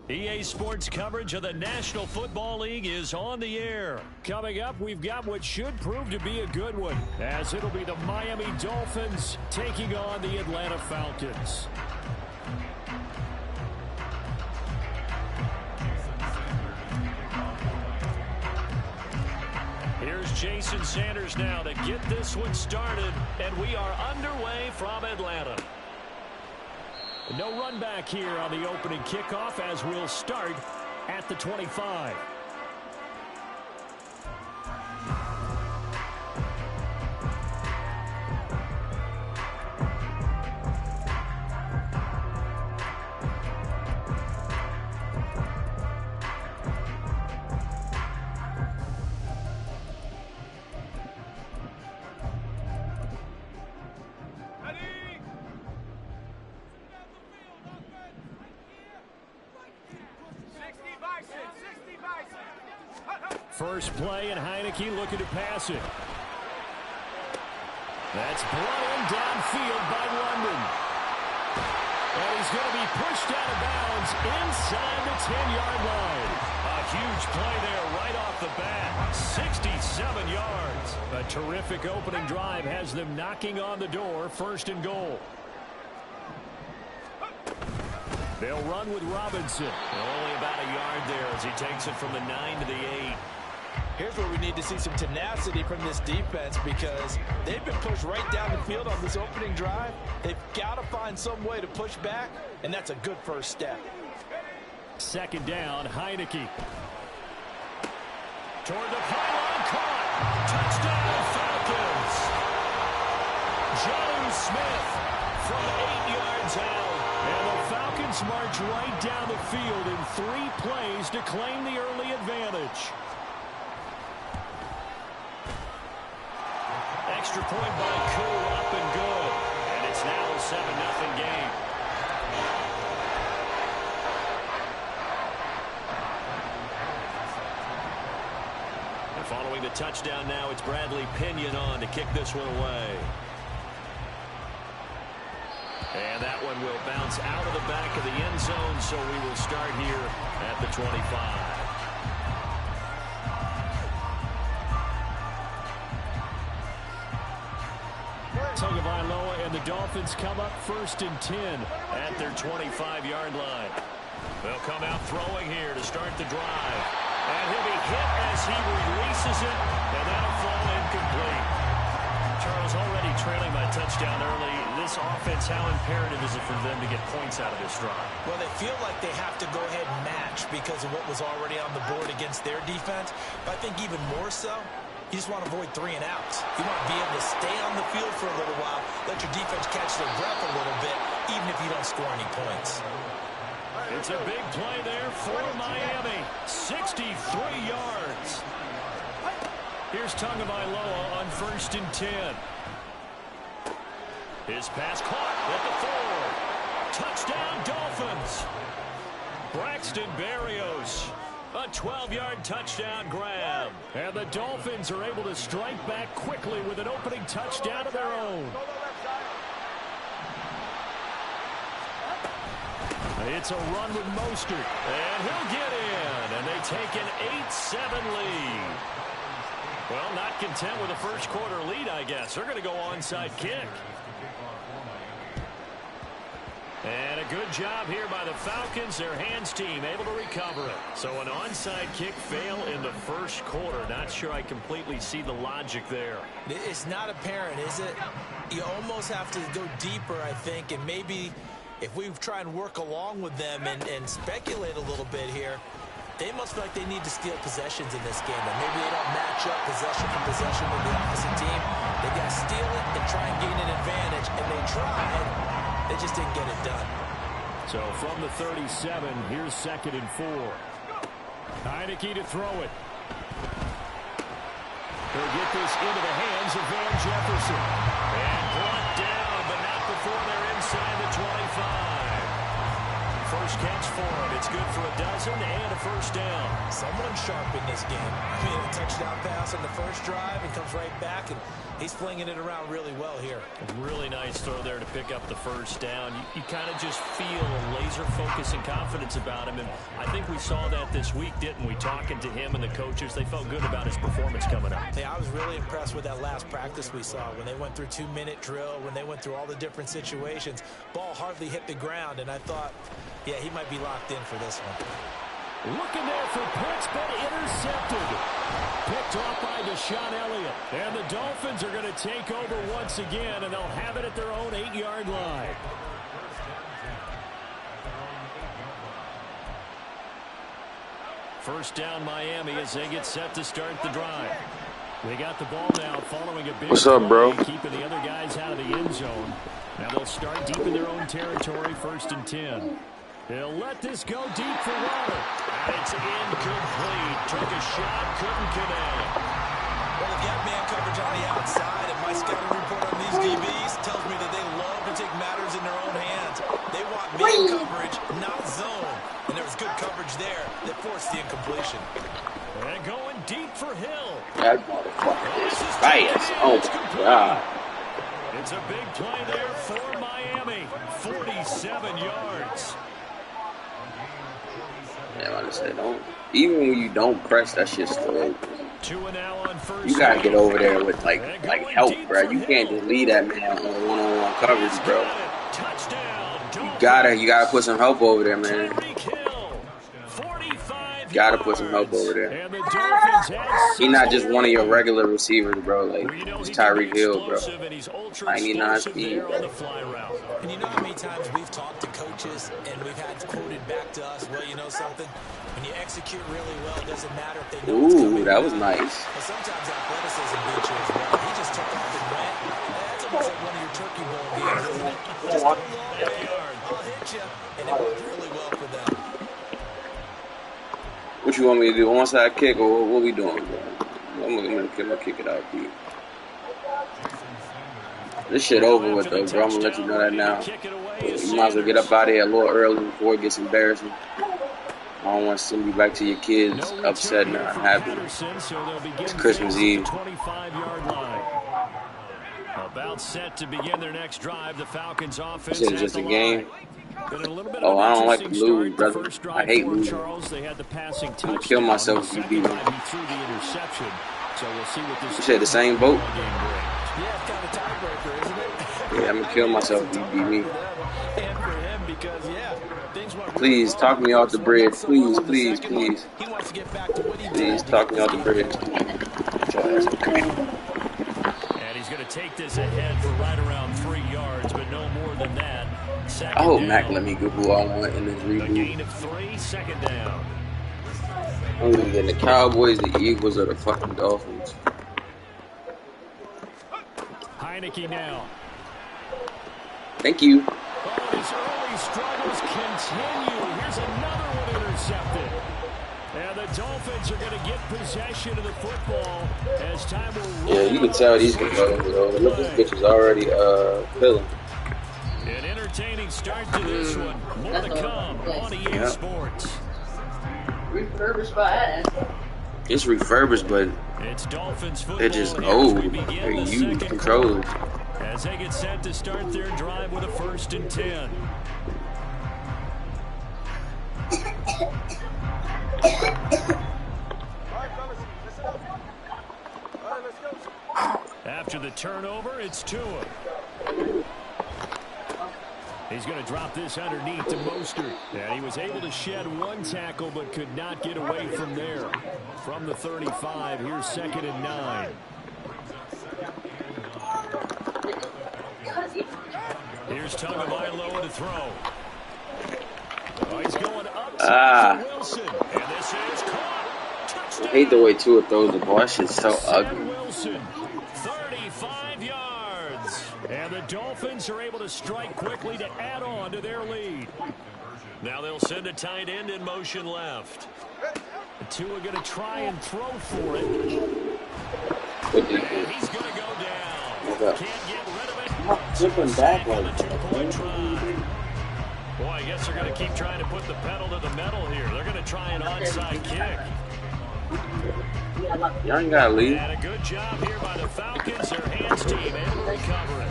EA Sports coverage of the National Football League is on the air. Coming up, we've got what should prove to be a good one, as it'll be the Miami Dolphins taking on the Atlanta Falcons. Here's Jason Sanders now to get this one started, and we are underway from Atlanta. No run back here on the opening kickoff as we'll start at the 25. First play, and Heineke looking to pass it. That's brought in downfield by London. And he's going to be pushed out of bounds inside the 10-yard line. A huge play there right off the bat. 67 yards. A terrific opening drive has them knocking on the door, first and goal. They'll run with Robinson. Only about a yard there as he takes it from the 9 to the 8. Here's where we need to see some tenacity from this defense, because they've been pushed right down the field on this opening drive. They've got to find some way to push back, and that's a good first step. Second down, Heineke. Toward the pylon, caught. Touchdown, Falcons. John Smith from 8 yards out. And the Falcons march right down the field in 3 plays to claim the early advantage. Extra point by Koo, up and good. And it's now a 7-0 game. And following the touchdown now, it's Bradley Pinion on to kick this one away. And that one will bounce out of the back of the end zone, so we will start here at the 25. Tagovailoa and the Dolphins come up first and 10 at their 25-yard line. They'll come out throwing here to start the drive. And he'll be hit as he releases it, and that'll fall incomplete. Charles, already trailing by touchdown early. This offense, how imperative is it for them to get points out of this drive? Well, they feel like they have to go ahead and match because of what was already on the board against their defense. But I think even more so, you just want to avoid 3 and outs. You want to be able to stay on the field for a little while, let your defense catch their breath a little bit, even if you don't score any points. It's a big play there for Miami. 63 yards. Here's Tagovailoa on first and 10. His pass caught at the 4. Touchdown, Dolphins. Braxton Berrios. A 12-yard touchdown grab. And the Dolphins are able to strike back quickly with an opening touchdown of their own. It's a run with Mostert. And he'll get in. And they take an 8-7 lead. Well, not content with a first quarter lead, I guess. They're going to go onside kick. And a good job here by the Falcons, their hands team, able to recover it. So an onside kick fail in the first quarter. Not sure I completely see the logic there. It's not apparent, is it? You almost have to go deeper, I think, and maybe if we try and work along with them and speculate a little bit here, they must feel like they need to steal possessions in this game, and maybe they don't match up possession for possession with the opposite team. They got to steal it and try and gain an advantage, and they tried. They just didn't get it done. So from the 37, here's second and 4. Heineke to throw it. He'll get this into the hands of Van Jefferson. And brought down, but not before they're inside the 25. First catch for him. It's good for a dozen and a first down. Someone sharp in this game. I mean, that touchdown pass on the first drive and comes right back, and he's flinging it around really well here. Really nice throw there to pick up the first down. You kind of just feel a laser focus and confidence about him, and I think we saw that this week, didn't we? Talking to him and the coaches, they felt good about his performance coming up. Hey, I was really impressed with that last practice we saw when they went through 2-minute drill, when they went through all the different situations. Ball hardly hit the ground, and I thought, yeah, he might be locked in for this one. Looking there for picks, but intercepted. Picked off by Deshaun Elliott. And the Dolphins are going to take over once again, and they'll have it at their own 8-yard line. First down Miami as they get set to start the drive. They got the ball now following a big What's up, bro? play, keeping the other guys out of the end zone. Now they'll start deep in their own territory, 1st and 10. They'll let this go deep for Water. And it's incomplete. Took a shot, couldn't connect. Well, the gap man coverage on the outside, and my scouting report on these DBs tells me that they love to take matters in their own hands. They want man coverage, not zone. And there was good coverage there that forced the incompletion. And going deep for Hill. That motherfucker is fast. Oh, my God. It's a big play there for Miami. 47 yards. Yeah, like I said, even when you don't press, that shit's still open. You gotta get over there with like help, bro. You can't just leave that man on one-on-one coverage, bro. You gotta put some help over there, man. Gotta put some help over there. He's not just one of your regular receivers, bro. Like, it's Tyreek Hill, bro. 99 speed, bro. And you know how many times we've talked to coaches and we've had quoted back to us, well, you know something? When you execute really well, it doesn't matter if they know it's coming. Ooh, that was nice. But sometimes athleticism beats you as well. He just took off and went. That's almost like one of your turkey bowl games, isn't it? Just go long yard. I'll hit you. And it worked really well for them. What you want me to do? Onside kick or what we doing, bro? I'm gonna kick it out, dude. This shit over with, though, bro. I'm gonna let you know that now. You might as well get up out of here a little early before it gets embarrassing. I don't want to send you back to your kids upset and unhappy. It's Christmas Eve. About set to begin their next drive. The Falcons offense. This is just a game. Oh, I don't like to lose, brother. I hate losing. I'm gonna kill myself if you beat me. You said the same boat? Yeah, it's kind of tiebreaker, isn't it? Yeah, I'm gonna kill myself if you beat me. And for him, because, yeah, things went Please, talk me off the bridge. Please, please, please. He wants to get back to what he Please, did. talk me off the bridge. And he's going to take this ahead for right around 3 yards, but no more than that. I hope Mac let me go who I want in this A reboot. gain of 3, 2nd down. I'm gonna get the Cowboys, the Eagles, or the fucking Dolphins. Heineke now. Thank you. Oh, his early struggles continue. Here's another one intercepted. And the Dolphins are going to get possession of the football as time will roll. Yeah, you can tell these can go. Look, this bitch is already filling. An entertaining start to this one. More to come on EA Sports. Refurbished by us. It's refurbished, but It's Dolphins football. they're just here as old. we begin They're the huge second controllers. quarter. As they get set to start their drive with a 1st and 10. After the turnover, it's Tua. He's going to drop this underneath to Mostert. And he was able to shed 1 tackle, but could not get away from there. From the 35, here's 2nd and 9. Here's Tagovailoa to throw. Oh, he's going up to Wilson. And this is caught. Touchdown. I hate the way Tua throws the ball. That shit's so ugly. Wilson, 35 yards. And the Dolphins are able to strike quickly to add on to their lead. Now they'll send a tight end in motion left. Tua going to try and throw for it. And he's going to go down. Can't get rid of it. Zipping back like Boy, I guess they're going to keep trying to put the pedal to the metal here. They're going to try an onside kick. Y'all ain't got to leave. And a good job here by the Falcons. Their hands team able to recover it.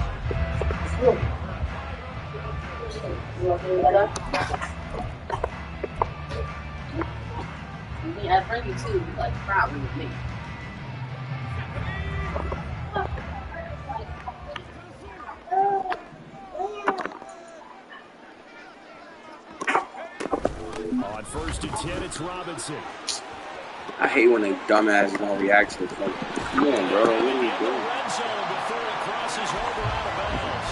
Yeah, I bring you too, like probably with me. On 1st and 10, it's Robinson. I hate when they dumbasses don't react to it. Like, come on, bro. What are you doing? Red zone before he crosses over out of bounds.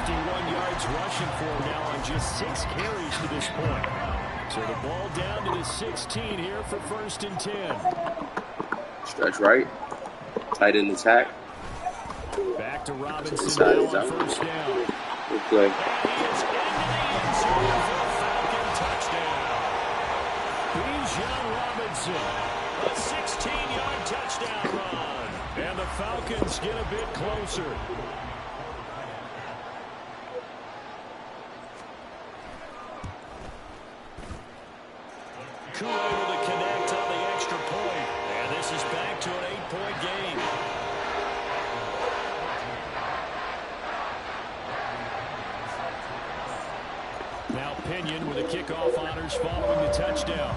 51 yards rushing for him now on just 6 carries to this point. So the ball down to the 16 here for 1st and 10. Stretch right. Tight end attack. Back to Robinson Inside, now on inside. 1st down. Good play. And he is into the end zone for a Falcon touchdown. Bijan Robinson, a 16-yard touchdown run. And the Falcons get a bit closer. Able to connect on the extra point. And this is back to an 8-point game. Now Pinion with the kickoff honors following the touchdown.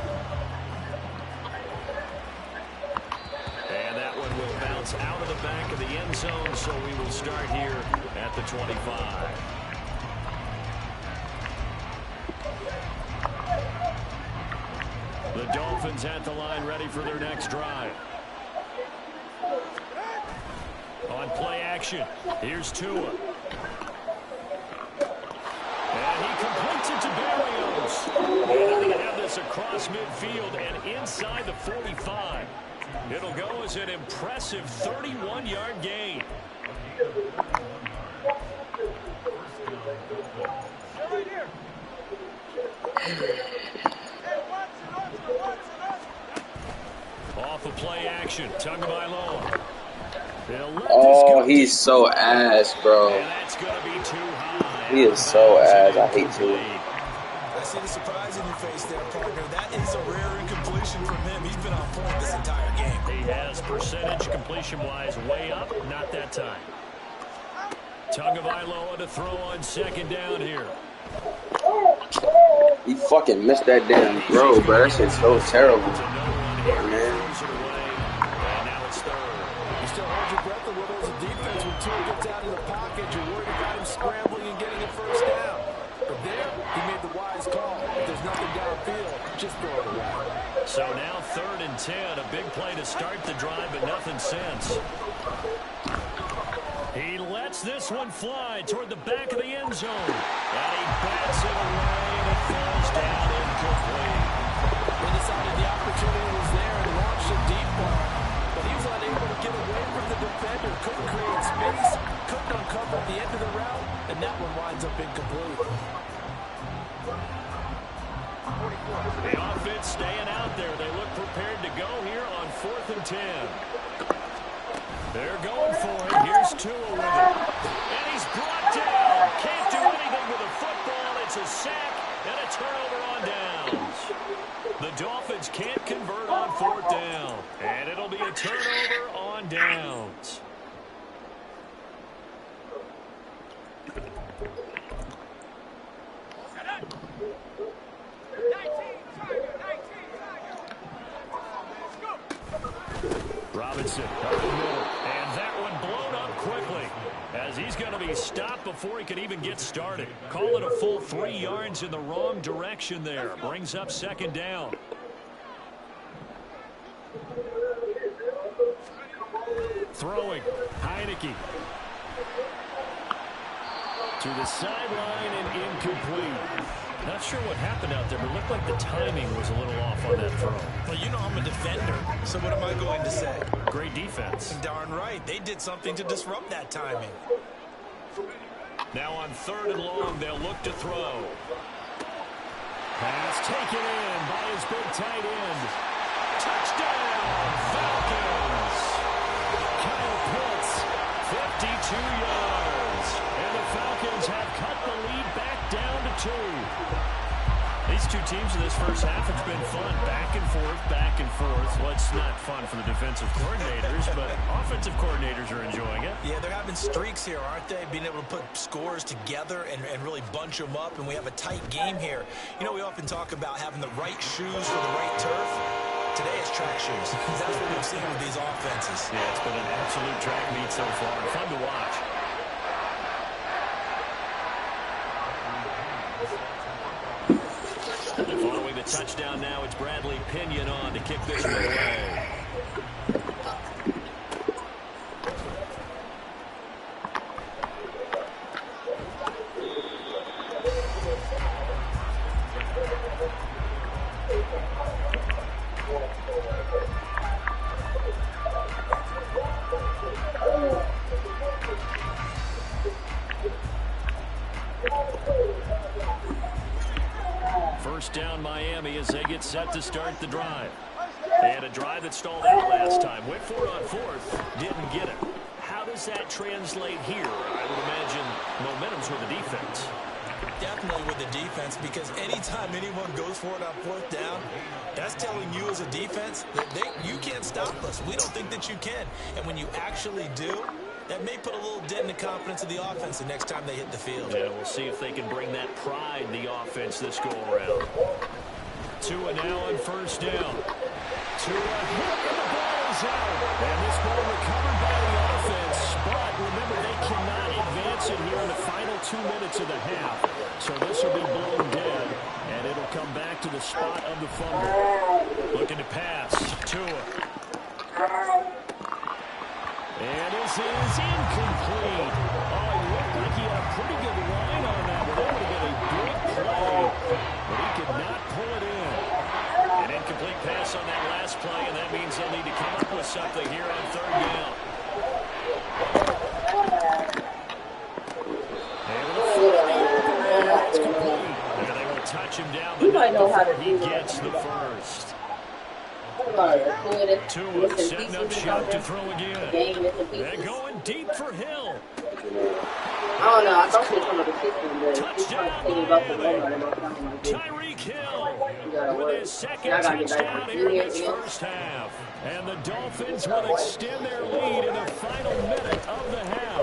And that one will bounce out of the back of the end zone, so we will start here at the 25. The Dolphins at the line ready for their next drive. On play action, here's Tua. And he completes it to Berrios. And they have this across midfield and inside the 45. It'll go as an impressive 31-yard gain. Off of play action, Tagovailoa. Oh, he's so ass, bro. And that's going to be too high. He is so ass. I hate to. I see the surprise in your face there, partner. That is a rare incompletion from him. He's been on point this entire game. He has percentage completion-wise way up, not that time. Tagovailoa to throw on 2nd down here. He fucking missed that damn throw, bro. That shit's so terrible. Man. Man. And now it's 3rd. You still hold your breath a little as a defense when Tua gets out of the pocket. You're worried about him scrambling and getting a 1st down. But there, he made the wise call. If there's nothing downfield, just throw it away. So now 3rd and 10. A big play to start the drive, but nothing since. He lets this one fly toward the back of the end zone. And he bats it away, and it falls down incomplete. They decided the opportunity was there and launched a deep ball. But he was unable to get away from the defender. Couldn't create space. Couldn't uncover at the end of the route. And that one winds up incomplete. The offense staying out there. They look prepared to go here on 4th and 10. They're going for it. Here's Tua with it. And he's brought down. Can't do anything with a football. It's a sack and a turnover on downs. The Dolphins can't convert on 4th down. And it'll be a turnover on downs. Robinson up the middle, and that one blown up quickly as he's going to be stopped before he can even get started. Call it a full 3 yards in the wrong direction there. Brings up 2nd down. Throwing, Heineke. To the sideline and incomplete. Not sure what happened out there, but it looked like the timing was a little off on that throw. Well, you know I'm a defender, so what am I going to say? Great defense. Darn right. They did something to disrupt that timing. Now on 3rd and long, they'll look to throw. Pass taken in by his big tight end. Touchdown, Falcons! Kyle Pitts, 52 yards. And the Falcons have cut the lead back down to 2. These two teams in this first half, it's been fun. Back and forth, back and forth. Well, it's not fun for the defensive coordinators, but offensive coordinators are enjoying it. Yeah, they're having streaks here, aren't they? Being able to put scores together and really bunch them up, and we have a tight game here. You know, we often talk about having the right shoes for the right turf. Today it's track shoes. That's what we've seen with these offenses. Yeah, it's been an absolute track meet so far. Fun to watch. Following the touchdown now, it's Bradley Pinion on to kick this one away. First down Miami as they get set to start the drive. They had a drive that stalled out last time. Went for it on fourth. Didn't get it. How does that translate here? I would imagine momentum's with the defense. Definitely with the defense, because anytime anyone goes for it on fourth down, that's telling you as a defense that you can't stop us. We don't think that you can. And when you actually do, that may put a little dent in the confidence of the offense the next time they hit the field. Yeah, we'll see if they can bring that pride in the offense this go-around. Tua now on first down. Tua hit and the ball is out. And this ball recovered by the offense. But remember, they cannot advance it here in the final 2 minutes of the half. So this will be blown dead, and it'll come back to the spot of the fumble. Looking to pass. Tua. And this is incomplete. Oh, he looked like he had a pretty good line on that one. That would have been a big play, but he could not pull it in. An incomplete pass on that last play, and that means they'll need to come up with something here on third down. And it's complete. And they will touch him down the net before he gets the first. Tua setting up shop to throw again. And going deep for Hill. I don't know. I thought she was talking about the system, but she's thinking about the moment. Tyreek Hill with his second touchdown here in this first half. And the Dolphins will extend their lead in the final minute of the half.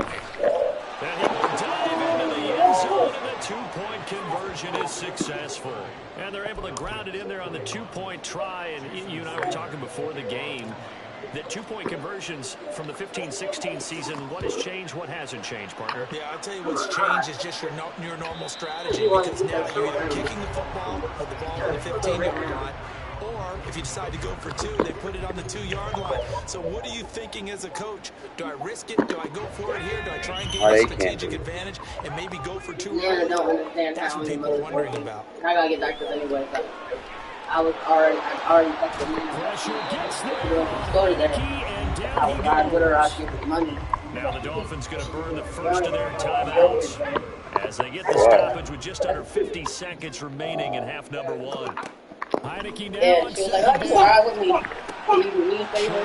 And he will dive into the end zone, and the two-point conversion is successful. And they're able to ground it in there on the two-point try. And you and I were talking before the game that two-point conversions from the 15-16 season, what has changed, what hasn't changed, partner? Yeah, I'll tell you what's changed is just your normal strategy, because now you're either kicking the football with the ball on the 15-yard line, or if you decide to go for two, they put it on the 2-yard line. So what are you thinking as a coach? Do I risk it? Do I go for it here? Do I try and gain a strategic advantage and maybe go for two? Yeah, I don't understand. That's what people are wondering about. I gotta get back to anyway. So I already texted me. Pressure gets there. Go to there. I would ride with her out here for money. Now the Dolphins going to burn the first of their timeouts as they get the stoppage with just under 50 seconds remaining in half number one. Heineke now Yeah, on she was like, oh, just ride with me. Can you do me a favor?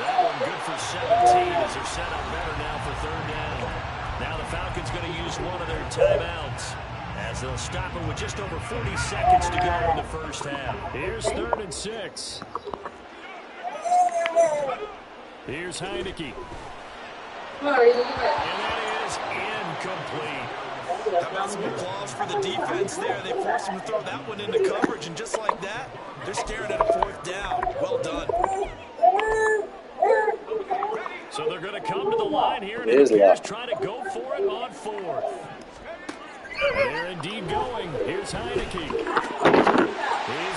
That one good for 17 as they're set up better now for third down. Now the Falcons going to use one of their timeouts as they'll stop him with just over 40 seconds to go in the first half. Here's 3rd and 6. Here's Heineke. Come on, Reese. And that is incomplete. How about some applause for the defense there? They forced him to throw that one into coverage, and just like that, they're staring at a 4th down. Well done. So they're going to come to the line here, and it appears trying to go for it on 4th. They're indeed going. Here's Heineke. He's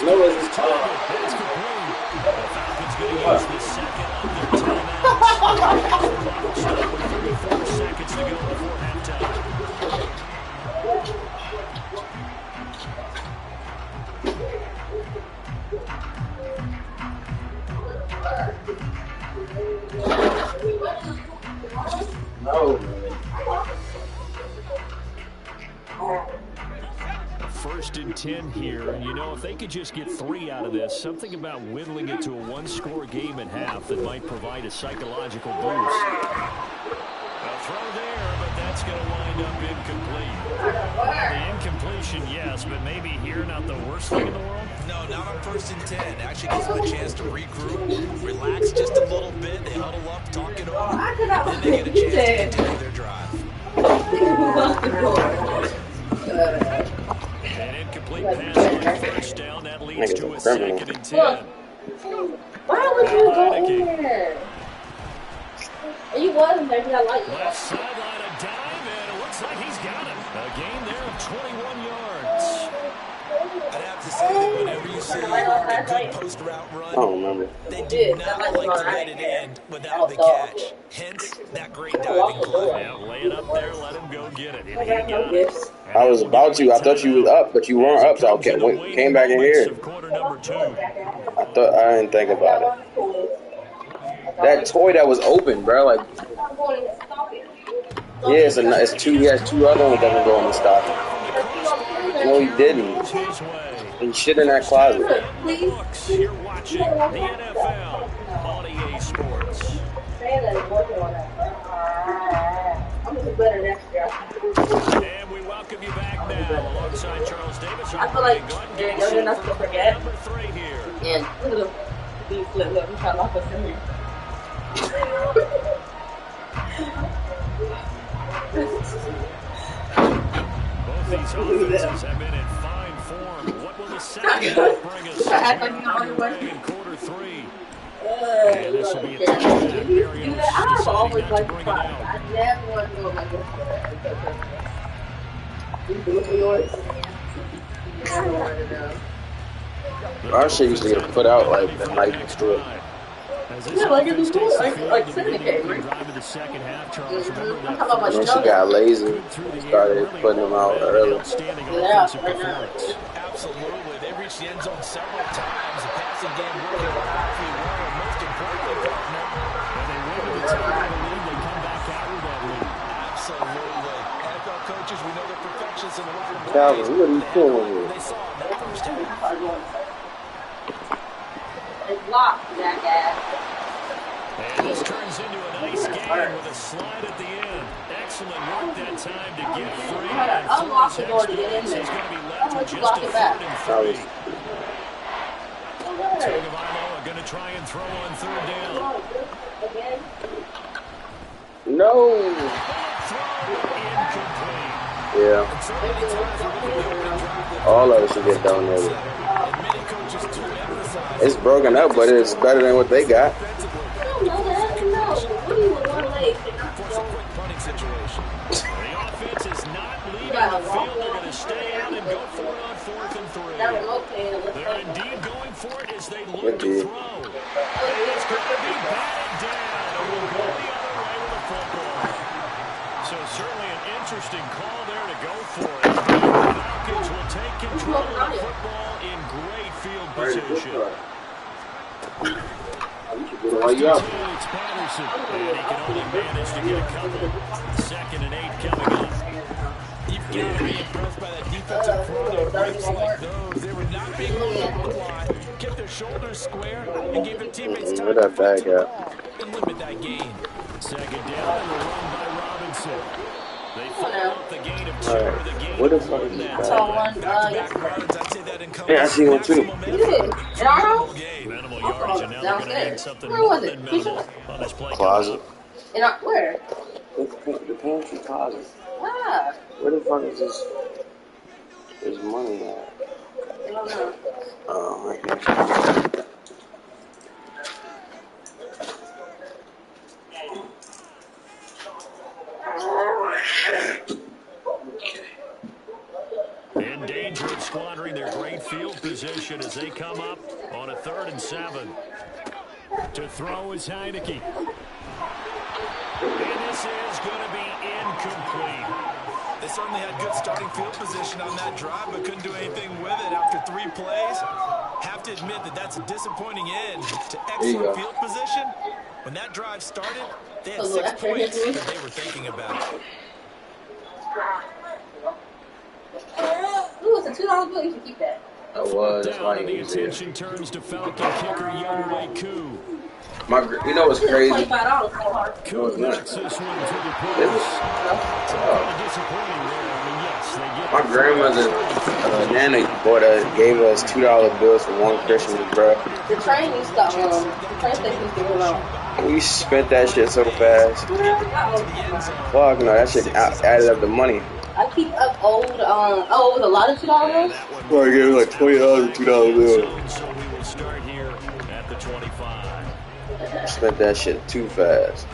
going to target. That's complete. The Falcons going to use the second of their timeouts. Stop with 34 seconds to go before halftime. No. 1st and 10 here, and you know, if they could just get 3 out of this, something about whittling it to a one-score game at half that might provide a psychological boost. A throw there, but that's That's going to wind up incomplete. Well, the incompletion, yes, but maybe here not the worst thing in the world? No, not on 1st and 10. Actually gives them a chance to regroup, relax just a little bit. They huddle up, talk it over, and then they get a chance to continue their drive. An incomplete pass on 1st down. That leads to a 2nd and 10. Why would you go in there? You wasn't there, I like you. Left sideline, a dive, and it looks like he's got it. A gain there of 21 yards. I'd have to say that whenever you see a good post route run, I don't remember. they do not like to let it end without the catch. Hence, that great diving play. Yeah, lay it up there, let him go get it. And he got it. I was about to. I thought you was up, but you weren't up, so I came back in here. Quarter number 2. I didn't think about it. That toy that was open, bro, like, yeah, it's two. He has 2 other ones that can go in the stocking. No, he didn't. He shit in that closet. You're watching the NFL on EA Sports. And we welcome you back now alongside Charles Davis. I feel like you're not to forget. Number 3 here. And look at the flip. Look, he's trying to lock us in here. Both these offenses have been in fine form. What will the second half bring us in quarter 3? And this will be a touchdown. I've always liked the product. I never want to go like this. You do it for yours. Our shit used to get put out like the night before. Yeah, like in the school, like syndicate, right? And then she got lazy, started putting them out early. Yeah, right now. Absolutely. They reached the end zone several times. The passing game working powerfully well. And most importantly, partner, when they win the top of the league, they come back out with that lead. Absolutely. NFL coaches, we know they're perfectionists in the world. Calvin, what are you doing here? They saw in that first half. It's locked, jackass. And this turns into a nice game with a slide at the end. Excellent work that time to get free. And unlock the door to get in there. he's going to be left with just a 3rd and 3. Tagovailoa going to try and throw on 3rd down. No. Incomplete. Yeah. All of it should get donated. It's broken up, but it's better than what they got. The offense is not leaving the field. They're going to stay out and go for it on 4th and 3. They're indeed going for it as they look to throw. And it's going to be batted down. And we'll go the other way with the football. So certainly an interesting call there to go for it. The Falcons will take control of the football in great field position. First and 10, it's Patterson. And he can only manage to get a couple. 2nd and 8 coming up. You've got to be impressed by that defensive front on breaks like those. They were not being able to apply, kept their shoulders square, and gave their teammates time to fight the ball and limit that gain. 2nd down and a run by Robinson. They follow up the gain of 2. Right. The gain What the of fuck 1 is that this time. Yeah, I see one too. In our house? Minimal yardage, and now they're going to need something more than minimal on this play. Closet. In our, where? The pantry closet. Ah, Where the fuck is this? There's money at. I don't know. Oh, right here. In danger of squandering their great field position as they come up on a 3rd and 7. To throw is Heineke. And this is going to be incomplete. They certainly had good starting field position on that drive, but couldn't do anything with it after 3 plays. Have to admit that that's a disappointing end to excellent field position. When that drive started, they had 6 points that they were thinking about. Ooh, it's a $2 bill. You should keep that. I was. That's why Down, you the use it. attention turns to Falcon kicker Younghoe Koo. You know what's crazy? $25 so hard. No, it's not. This one to the Is place. it? Kind of disappointing there. I mean, yes, they get My grandmother, Nana, gave us $2 bills for one Christmas, bro. The train used to, the train station used to go around. We spent that shit so fast. Fuck no, that shit added up the money. I keep up old, it was a lot of $2 bills? Well, I gave like $20 and $2 bills. So we will start here at the 25. Spent that shit too fast.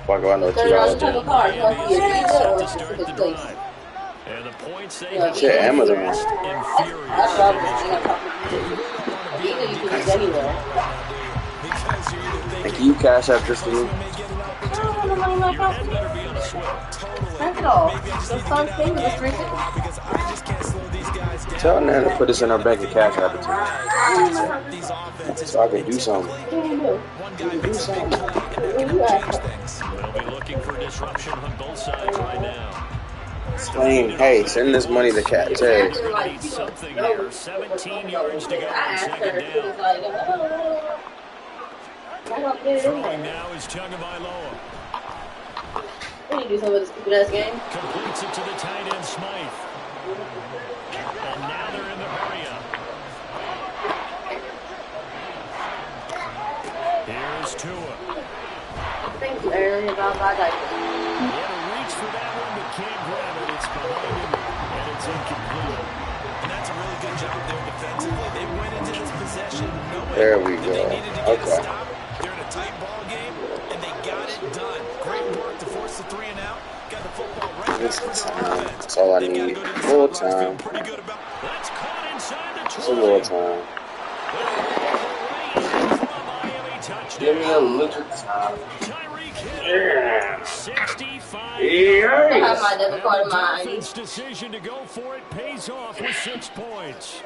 Fuck, I know $2 $30 type of car. You want to see a pizza or To a start specific the place? drive. And the points they Yeah, have shit, Amazon. infuriating. That's what I was thinking of talking. Pizza you can use anywhere. And can you cash out this to me? I don't know money in my Your head pocket. better be on a swivel. Spend it all. The fun thing is $350. Tell Nana to put this in her bank and cash out it to me. So I can do something. What do you do? You can do something. What do you ask? They'll be looking for disruption on both sides right now. Explain, hey, send this money to Cat Tags. Something here. 17 yards to go on second down. Throwing now is Tagovailoa. We need to do some of this stupid ass game. Completes it to the tight end Smythe. And now they're in the hurry up. Here's Tua. Thank you, Aaron. About my diaper. He had a reach for that one, but can't grab it. It's behind him, and it's incomplete. And that's a really good job there defensively. They went into this possession knowing There we that go. they needed to get a Okay. stop. They're in a tight ball game, and they got it done. Great work to force the 3 and out. Got the football right back This for is their time. offense. That's all I They've got to need. go to the Full sidelines time. feeling pretty good about That's caught inside the 20. Some more time. Give me a little time. Tyreek Hill. Yeah. 65. I have my debit card in my ID. Dolphins' decision to go for it pays off with 6 points.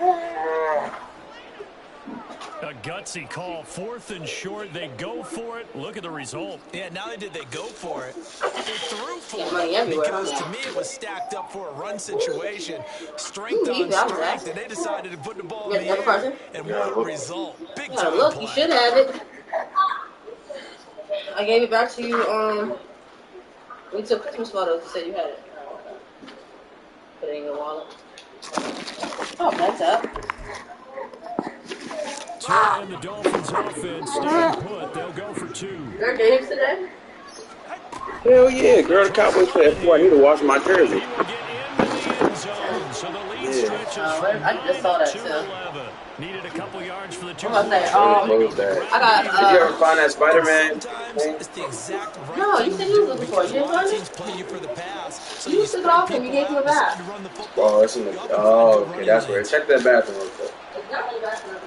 A gutsy call, 4th and short. They go for it. Look at the result. Yeah, not only did they go for it, they threw Get for money it. everywhere. Because to me, it was stacked up for a run situation. Strength Ooh, on easy, that was strength, fast. and they decided to put the ball You in got the the other air. person? And what a result. Big You gotta time look. You play. should have it. I gave it back to you. We took Christmas photos. You said you had it. Put it in your wallet. Oh, that's up. Tua and the Dolphins offense staying put. They'll go for 2. Your games today? Hell yeah, girl, the Cowboys play at 4. I need to wash my jersey. He will get into the end zone, so the lead stretches from I just saw 9 that, to too. 11. Needed a couple yards for the 2 I'm about to say, Close that. I got, Did you ever find that Spider-Man Sometimes thing? it's the exact right No, you thing said to you was do looking for it. because You a didn't lot of find it? teams play you for the pass. So You took it spread off and you people gave him out, it back. decide to run the football. Oh, it's in the. Oh, okay, that's where. Check that bathroom real quick. It's not in the bathroom.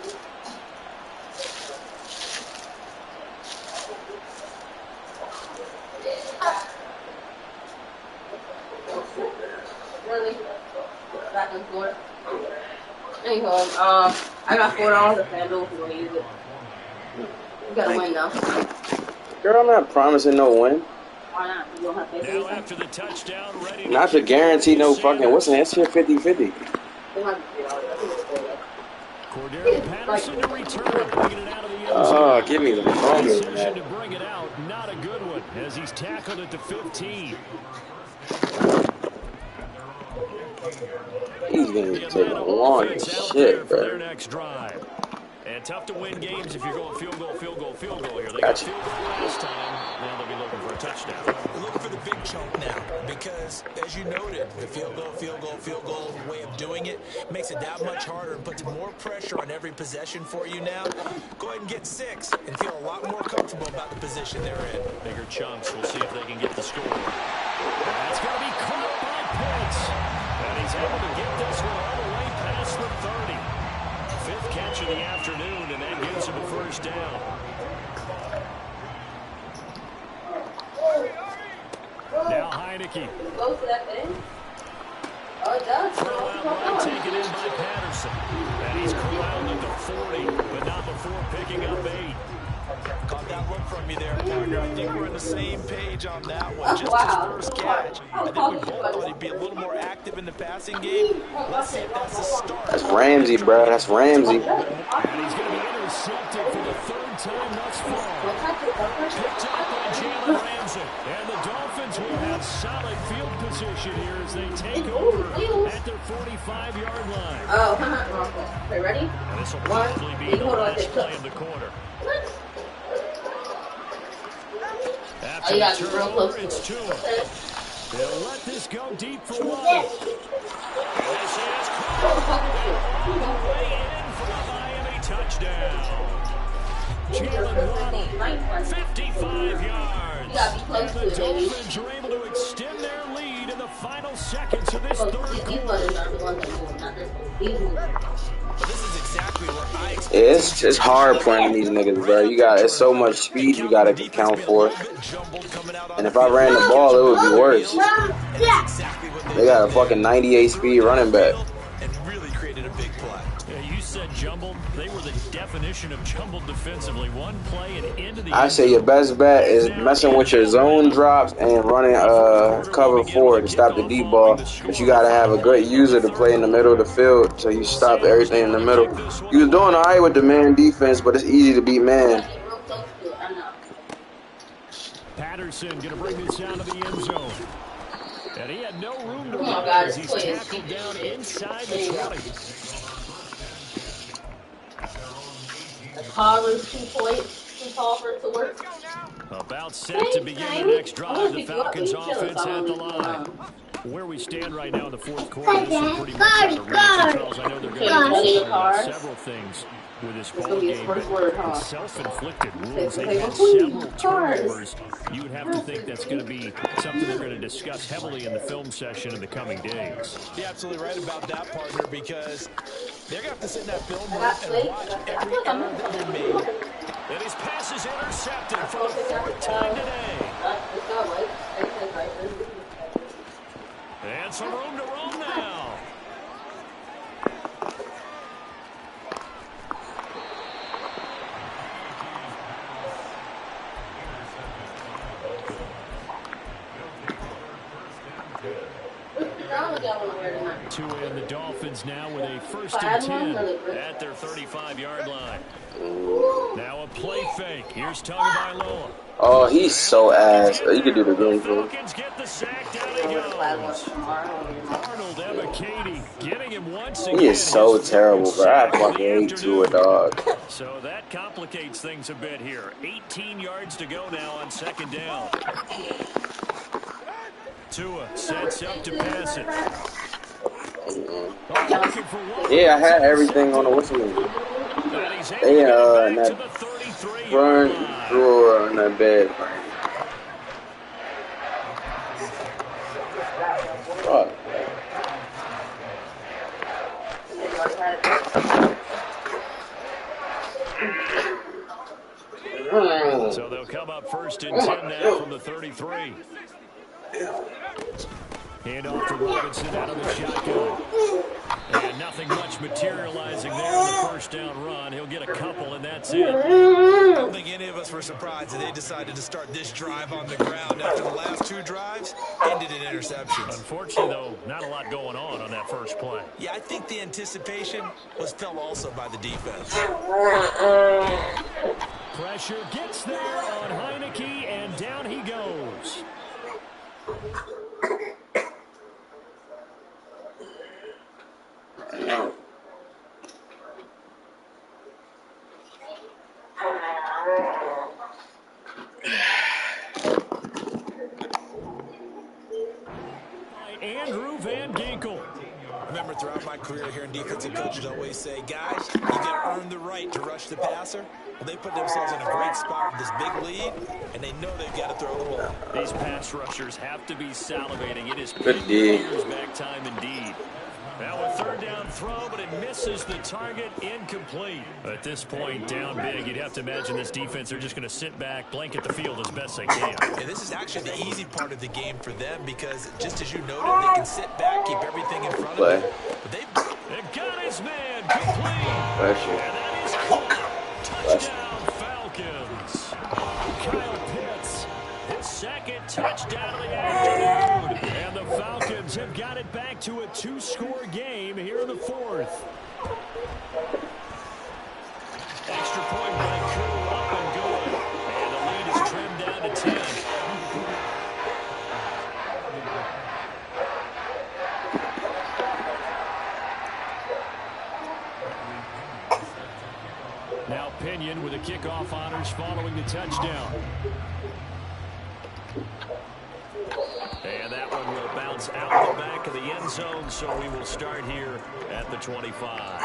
Really? Back and forth. Anyhow, I got $4 at FanDuel if you want to use it. You gotta win though. Girl, I'm not promising no win. Why not? You don't have faith in Now yourself? after the touchdown, ready Not to guarantee no fucking. What's an shit 50-50? It might be $3. I think it's $4. Cordero Patterson to return, bringing it out of the end zone. Oh, give me the phone, Decision man. to bring it out, not a good one, as he's tackled at the 15. He's gonna The take Atlanta a long offense out there shit, for their bro. next drive. And tough to win games if you're going field goal here. They got Gotcha. field goal last time. Now they'll be looking for a touchdown. We're looking for the big chunk now because, as you noted, the field goal way of doing it makes it that much harder and puts more pressure on every possession for you now. Go ahead and get 6 and feel a lot more comfortable about the position they're in. Bigger chunks. We'll see if they can get the score. That's going to be caught by Pitts. And he's able to get this one all the way past the 30. 5th catch of the afternoon, and that gives him a first down. Now Heineke. Close to that thing? Oh, it does. Throw out right, taken in by Patterson. And he's corralled at the 40, but not before picking up 8. Caught that good one from you there, partner. I think we're on the same page on that one. Just his first catch. I think we both thought he'd be a little more active in the passing game. Let's see if that's the start. That's Ramsey, bro. That's Ramsey. And he's going to be intercepted for the third time thus far. Picked up by Jalen Ramsey. And the Dolphins will have solid field position here as they take over at their 45-yard line. Oh, okay, ready? And this will probably be the last play of the quarter. After You the got real close turnover, to it's it. Tua. They'll let this go deep for Waddle. And this is caught all the way in for a Miami touchdown. Jalen Waddle, 55 yards. And the Dolphins are able to extend their lead in the final seconds of this third quarter. This is exactly what I expected. It's hard playing these niggas, bro. It's so much speed you gotta account for. And if I ran the ball, it would be worse. They got a fucking 98 speed running back. And really created a big play. Yeah, you said jumbled. They were the definition of jumbled defensively. One play and into the I say your best bet is messing with your zone drops and running cover 4 to stop the deep ball. But you gotta have a good user to play in the middle of the field so you stop everything in the middle. You was doing alright with the man defense, but it's easy to beat man. Patterson going to bring this down to the end zone. And he had no room to run God, as he's tackled down inside the 20. The car is too tall for it to work. About set to begin the next drive. The Falcons offense at the line. Where we stand right now in the fourth quarter, this is pretty much out of reach. Charles, I know they're going to be several things with this ball game, but self-inflicted wounds. They've had several turnovers. You would have to think that's going to be something they're going to discuss heavily in the film session in the coming days. You're absolutely right about that, partner, because they're going to have to sit in that film room and watch every error that they made. And his pass is intercepted for the fourth time today. And some room to roam now. Tua and the Dolphins now with a 1st and 10 at their 35-yard line. Now a play fake. Here's Tagovailoa. Oh, he's so ass. You could do the green thing. Falcons get the sack. Down he goes. Arnold Ebiketie getting him once again. He is so terrible, bro. I fucking hate Tua, dog. So that complicates things a bit here. 18 yards to go now on 2nd down. Tua sets up to pass it. Yeah, I had everything on the whistle. They in that front drawer in that bed. Fuck. So they'll come up 1st and 10 now from the 33. Hand off to Robinson out of the shotgun. And nothing much materializing there in the 1st down run. He'll get a couple, and that's it. I don't think any of us were surprised that they decided to start this drive on the ground after the last 2 drives ended in interceptions. Unfortunately, though, not a lot going on that first play. Yeah, I think the anticipation was felt also by the defense. Pressure gets there on Heineke, and down he goes. Andrew Van Ginkel. Remember, throughout my career here in defensive coaches always say, guys, you got to earn the right to rush the passer. Well, they put themselves in a great spot with this big lead, and they know they've got to throw the ball. These pass rushers have to be salivating. It is Good D. years back time indeed. Now a 3rd down throw, but it misses the target, incomplete. At this point, down big, you'd have to imagine this defense, they're just going to sit back, blanket the field as best they can. And this is actually the easy part of the game for them because, just as you noted, they can sit back, keep everything in front of them. But they got his man complete. Bless you. And that is caught. Touchdown, Falcons. Kyle Pitts, his second touchdown of the afternoon. And the Falcons have got it back to a 2-score game here in the fourth. Extra point by Koo, up and good. And the lead is trimmed down to 10. Now Pinion with the kickoff honors following the touchdown. And that one will bounce out the back of the end zone, so we will start here at the 25.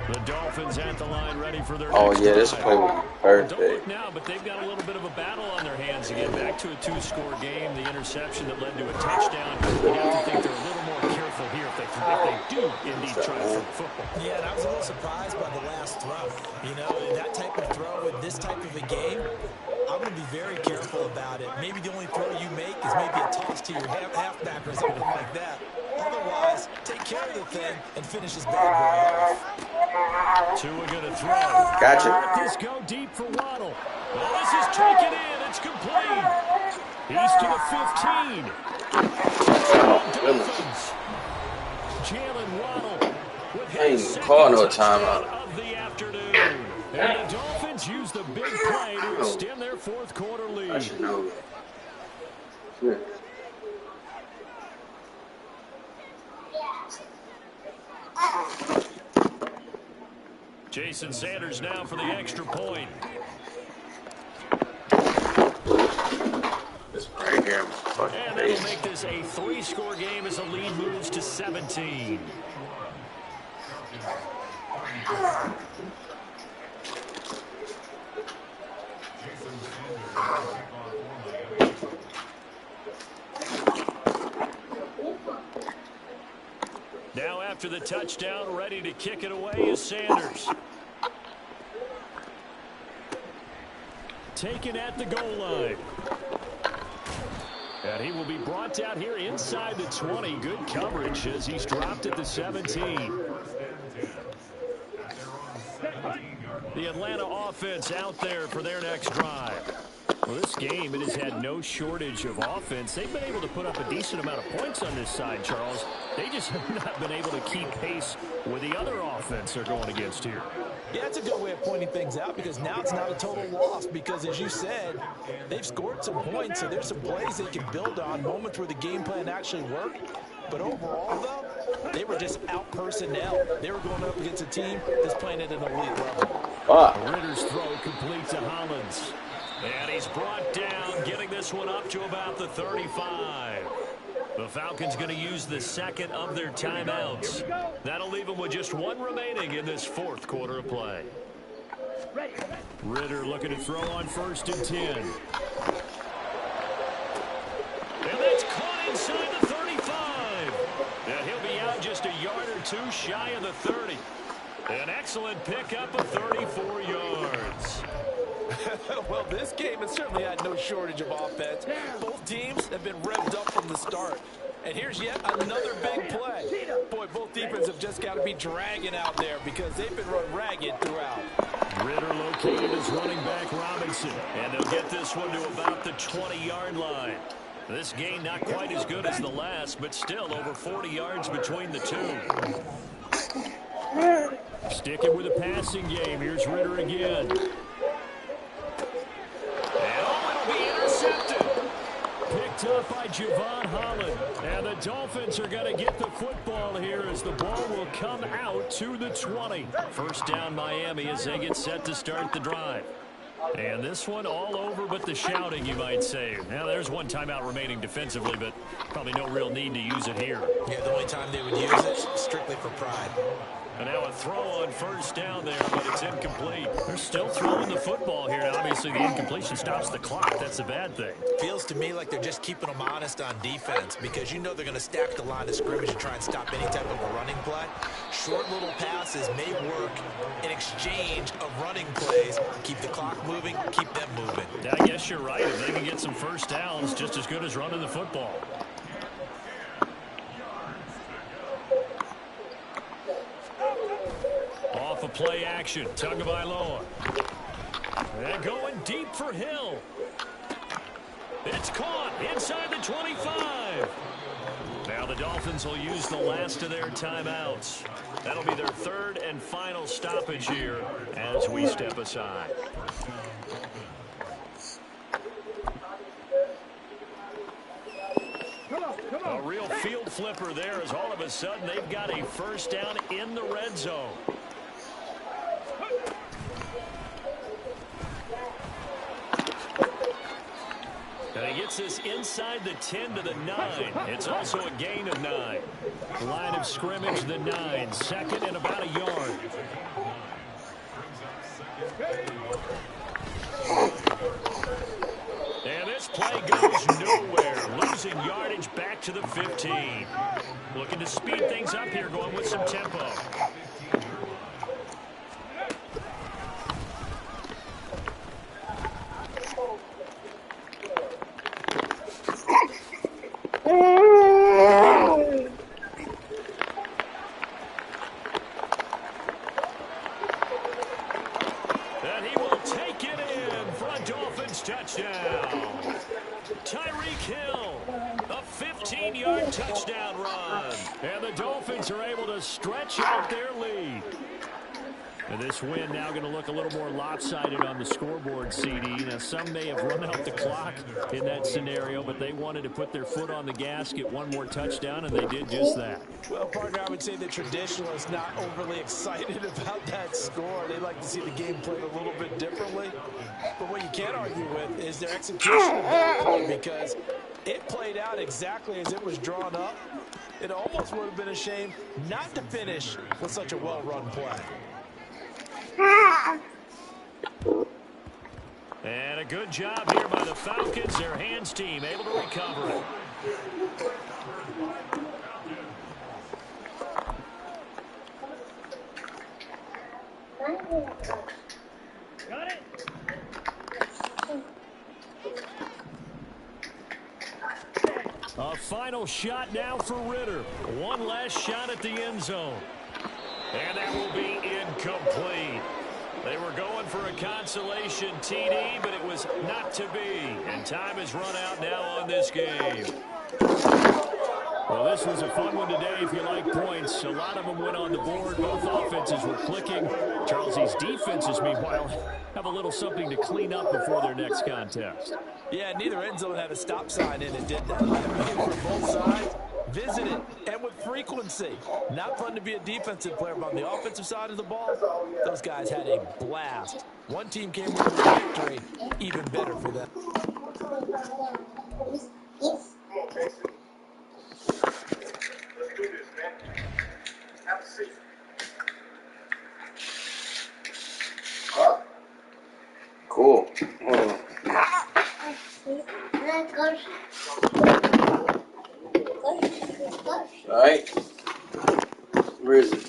The Dolphins at the line ready for their next yeah, this drive. play was perfect. Don't look now, but they've got a little bit of a battle on their hands to get back to a 2-score game. The interception that led to a touchdown. You have to think they're a little more careful here if they do indeed try to throw the football. Yeah, and I was a little surprised by the last throw. You know, that type of throw in this type of a game, I'm going to be very careful about it. Maybe the only throw you make is maybe a toss to your halfback or something like that. Otherwise, take care of the thing and finish this bad boy off. Tua going to throw. Gotcha. Let this go deep for Waddle. Well, this is taken in. It's complete. He's to the 15. Dolphins. Jalen Waddle with his second touchdown of the afternoon. And the Dolphins use the big play to extend their fourth quarter lead. I should know. Yeah. Jason Sanders now for the extra point. This right here. And that'll make this a 3-score game as the lead moves to 17. Now after the touchdown, ready to kick it away is Sanders. Taken at the goal line. And he will be brought down here inside the 20. Good coverage as he's dropped at the 17. The Atlanta offense out there for their next drive. Well, this game, it has had no shortage of offense. They've been able to put up a decent amount of points on this side, Charles. They just have not been able to keep pace with the other offense they're going against here. Yeah, that's a good way of pointing things out because now it's not a total loss because, as you said, they've scored some points, so there's some plays they can build on, moments where the game plan actually worked. But overall, though, they were just out personnel. They were going up against a team that's playing at an elite level. Ritter's throw complete to Hollins. And he's brought down, getting this one up to about the 35. The Falcons going to use the second of their timeouts. That'll leave them with just one remaining in this fourth quarter of play. Ritter looking to throw on 1st and 10. And that's caught inside the 35. And he'll be out just a yard or two shy of the 30. An excellent pickup of 34 yards. Well, this game has certainly had no shortage of offense. Both teams have been revved up from the start. And here's yet another big play. Boy, both defenses have just got to be dragging out there because they've been run ragged throughout. Ritter located as running back Robinson. And they'll get this one to about the 20-yard line. This gain not quite as good as the last, but still over 40 yards between the two. Sticking with the passing game. Here's Ritter again. Picked up by Javon Holland. And the Dolphins are going to get the football here as the ball will come out to the 20. First down Miami as they get set to start the drive. And this one all over but the shouting, you might say. Now, there's one timeout remaining defensively, but probably no real need to use it here. Yeah, the only time they would use it, strictly for pride. And now a throw on first down there, but it's incomplete. They're still throwing the football here. And obviously, the incompletion stops the clock. That's a bad thing. Feels to me like they're just keeping them honest on defense because you know they're going to stack the line of scrimmage and try and stop any type of a running play. Short little passes may work in exchange of running plays. Keep the clock moving, keep them moving. Yeah, I guess you're right. If they can get some first downs, just as good as running the football. off of play action. Tagovailoa. And going deep for Hill. It's caught inside the 25. Now the Dolphins will use the last of their timeouts. That'll be their third and final stoppage here as we step aside. A real field flipper there as all of a sudden they've got a first down in the red zone. And he gets this inside the 10 to the 9. It's also a gain of 9. Line of scrimmage, the 9. Second and about a yard. And this play goes nowhere. Losing yardage back to the 15. Looking to speed things up here, going with some tempo. And he will take it in for a Dolphins touchdown. Tyreek Hill, a 15-yard touchdown run. And the Dolphins are able to stretch out their lead. And this win now going to look a little more lopsided on the scoreboard, CD. Now, some may have run out the clock in that scenario, but they wanted to put their foot on the gas, get one more touchdown, and they did just that. Well, partner, I would say the traditionalists not overly excited about that score. They like to see the game played a little bit differently. But what you can't argue with is their execution of that play, because it played out exactly as it was drawn up. It almost would have been a shame not to finish with such a well-run play. And a good job here by the Falcons. Their hands team able to recover it. Got it. A final shot now for Ritter. One last shot at the end zone. And that will be incomplete. They were going for a consolation TD, but it was not to be. And time has run out now on this game. Well, this was a fun one today if you like points. A lot of them went on the board. Both offenses were clicking. Charles's defenses, meanwhile, have a little something to clean up before their next contest. Yeah, neither end zone had a stop sign in it, did they? For both sides. Visit it, and with frequency. Not fun to be a defensive player, but on the offensive side of the ball, those guys had a blast. One team came with a victory, even better for them. Cool. All right. Where is it?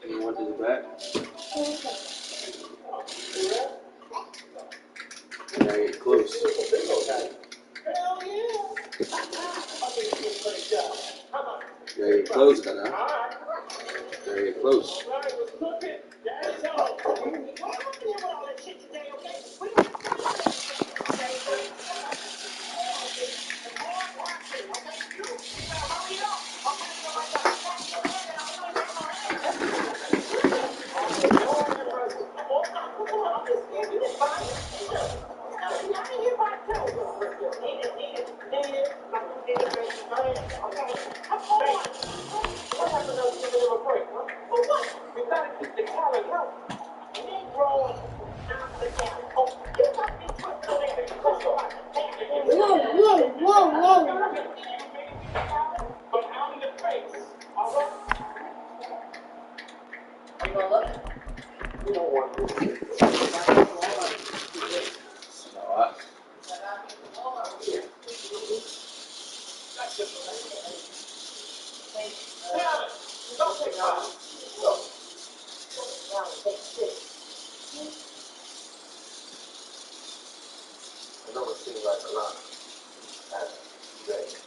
You want this back? Gotta get close. Gotta get close, now. Very close. know it seems like a lot. That's 2 days.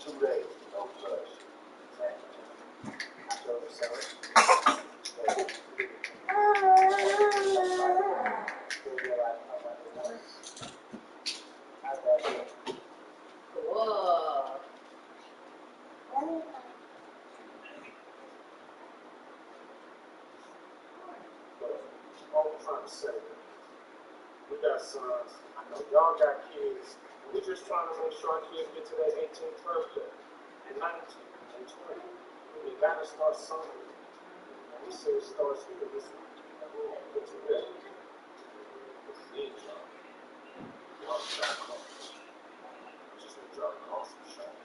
2 days, no flush. So, Whoa. all I'm trying to say, we got sons. I know y'all got kids. We just trying to make sure our kids get to their 18th birthday, and 19th, and 20. We gotta start somewhere. And we say it starts here this week. But today, we need y'all. Y'all start calling. Just need y'all to call some shots.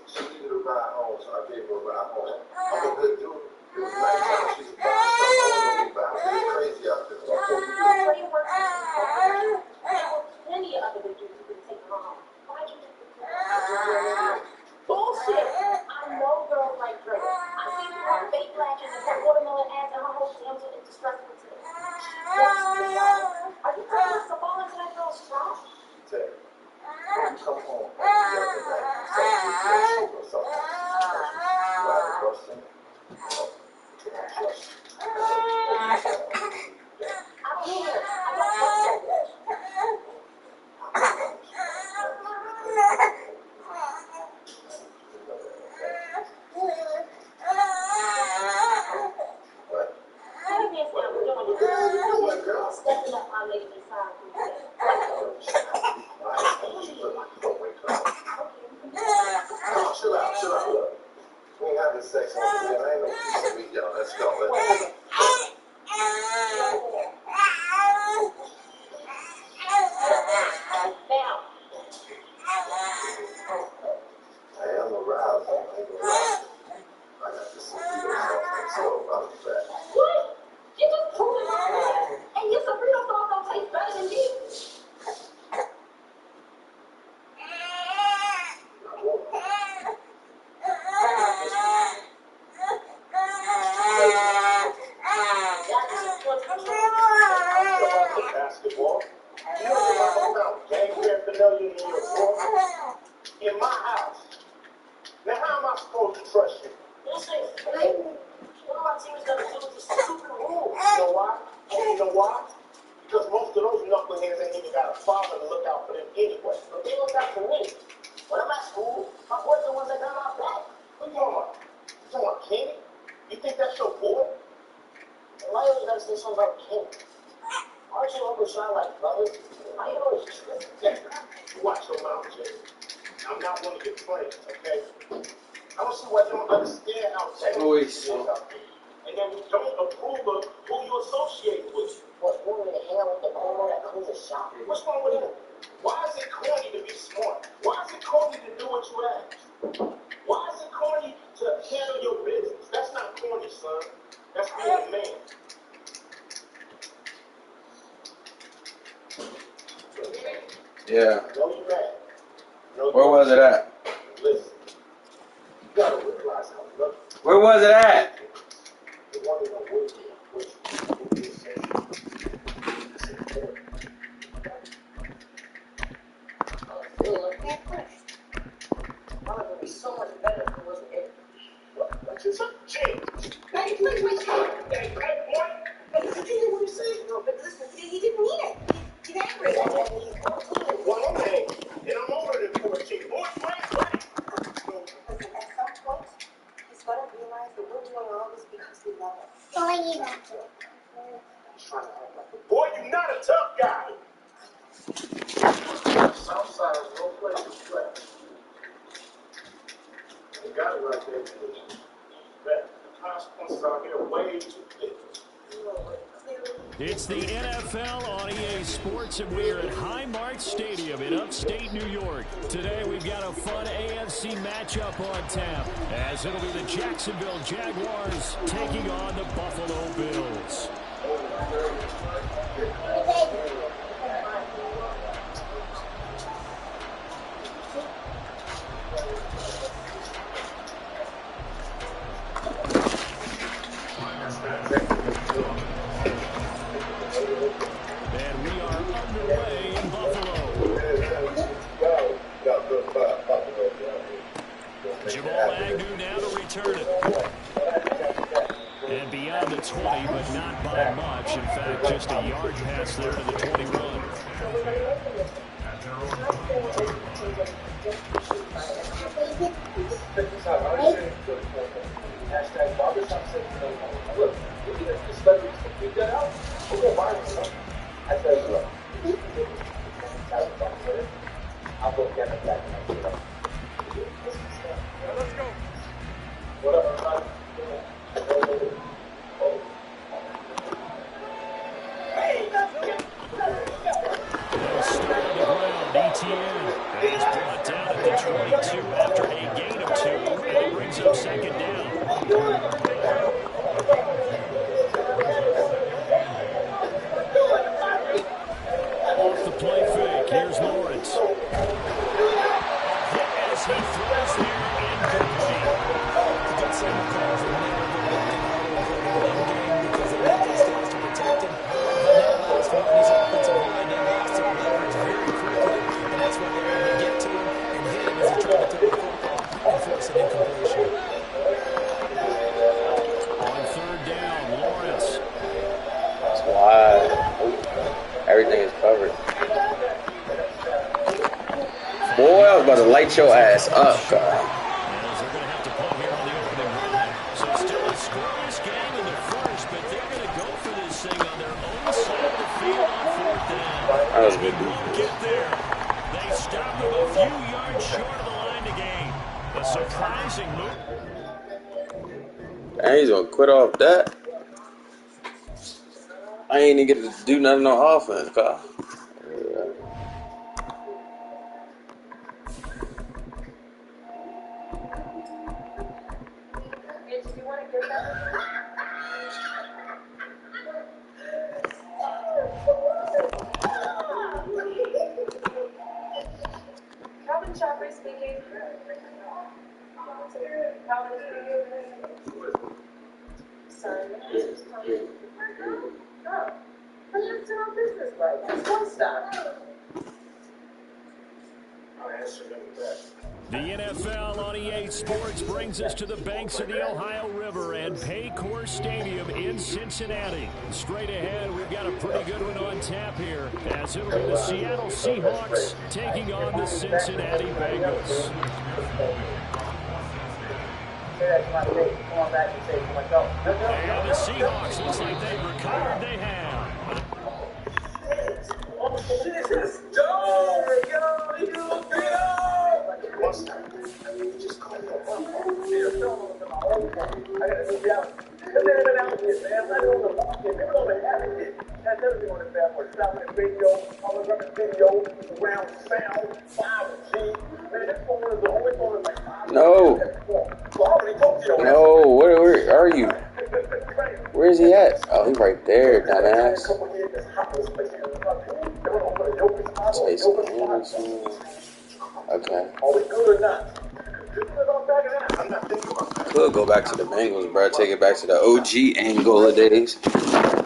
She needed a ride home, so I gave her a ride home. I'm a good dude. It was nighttime. She's a bad stuff. I was gonna be bad. It's crazy out there. So I told you. Where you work? There were plenty of other dudes who could take her home. Why'd you take her? Bullshit. I know girls like Dre. I see you have fake lashes and put watermelon ads in her whole damn into stressful too. Are you putting some ball into that girl's strap? Say, you come home at the end of the night, something or something. You have a question? Can I trust you? I don't hear it. I don't trust that bitch. What? You can't stop doing it. What, girl? Stepping up my lazy side. Oh, chill out, look. We ain't having sex on the bed. I ain't no piece of meat, y'all. Let's go. Now. Hey, I'm aroused. I ain't gonna lie. I got this burrito sauce on the stove. I'll be back. What? You just proved it wrong. And your burrito sauce don't taste better than you. Basketball. You know what I'm about? Gang paraphernalia in your drawer. In my house. Now how am I supposed to trust you? Listen, what my team is gonna do with this stupid rule? You know why? You know why? Because most of those knuckleheads ain't even got a father to look out for them anyway. But they look out for me. When I'm at school, my boys are the ones that got my back. What you talking about? You talking about Kenny? You think that's your boy? Why you always gotta say something about King? Aren't you Uncle Sean like brothers? Why you always tripping? Watch your mouth, Jay. I'm not one of your friends, okay? I don't see why you don't understand how dangerous it is out there. And then you don't approve of who you associate with. What's wrong with the hell with the homo that cleans a shop? What's wrong with him? Why is it corny to be smart? Why is it corny to do what you ask? Why is it corny to handle your business? That's not corny, son. That's being a man. Yeah. No, you mad. No, Where was it at? Listen, you gotta realize how lucky Where was it at? the one in the world which will be essential. It's important. I feel like that push. Mine would be so much better if it wasn't it. What you say? James, Boy, you're not a tough guy. Southside has no place to play. They got it right there. The consequences out here are way too big. It's the NFL on EA Sports, and we are at Highmark Stadium in upstate New York. Today we've got a fun AFC matchup on tap, as it'll be the Jacksonville Jaguars taking on the Buffalo Bills. And we are underway in Buffalo. Jamal Agnew now to return it. And beyond the 20, but not by much. In fact, just a yard pass there to the 21. Hashtag barbershop says, look, we can just study this, complete that out. We'll go buy some. I said, look, I'll go get it back and I'll let's go. Whatever. They'll start on the ground. ETN is brought down at the 22 after a gain of 2, and it brings up second down. Off the play fake, here's Lawrence. As he throws there, incomplete. Good single calls and never go back and auto because they want those guys to protect him. But that last one, his offensive line, they lost some leverage very quickly, and that's why they were able to get to him and hit him as he tried to throw the football and force an incompletion. On third down, Lawrence. That's wide. Everything is covered. Boy, I was about to light your ass up, God. As they're going to have to pull here on the opening run. So still a scoreless game in the first, but they're going to go for this thing on their own side of the field on fourth down. That was good. They won't get there. They stop them a few yards short of the line to gain. A surprising move. And he's going to quit off that. I ain't even get to do nothing on offense, God. Calvin Chopper speaking. Calvin speaking. Sorry. Oh, but it's our business, right? That's one stop. I'll answer them back. The NFL on EA Sports brings us to the banks of the Ohio River and Paycor Stadium in Cincinnati. Straight ahead, we've got a pretty good one on tap here, as it'll be the Seattle Seahawks taking on the Cincinnati Bengals. And the Seahawks, looks like they've recovered. They have. No. No, where are you? Where is he at? Oh, he's right there, dumbass. Okay. Could go back to the Bengals, bro. Take it back to the OG Angola days.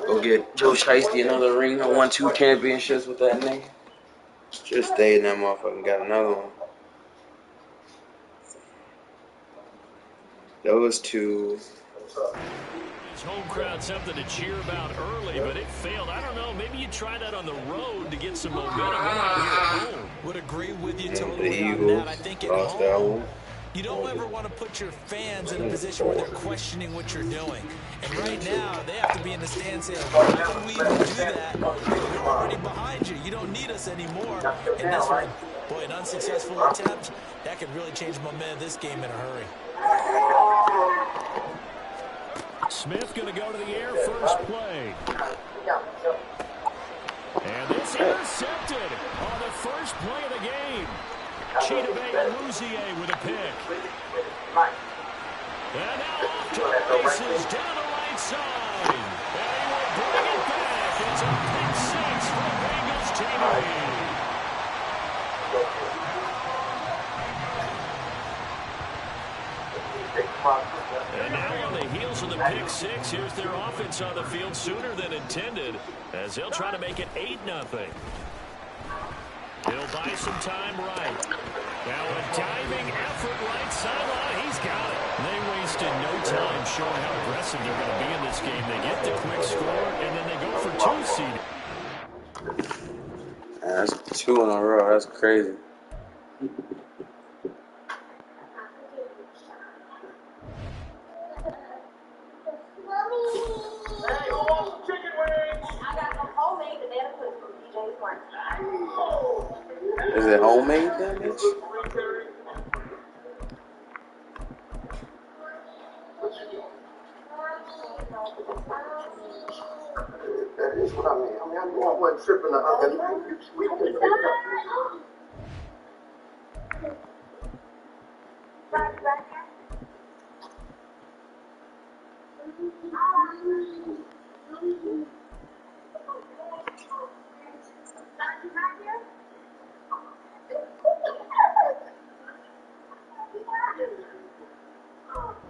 Go get Joe Shiesty another ring. I won 2 championships with that nigga. Just stay in that motherfucker. Got another one. Those two. His home crowd something to cheer about early, but it failed. I don't know. Maybe you try that on the road to get some momentum. How about here at home? Would agree with you And totally the on Eagles that. I think at lost that home, one. you don't ever want to put your fans in a position where they're questioning what you're doing. And right now, they have to be in the stands saying, why would we even do that? We're already behind you. You don't need us anymore. And this one, boy, an unsuccessful attempt, that could really change momentum of this game in a hurry. Smith going to go to the air first play. And this intercepted on the first play of the game. Chidobe with a pick. And now off to the races down the right side. And he will bring it back. It's a pick six for the Bengals team. And now on the heels of the pick six, here's their offense on the field sooner than intended as they'll try to make it 8-0. He'll buy some time right. Now a diving effort right sideline. He's got it. They wasted no time showing how aggressive they're going to be in this game. They get the quick score, and then they go for 2 seed. That's 2 in a row. That's crazy. Is it homemade damage? That is what I mean. I wasn't tripping. We can pick it up.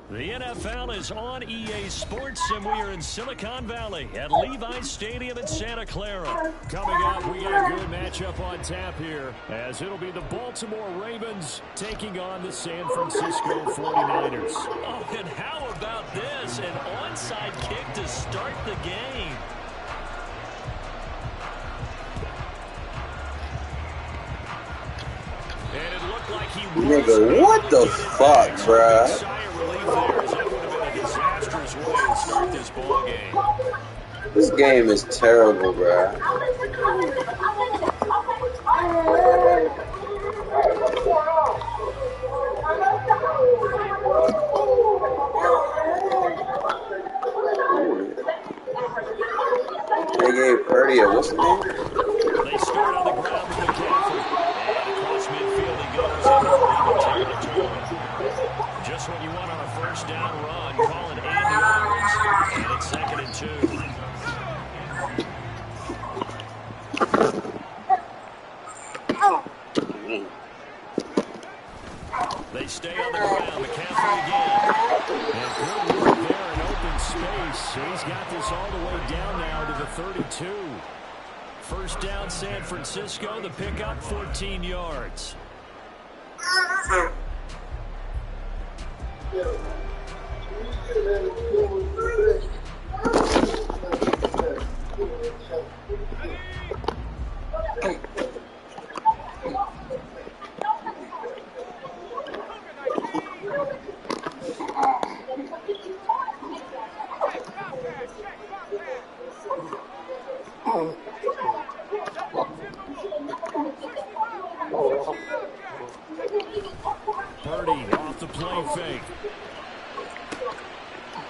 The NFL is on EA Sports, and we are in Silicon Valley at Levi's Stadium in Santa Clara. Coming up, we got a good matchup on tap here, as it'll be the Baltimore Ravens taking on the San Francisco 49ers. Oh, and how about this? An onside kick to start the game. And it looked like he was. Nigga, what the fuck, bruh? This game is terrible, bruh. They gave Purdy a what's the name? They start on the ground with McCaffrey. And across midfield he goes into the territory. Just what you want on a first down run. Calling 8 yards. And it's 2nd and 2. They stay on the ground. McCaffrey again. And good work there in open space. He's got this all the way down now to the 32. First down, San Francisco. The pickup, 14 yards. Purdy off the play fake.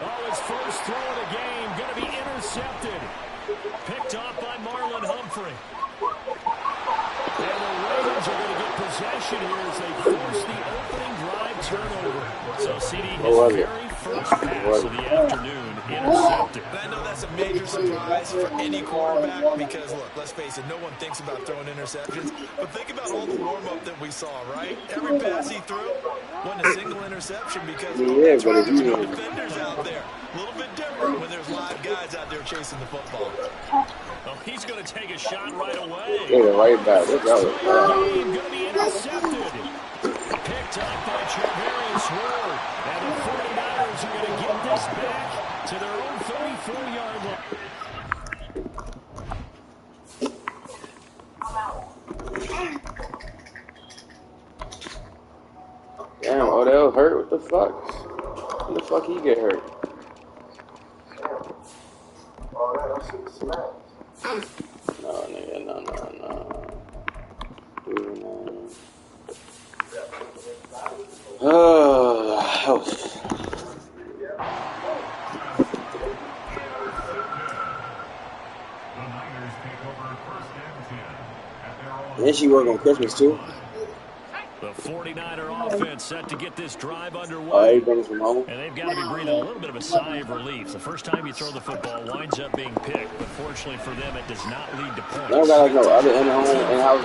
Oh, his first throw of the game going to be intercepted. Picked off by Marlon Humphrey. And the Ravens are going to get possession here as they force the opening drive turnover. So CD, his very first pass of the afternoon intercepted. And I know that's a major surprise for any quarterback because, look, let's face it, no one thinks about throwing interceptions. But think about all the warm-up that we saw, right? Every pass he threw wasn't a single interception because there's no defenders out there. A little bit different when there's live guys out there chasing the football. Oh, he's going to take a shot right away. Yeah, right back. Look out. Game going to be intercepted. Picked up by Charvarius Ward. And the 49ers are going to get this back to their own 34-yard line. Damn, Odell hurt? What the fuck? When the fuck he get hurt? No, nigga, no. Oh. And she work on Christmas too. The 49er offense set to get this drive underway. Oh, everybody's from home. And they've got to be breathing a little bit of a sigh of relief. The first time you throw the football winds up being picked, but fortunately for them, it does not lead to points. They don't got like no other in-house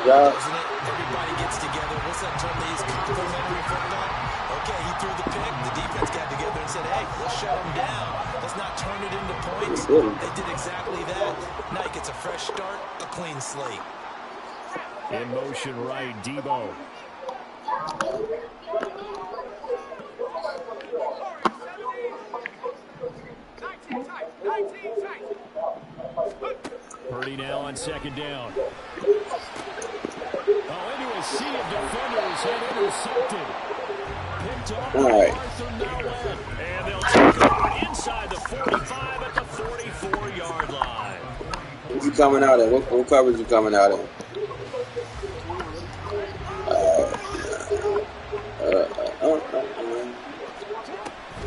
job. Everybody gets together. What's that term they use? Complimentary football. Okay, he threw the pick. The defense got together and said, "Hey, let's shut him down. Let's not turn it into points." They did exactly that. Now he gets a fresh start, a clean slate. In motion right, Debo. Purdy now on second down. Oh, into a sea of defenders and intercepted. Picked up by Arthur Nowell. And they'll take him inside the 45 at the 44-yard line. What's he coming out in? What coverage you coming out in?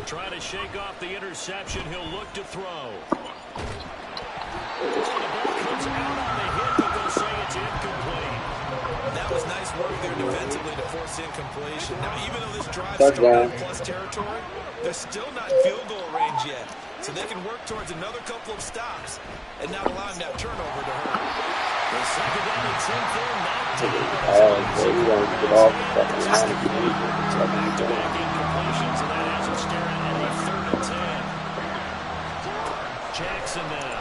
Trying to shake off the interception. He'll look to throw. The ball comes out on the hit, but they'll say it's incomplete. That was nice work there defensively to force incompletion. Now, even though this drive started in plus territory, they're still not in field goal range yet. So they can work towards another couple of stops and not allow him that turnover to hurt. The second down and 10 for knocked down. You want to get off the fucking line if you need to. Back-to-back incompletions, and that has him staring at a 3rd and 10. Jackson now.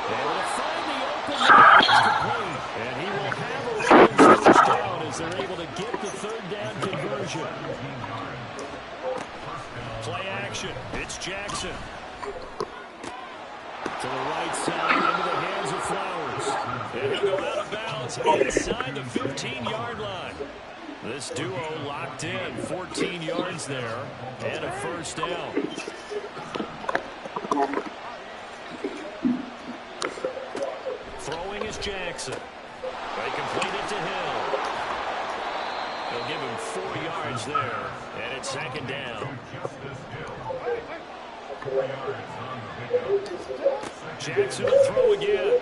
Able to find the open man. It's complete. And he will have a first down as they're able to get the 3rd down conversion. Play action. It's Jackson. To the right side, into the hands of Flowers. And he'll go out of bounds inside the 15-yard line. This duo locked in. 14 yards there and a first down. Throwing is Jackson. They complete it to Hill. They'll give him 4 yards there, and it's second down. Jackson will throw again.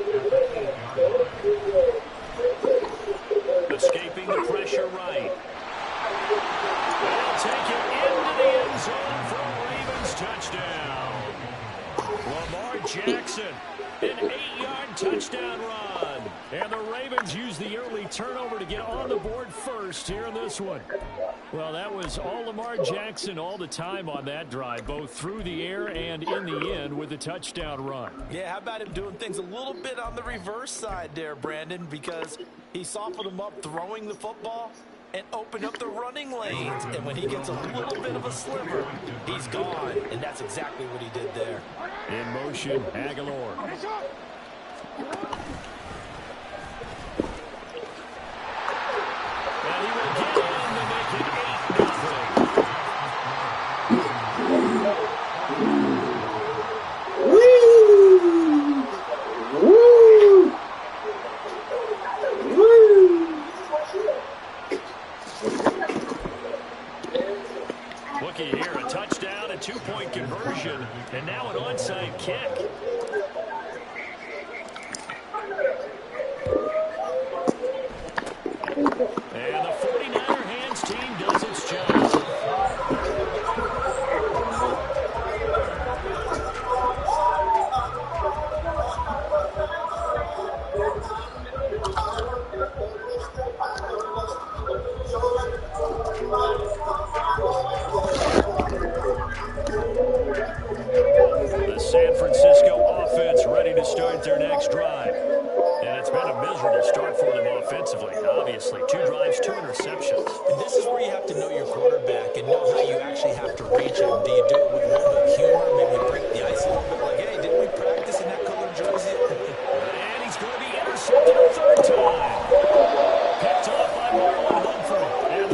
Escaping the pressure right. They'll take it into the end zone for a Ravens touchdown. Lamar Jackson, an 8-yard touchdown run. And the Ravens use the early turnover to get on the board first here in this one. Well, that was all Lamar Jackson all the time on that drive, both through the air and in the end with a touchdown run. Yeah, how about him doing things a little bit on the reverse side there, Brandon, because he softened him up throwing the football and opened up the running lanes. And when he gets a little bit of a sliver, he's gone. And that's exactly what he did there. In motion, Aguilar. And he will get in to make it 8-0. Looky here, a touchdown, a 2-point conversion, and now an onside kick. And the 49er hands team does its job. The San Francisco offense ready to start their next drive. And it's been a miserable start for them offensively. Obviously, 2 drives, 2 interceptions. And this is where you have to know your quarterback and know how you actually have to reach him. Do you do it with a little bit of humor, maybe break the ice a little bit, like, hey, didn't we practice in that colored jersey? And he's going to be intercepted a 3rd time. Picked off by Marlon Humphrey. And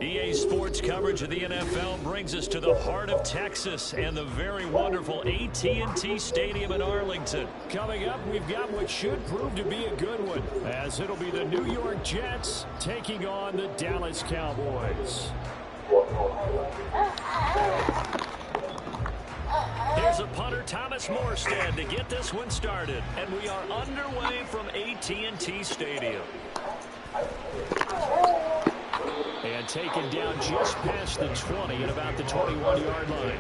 EA Sports coverage of the NFL brings us to the heart of Texas and the very wonderful AT&T Stadium in Arlington. Coming up, we've got what should prove to be a good one, as it'll be the New York Jets taking on the Dallas Cowboys. Here's a punter, Thomas Morstead, to get this one started. And we are underway from AT&T Stadium. And taken down just past the 20 at about the 21-yard line.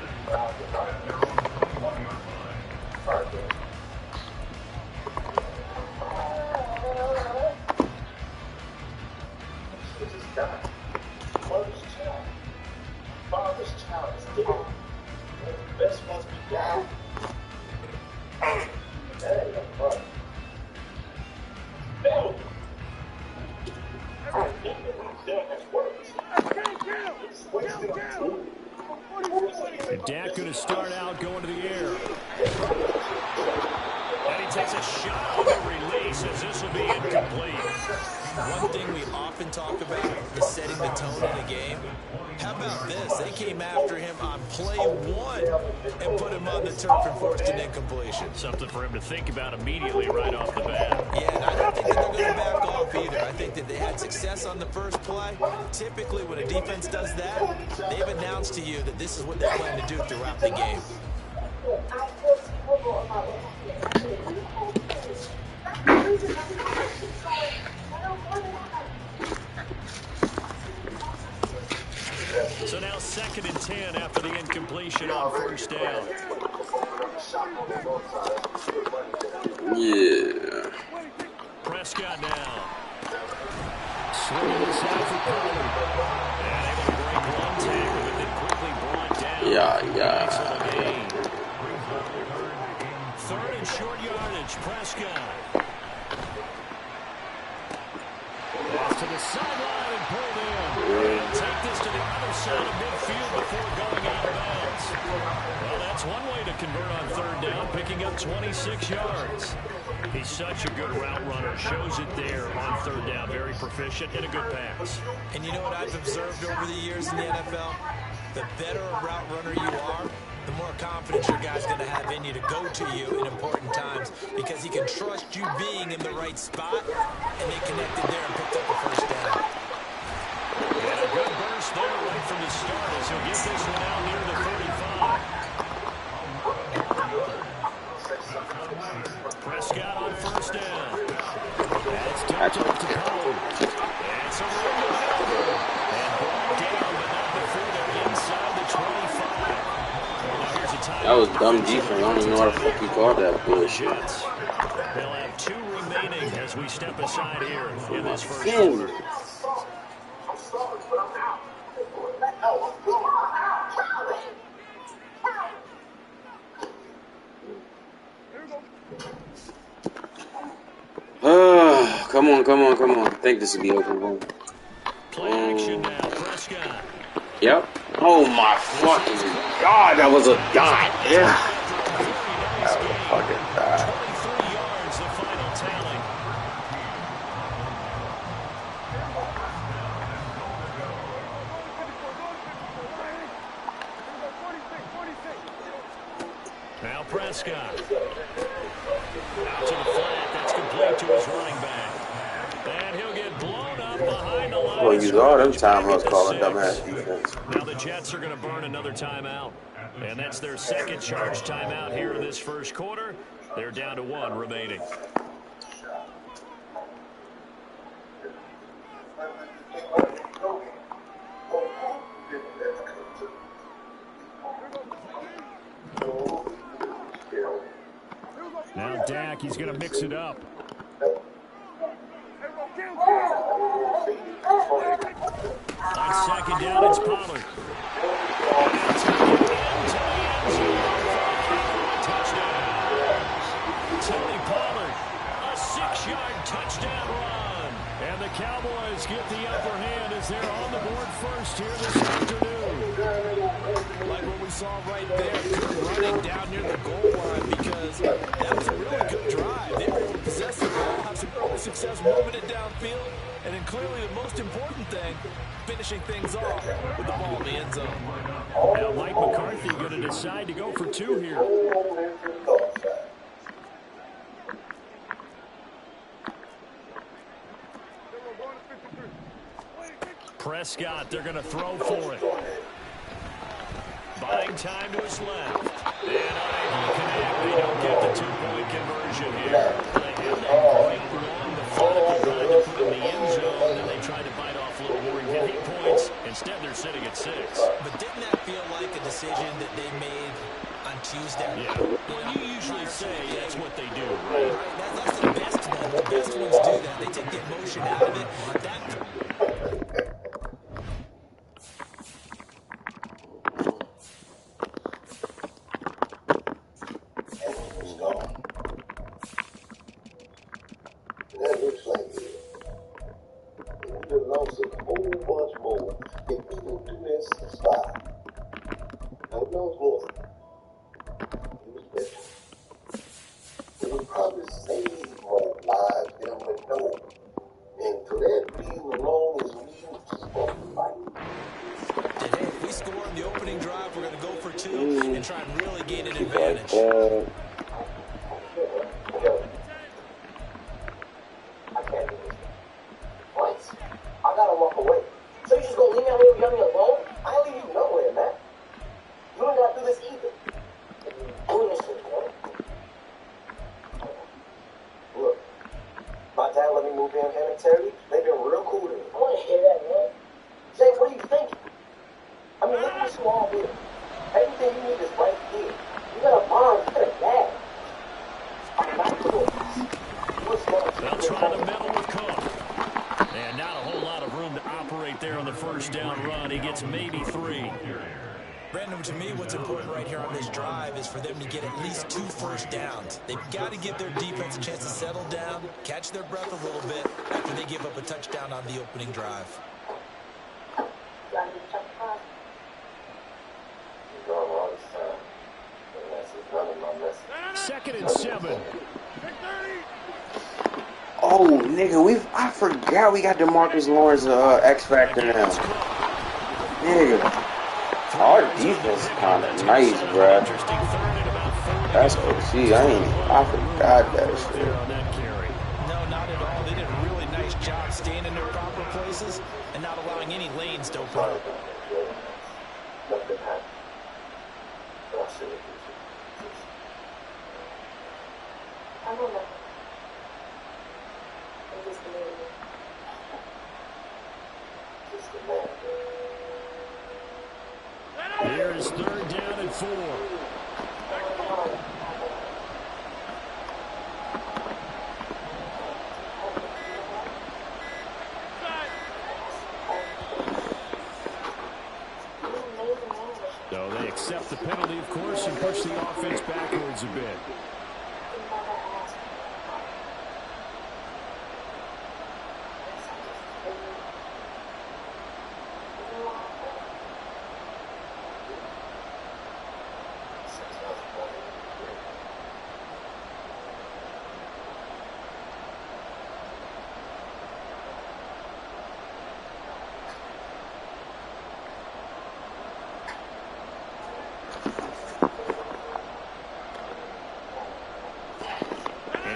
Dak going to start out going to the air. And he takes a shot on the release as this will be incomplete. One thing we often talk about is setting the tone in a game. How about this? They came after him on play one and put him on the turf and forced an incompletion. Something for him to think about immediately right off the bat. Yeah, and I don't think that they're going to back off either. I think that they had success on the first play. Typically, when a defense does that, they've announced to you that this is what they plan to do throughout the game. So now 2nd and 10 after the incompletion on first down. Yeah. Prescott now. Swinging this out for Pollard. And able to break one tackle, but then quickly brought down. Yeah. 3rd and short yardage, Prescott. Pass to the sideline and pulled in. And take this to the other side of midfield before going out of bounds. Well, that's one way to convert on 3rd down, picking up 26 yards. He's such a good route runner. Shows it there on 3rd down. Very proficient and a good pass. And you know what I've observed over the years in the NFL? The better a route runner you are, the more confidence your guy's going to have in you to go to you in important times because he can trust you being in the right spot, and they connected there and picked up the first down. And a good burst there right from the start as he'll get this one out near the 35. Prescott on first down. That's tipped off to Pollard. And some room to maneuver. And brought down, but not before they're inside the 25. Now here's a time. That was dumb defense. I don't even know why the fuck you called that bullshit. They'll have 2 remaining as we step aside here in this first Damn. quarter. Come on. I think this will be open. Play action now, Prescott. Yep. Oh my fucking God, that was a dot. Yeah. That was a fucking dot. 23 yards, the final tally. Now Prescott. Out to the flat. That's complete to his running back. And he'll get blown up behind the line. Well, use all them timeouts calling dumbass defense. Now the Jets are going to burn another timeout. And that's their 2nd charge timeout here in this first quarter. They're down to 1 remaining. Now Dak, he's going to mix it up. On 2nd down, it's Pollard. Tony Pollard, a 6-yard touchdown run. And the Cowboys get the upper hand as they're on the board first here this afternoon. Like what we saw right there, good running down near the goal line because that was a really good drive. They were able to success moving it downfield, and then clearly the most important thing, finishing things off with the ball in the end zone. Now Mike McCarthy going to decide to go for 2 here. Prescott, they're going to throw for it. Buying time to his left. And unable to connect. They don't get the 2-point conversion here. They have that great run, the final drive to put in the end zone, and they tried to bite off a little more and get 8 points. Instead, they're sitting at 6. But didn't that feel like a decision that they made on Tuesday? Yeah. Well, you usually say that's what they do, right? That's the best one. The best ones do that. They take the emotion out of it. That looks like it. We would have lost a whole bunch more if we didn't do that 6-5. Now, we lost more. It was better. It would probably save more lives than we know. And for that reason alone is we keep on fighting. Hey, if we score in the opening drive, we're going to go for 2 and try and really gain an advantage. I can't do this. Twice. I gotta walk away. So you just gonna leave me out here with me alone? I ain't leave you nowhere, man. You don't gotta do this either. Doing this shit, man. Look, my dad let me move in with him and Terry. They've been real cool to me. I wanna hear that, man. Jay, what are you thinking? I mean, look at what you all did. Everything you need is right here. You got a mom, you got a dad. I'm not doing this. They'll try to meddle with Cook. And not a whole lot of room to operate there on the first down run. He gets maybe 3. Brandon, to me, what's important right here on this drive is for them to get at least 2 first downs. They've got to give their defense a chance to settle down, catch their breath a little bit after they give up a touchdown on the opening drive. Second and 7. Oh, nigga, I forgot we got DeMarcus Lawrence X Factor now. Nigga, our defense is kind of nice, bruh. That's OC. I forgot that shit. No, not at all. They did a really nice job staying in their proper places and not allowing any lanes to open up. I don't know. I'm just Here is 3rd down and 4. So they accept the penalty, of course, and push the offense backwards a bit.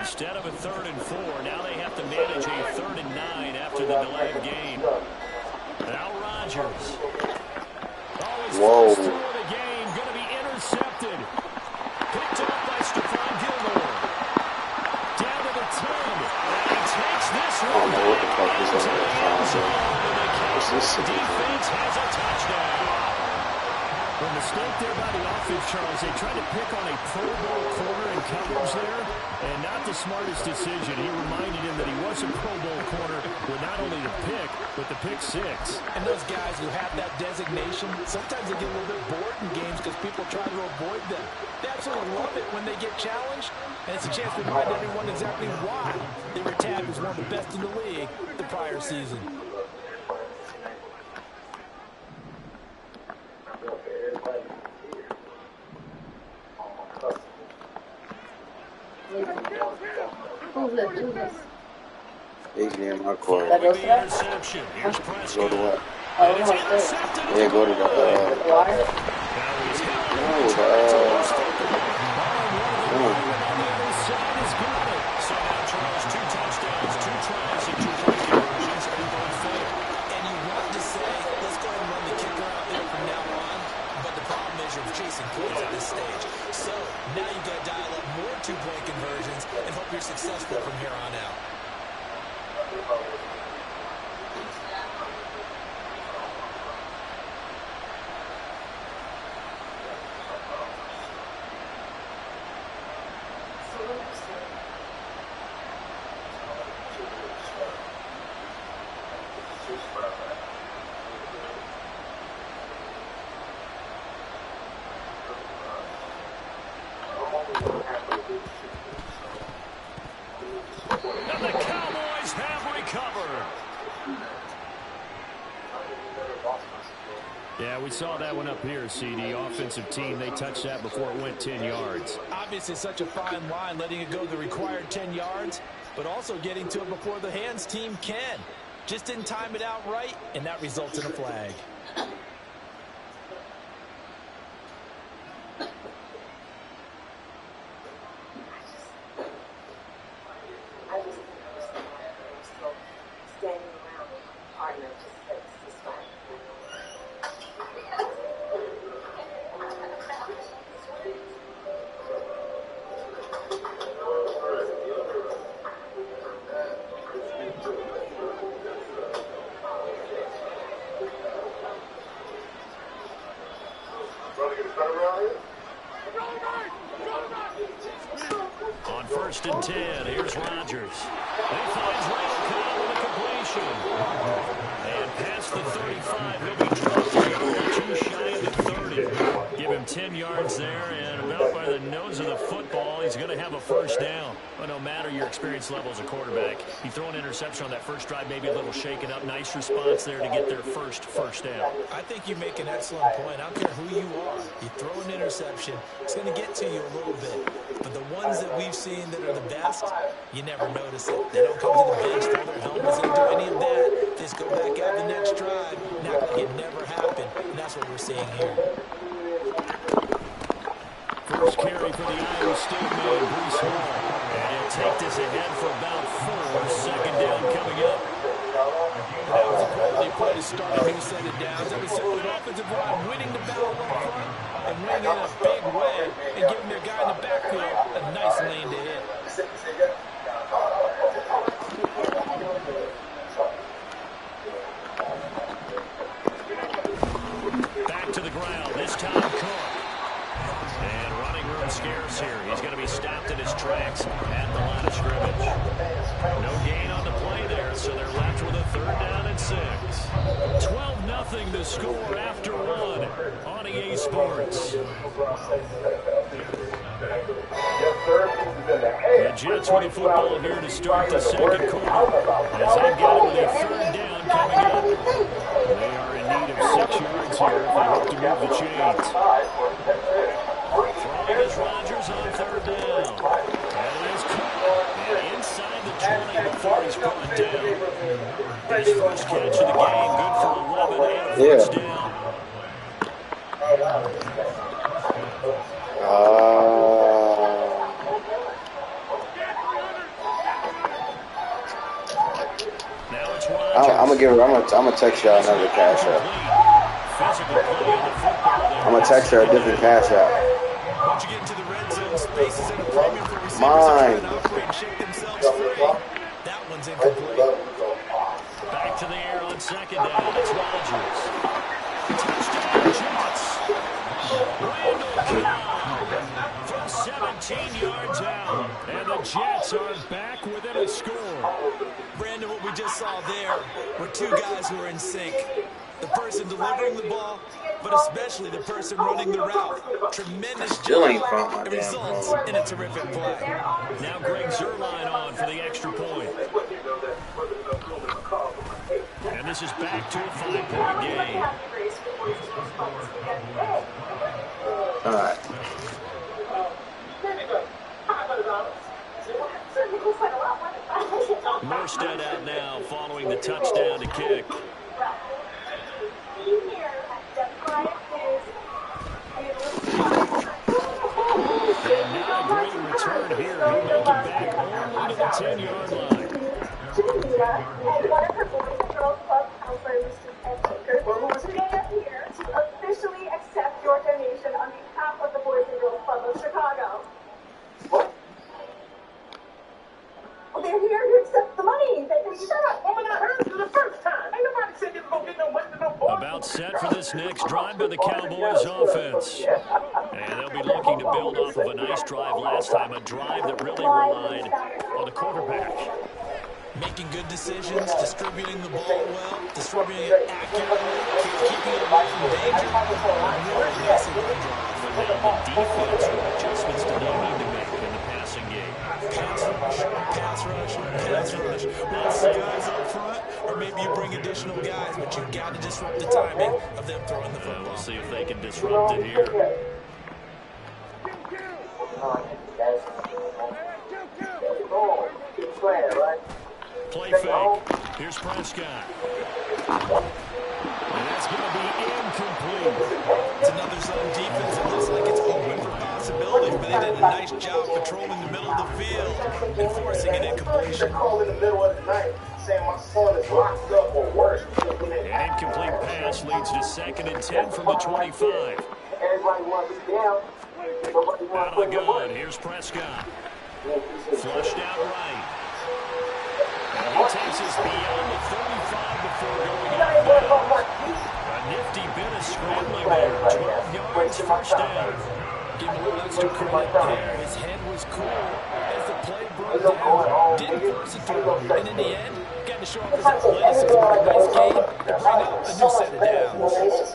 Instead of a 3rd and 4, now they have to manage a 3rd and 9 after the delay of game. Now Rodgers. Whoa. Through the game, going to be intercepted. Picked up by Stephon Gilmore. Down to the 10. And he takes this one. I don't know what the fuck is on this. Defense has a touchdown. The mistake there by the offense, Charles, they tried to pick on a Pro Bowl corner in coverage there, and not the smartest decision. He reminded him that he was a Pro Bowl corner with not only the pick, but the pick 6. And those guys who have that designation, sometimes they get a little bit bored in games because people try to avoid them. They absolutely love it when they get challenged, and it's a chance to remind everyone exactly why they were tagged as one of the best in the league the prior season. Who's this? He's near my court. Following the interception, here's Prescott. Go to what? And it's intercepted. Yeah, go to the Now he's hit. So now Charles, 2 touchdowns, 2 tries, and 2 point conversions, and both failed. And you want to say, let's go ahead and run the kicker out there from now on. But the problem is you're chasing points at this stage. So now you've got to dial up more 2-point conversions and hope you're successful from here on out. And the Cowboys have recovered. Yeah, we saw that one up here, CD. Offensive team, they touched that before it went 10 yards. Obviously, such a fine line, letting it go the required 10 yards, but also getting to it before the hands team can. Just didn't time it out right, and that results in a flag. I just think I was still standing around with my partner just this fine. On 1st and 10, here's Rodgers. And he finds Randall Cobb with a completion. And past the 35, he'll be dropped to too shy of the 30. Give him 10 yards there, and about by the nose of the football, he's going to have a first down. But no matter your experience level as a quarterback, you throw an interception on that first drive, maybe a little shaken up. Nice response there to get their first down. I think you make an excellent point. I don't care who you are. You throw an interception, it's going to get to you a little bit. But the ones that we've seen that are the best, you never notice it. They don't come to the bench, throw their helmets, and do any of that. They just go back out the next drive and act like it never happened. And that's what we're seeing here. First carry for the Iowa State man, Breece Hall. And he'll take this ahead for about 4. Second down coming up. That was a quality play to start a new set of downs. That was simply the offensive line winning the battle up front and winning it in a big way and giving their guy in the backfield a nice lane to hit. Back to the ground, this time Cook. And running room scarce here. He's going to be stopped in his tracks at the line of scrimmage. No gain on the play there, so they're left with a 3rd down and 6. 12-0 the score after 1 on EA Sports. The Jets with the football here to start the second quarter. As they've got it with a 3rd down coming up. They are in need of 6 yards here if they hope to move the chains. Throwing is Rodgers on 3rd down. And it is Cook. And inside the 20 before he's brought down. His first catch of the game, good for 11 and a first down. Now it's Rodgers. I'm gonna text y'all another cash out. I'm gonna text her a different cash out. Once you get into the red zone, spaces in a premium for receivers Mine. to operate and shake themselves free. That one's incomplete. Back to the air on 2nd down. It's Rodgers. Touchdown, Jets. Randall Cobb from 17 yards out. And the Jets are back within a score. Brandon, what we just saw there were 2 guys who are in sync. The person delivering the ball, but especially the person running the route. Tremendous job. It results in a terrific play. Now Greg Zuerlein on for the extra point. And this is back to a 5-point game. All right. Morstead out now following the touchdown to kick. And not a great return here. He'll make it back only to the 10-yard line. And one of her boys and girls club counselors and takers will stand here to officially accept your donation on behalf of the Boys and Girls Club of Chicago. What? Well, they're here to accept the money. They can shut up. Woman, I heard it for the first time. Ain't nobody said you don't get no money to no boy. About set for this next drive by the Cowboys offense. And they'll be looking to build off of a nice drive last time, a drive that really relied on the quarterback. Making good decisions, distributing the ball well, distributing it accurately, keeping it away from danger. Really massive run drive. But now the defense, what adjustments do they need to make in the passing game? Pass rush, pass rush, pass rush. Lots of guys up front, or maybe you bring additional guys, but you've got to disrupt the timing of them throwing the football. We'll see if they can disrupt it here. Play fake. Here's Prescott. And that's going to be incomplete. It's another zone defense that looks like it's open for possibilities, but they did a nice job patrolling the middle of the field and forcing an incompletion. In the middle of the night, saying my son is locked up or worse. An incomplete pass leads to 2nd and 10 from the 25. Everybody wants to be down. Out of the gun. Here's Prescott. Flushed out right. And he takes us beyond the 35 before going out of bounds. A nifty bit of scrambling there. 12 yards, first down. Give him a little extra credit there. His head was cool as the play broke down. Didn't force it through. And in the end, got to show off his athleticism with a nice game to bring up a new set of downs.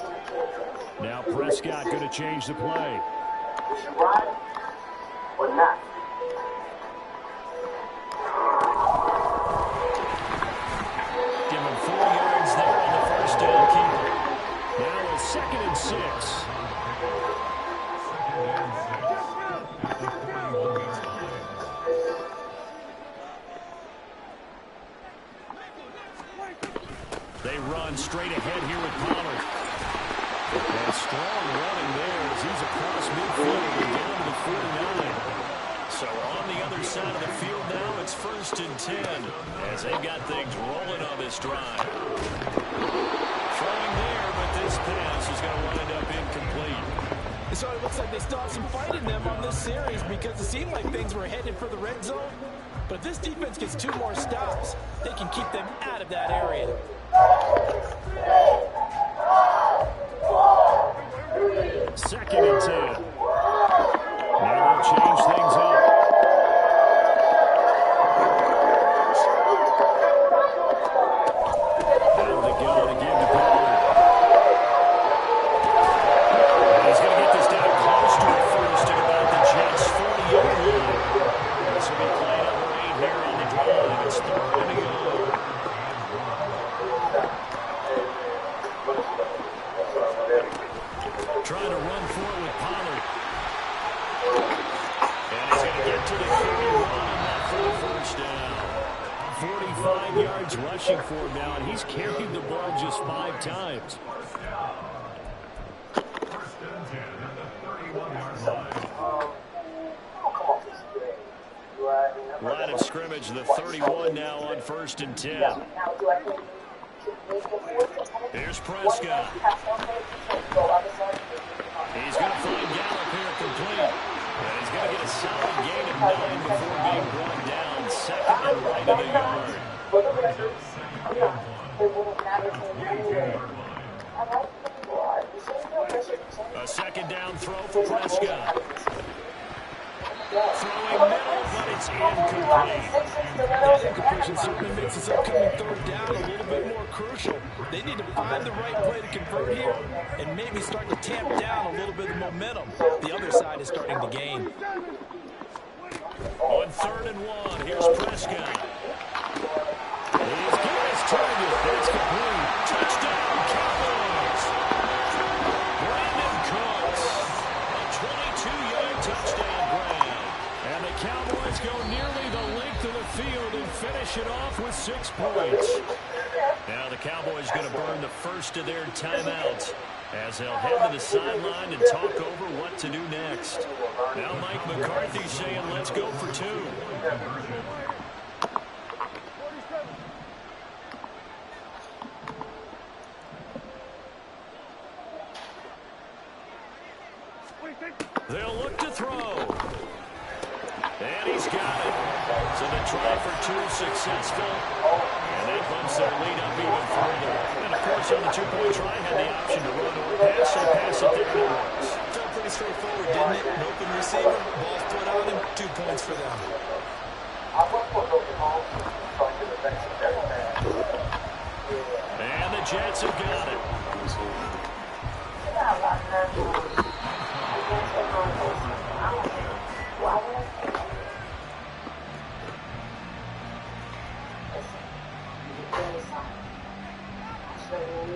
Now Prescott going to change the play. We should ride or not. Give him 4 yards there on the first down keeper. Now it's 2nd and 6. They run straight ahead here with Pollard. And strong running there as he's across midfield and down to the 49. So on the other side of the field now, it's 1st and 10 as they've got things rolling on this drive. Throwing there, but this pass is going to wind up incomplete. So it looks like they still have some fight in them on this series because it seemed like things were headed for the red zone. But if this defense gets 2 more stops, they can keep them out of that area. 2nd and 10. Now they'll change things up. Out of the gun again to Pollard. And he's going to get this down close to it first at about the Jets' 40-yard line. This will be play number 8 here on the drive. It's 3rd and goal. Trying to run for it with Pollard. And he's going to get to the 31 on that for the first down. 45 yards rushing for him now, and he's carried the ball just 5 times. Line of scrimmage, the 31 now on 1st and 10. Here's Prescott. He's going to find Gallup here complete. And he's going to get a solid gain of 9 before being brought down. 2nd and right of the yard. A 2nd down throw for Prescott. Throwing middle, but it's incomplete. That incompletion certainly makes this upcoming 3rd down a little bit more crucial. They need to find the right play to convert here and maybe start to tamp down a little bit of momentum. The other side is starting to gain. On 3rd and 1, here's Prescott. He's got his target. That's complete. Touchdown, Cowboys. Brandon Cooks. A 22-yard touchdown grab. And the Cowboys go nearly the length of the field and finish finish it off with 6 points. Now the Cowboys going to burn the first of their timeouts as they'll head to the sideline and talk over what to do next. Now Mike McCarthy saying, let's go for 2. They'll look to throw. And he's got it. So the try for 2 successful. And that bumps their lead up even further. And, of course, on the 2-point try, had the option to run or pass. So pass it there and it works. Felt pretty straightforward, didn't it? An open receiver, ball's put on him, 2 points for them. And the Jets have got it.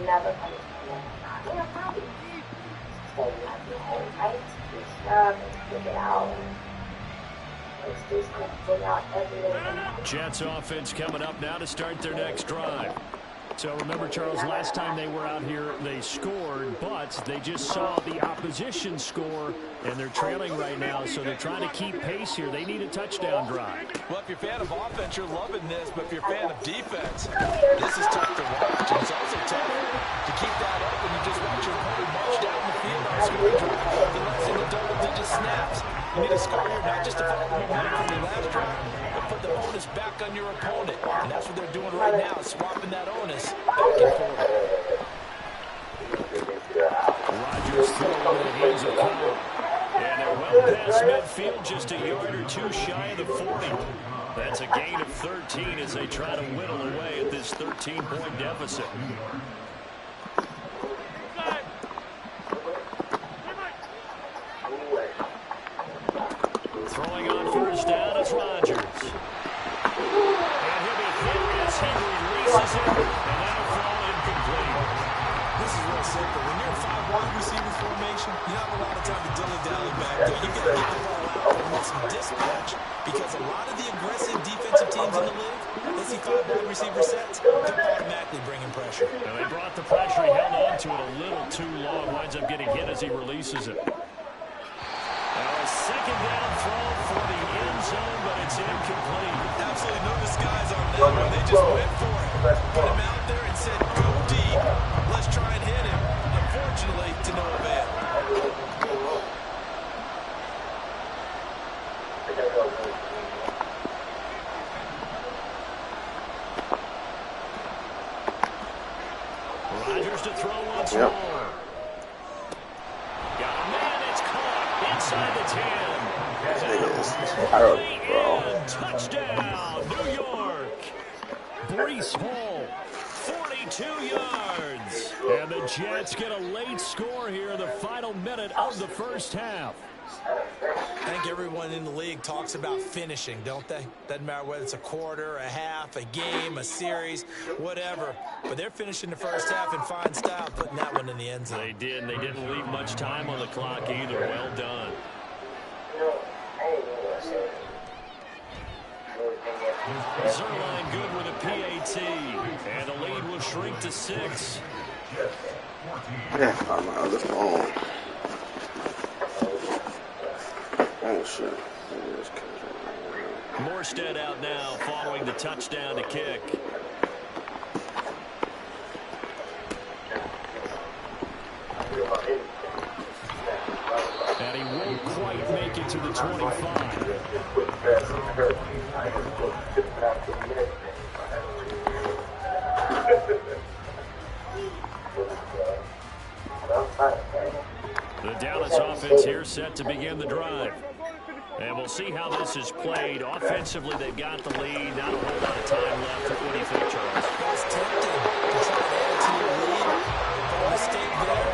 Never come to me. Probably. So you have your whole right to scrub and figure it out. It's just going to figure out everything. Jets offense coming up now to start their next drive. So remember, Charles, last time they were out here, they scored, but they just saw the opposition score, and they're trailing right now, so they're trying to keep pace here. They need a touchdown drive. Well, if you're a fan of offense, you're loving this, but if you're a fan of defense, this is tough to watch. It's also tough to keep that up when you just watch your opponent march down the field on a scoring drive. The less in the double-digit snaps. You need to score here, not just to follow the momentum from the last drive, but put the onus back on your opponent. And that's what they're doing right now, swapping that onus back and forth. Rodgers throwing in the hands of Cole. And they're well past midfield, just a yard or 2 shy of the 40. That's a gain of 13 as they try to whittle away at this 13-point deficit. Throwing on first down is Rodgers. And he'll be hit as he releases it, and that'll fall incomplete. This is real simple. When you're in 5 wide receiver formation, you don't have a lot of time to dilly-dally back there. You got to get the ball out and make some dispatch, because a lot of the aggressive defensive teams in the league, they see 5 wide receiver sets, they're automatically bringing pressure. And they brought the pressure. He held on to it a little too long. Winds up getting hit as he releases it. Now a second down throw for the end zone, but it's incomplete. Absolutely no disguise on that one. They just went for it. Put him out there and said, go deep. Let's try and hit him. Unfortunately, to no avail. Rodgers to throw once more. Got a man, it's caught inside the 10. Touchdown, New York. Breece Hall, 42 yards. And the Jets get a late score here in the final minute of the first half. I think everyone in the league talks about finishing, don't they? Doesn't matter whether it's a quarter, a half, a game, a series, whatever. But they're finishing the first half in fine style, putting that one in the end zone. They did, and they didn't leave much time on the clock either. Well done. Zerline good with a PAT, and the lead will shrink to 6. Yeah, on my other phone. Oh, shit. Morstead out now following the touchdown to kick. And he won't quite make it to the 25. The Dallas offense here set to begin the drive. And we'll see how this is played. Offensively, they've got the lead. Not a whole lot of time left. What do you think, Charles? It's tempting to try to add to your lead. But a mistake there,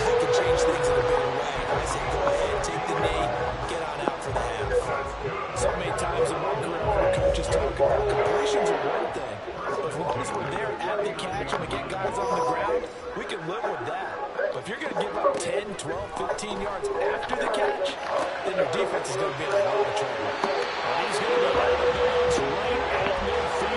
you can change things in a bigger way. I say go ahead, take the knee, get on out for the half. So many times in my career, our coaches talk about completions are one thing. But as long as we're there at the catch and we get guys on the ground, we can live with that. But if you're going to give up 10, 12, 15 yards after the catch, then your defense is going to be in a lot of trouble. Well, he's going to go out of bounds right at midfield.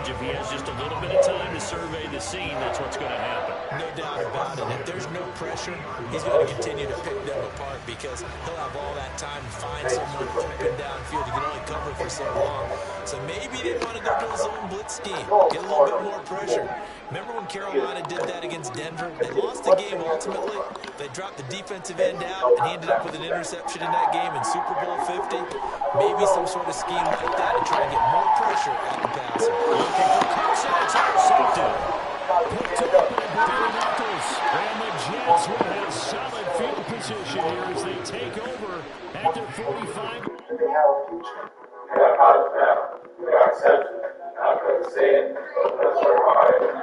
charge. If he has just a little bit of time to survey the scene, that's what's going to happen. No doubt about it. If there's no pressure, he's going to continue to pick them apart because he'll have all that time to find someone open downfield. He can only cover for so long. So maybe they want to go to a zone blitz scheme, get a little bit more pressure. Remember when Carolina did that against Denver? They lost the game ultimately. They dropped the defensive end out, and he ended up with an interception in that game in Super Bowl 50. Maybe some sort of scheme like that to try and get more pressure at the passer. Looking for Cookson, it's intercepted. Picked up by Brady Knuckles. And the Jets will have solid field position here as they take over at their 45. They have a future. They accept it. I couldn't say it. That's very hard.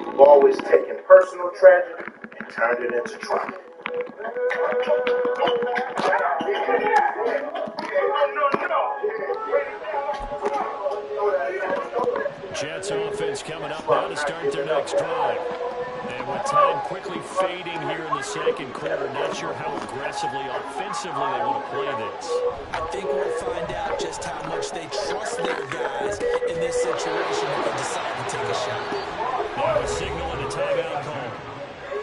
I've always taken personal tragedy and turned it into triumph. Jets offense coming up now to start their next drive. And with time quickly fading here in the second quarter, not sure how aggressively, offensively they want to play this. I think we'll find out just how much they trust their guys in this situation if they decide to take a shot. Now a signal and a timeout call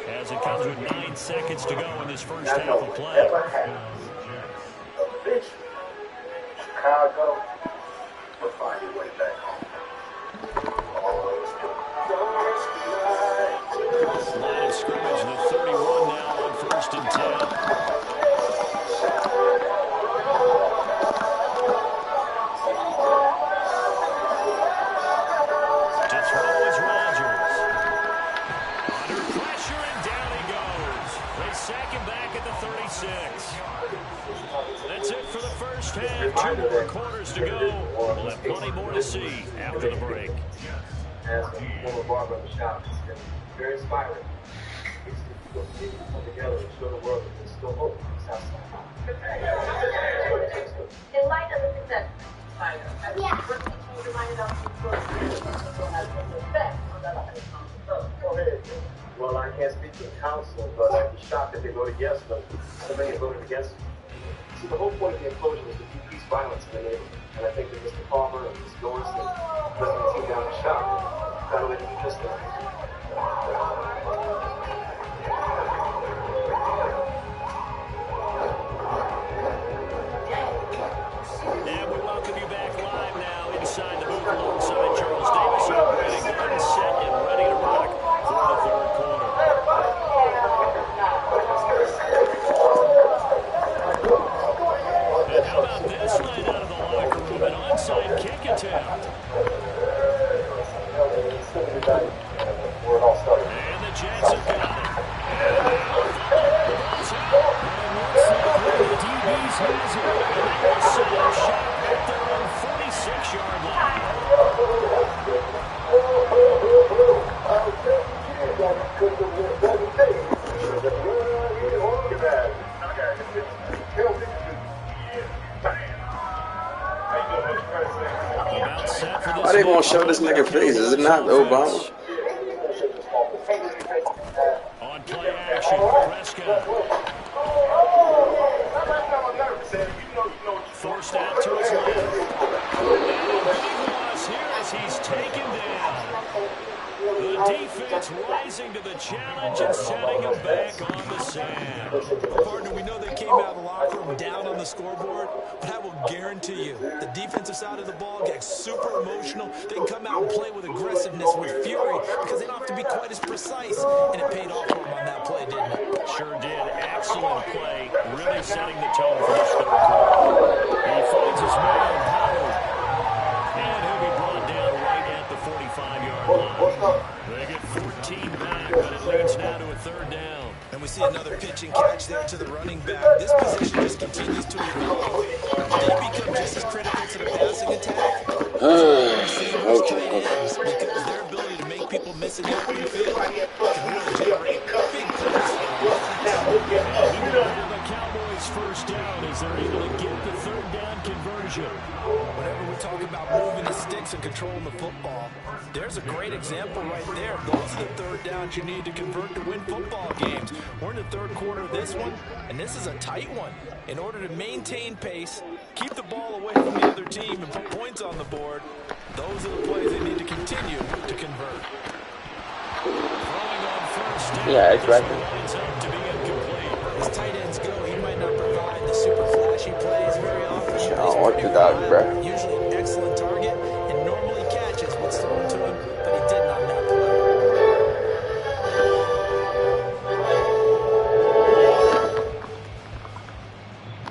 as it comes with 9 seconds to go in this first half of play. Chicago will find your way back home. Line of scrimmage, the 31 now on 1st and 10. To throw is Rodgers. Under pressure and down he goes. They sack him back at the 36. That's it for the first half. 2 more quarters to go. We'll have plenty more to see after the break. As a former barber in the shop, it's been very inspiring. People come together and show the world that there's still hope. In light of the success, reminded us well, I can't speak to the council, but I'd be shocked if they voted yes, but so many voted against. See, the whole point of the implosion is to decrease violence in the neighborhood. And I think that Mr. Palmer and Ms. Norris and letting the team down the shot found a way to keep this thing. And we welcome you back live now inside the booth alongside Charles Davis, operating gun set and ready to rock for the third quarter. And how about this right out of the locker room, an onside kick attempt. And the Jets have got it. The ball's out. And once the DBs has it, and they will set up shop at their own 46-yard line. About set for this. Why they won't show this nigga face? Is it not Obama? On play action, Prescott. Forced out to his left. And a big loss here as he's taken down. The defense rising to the challenge and setting him back on the sand. Partner, we know they came out of the locker room down on the scoreboard, but I will guarantee you, the defensive side of the ball gets super emotional. They can come out and play with aggressiveness, with fury, because they don't have to be quite as precise. And it paid off for them on that play, didn't it? Sure did. Excellent play. Really setting the tone for this third quarter. He finds his man, Howard. And he'll be brought down right at the 45-yard line. They get 14 back, but it leads now to a third down. And we see another pitch and catch there to the running back. This position just continues to evolve. They become just as critical to the passing attack. Okay. Because their ability to make people miss in the open field can really generate big plays. And the Cowboys first down as they're able to get the third down conversion. Whenever we talk about moving the sticks and controlling the football, There's a great example right there. Those are the third downs you need to convert to win football games. We're in the third quarter of this one, and this is a tight one. In order to maintain pace, keep the ball away from the other team, and put points on the board, those are the plays they need to continue to convert. Throwing on first down. Yeah, it's right. Lines up to be incomplete. As tight ends go, he might not provide the super flashy plays very often. Oh, what you got, bro? Usually an excellent target, and normally catches what's thrown to him, but he didn't on that play.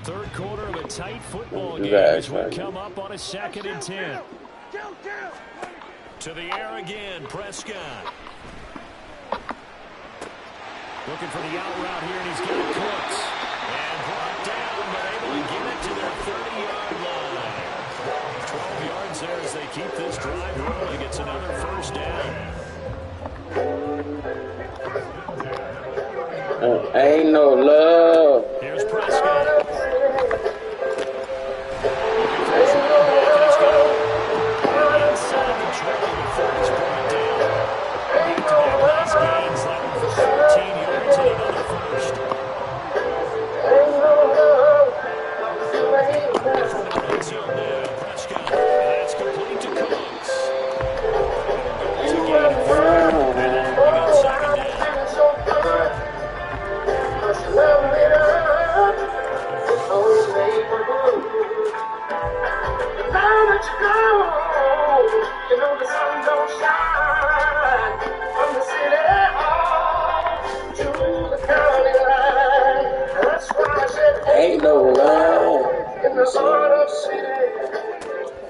Third quarter of a tight football game as we come up on a 2nd and 10. To the air again, Prescott. Looking for the out route here, and he's got Cooks. And brought down, but able to get it to their 30-yard line. 12 yards there as they keep this drive rolling. It's another first down. Ain't no love. Here's Prescott. Inside the 20 before he's brought down. Back-to-back nice gains. That one for 14 yards and another first. From the red zone now, Prescott. That's complete to Cooks. To gain 4. And that'll bring up 2nd down. Ain't no love.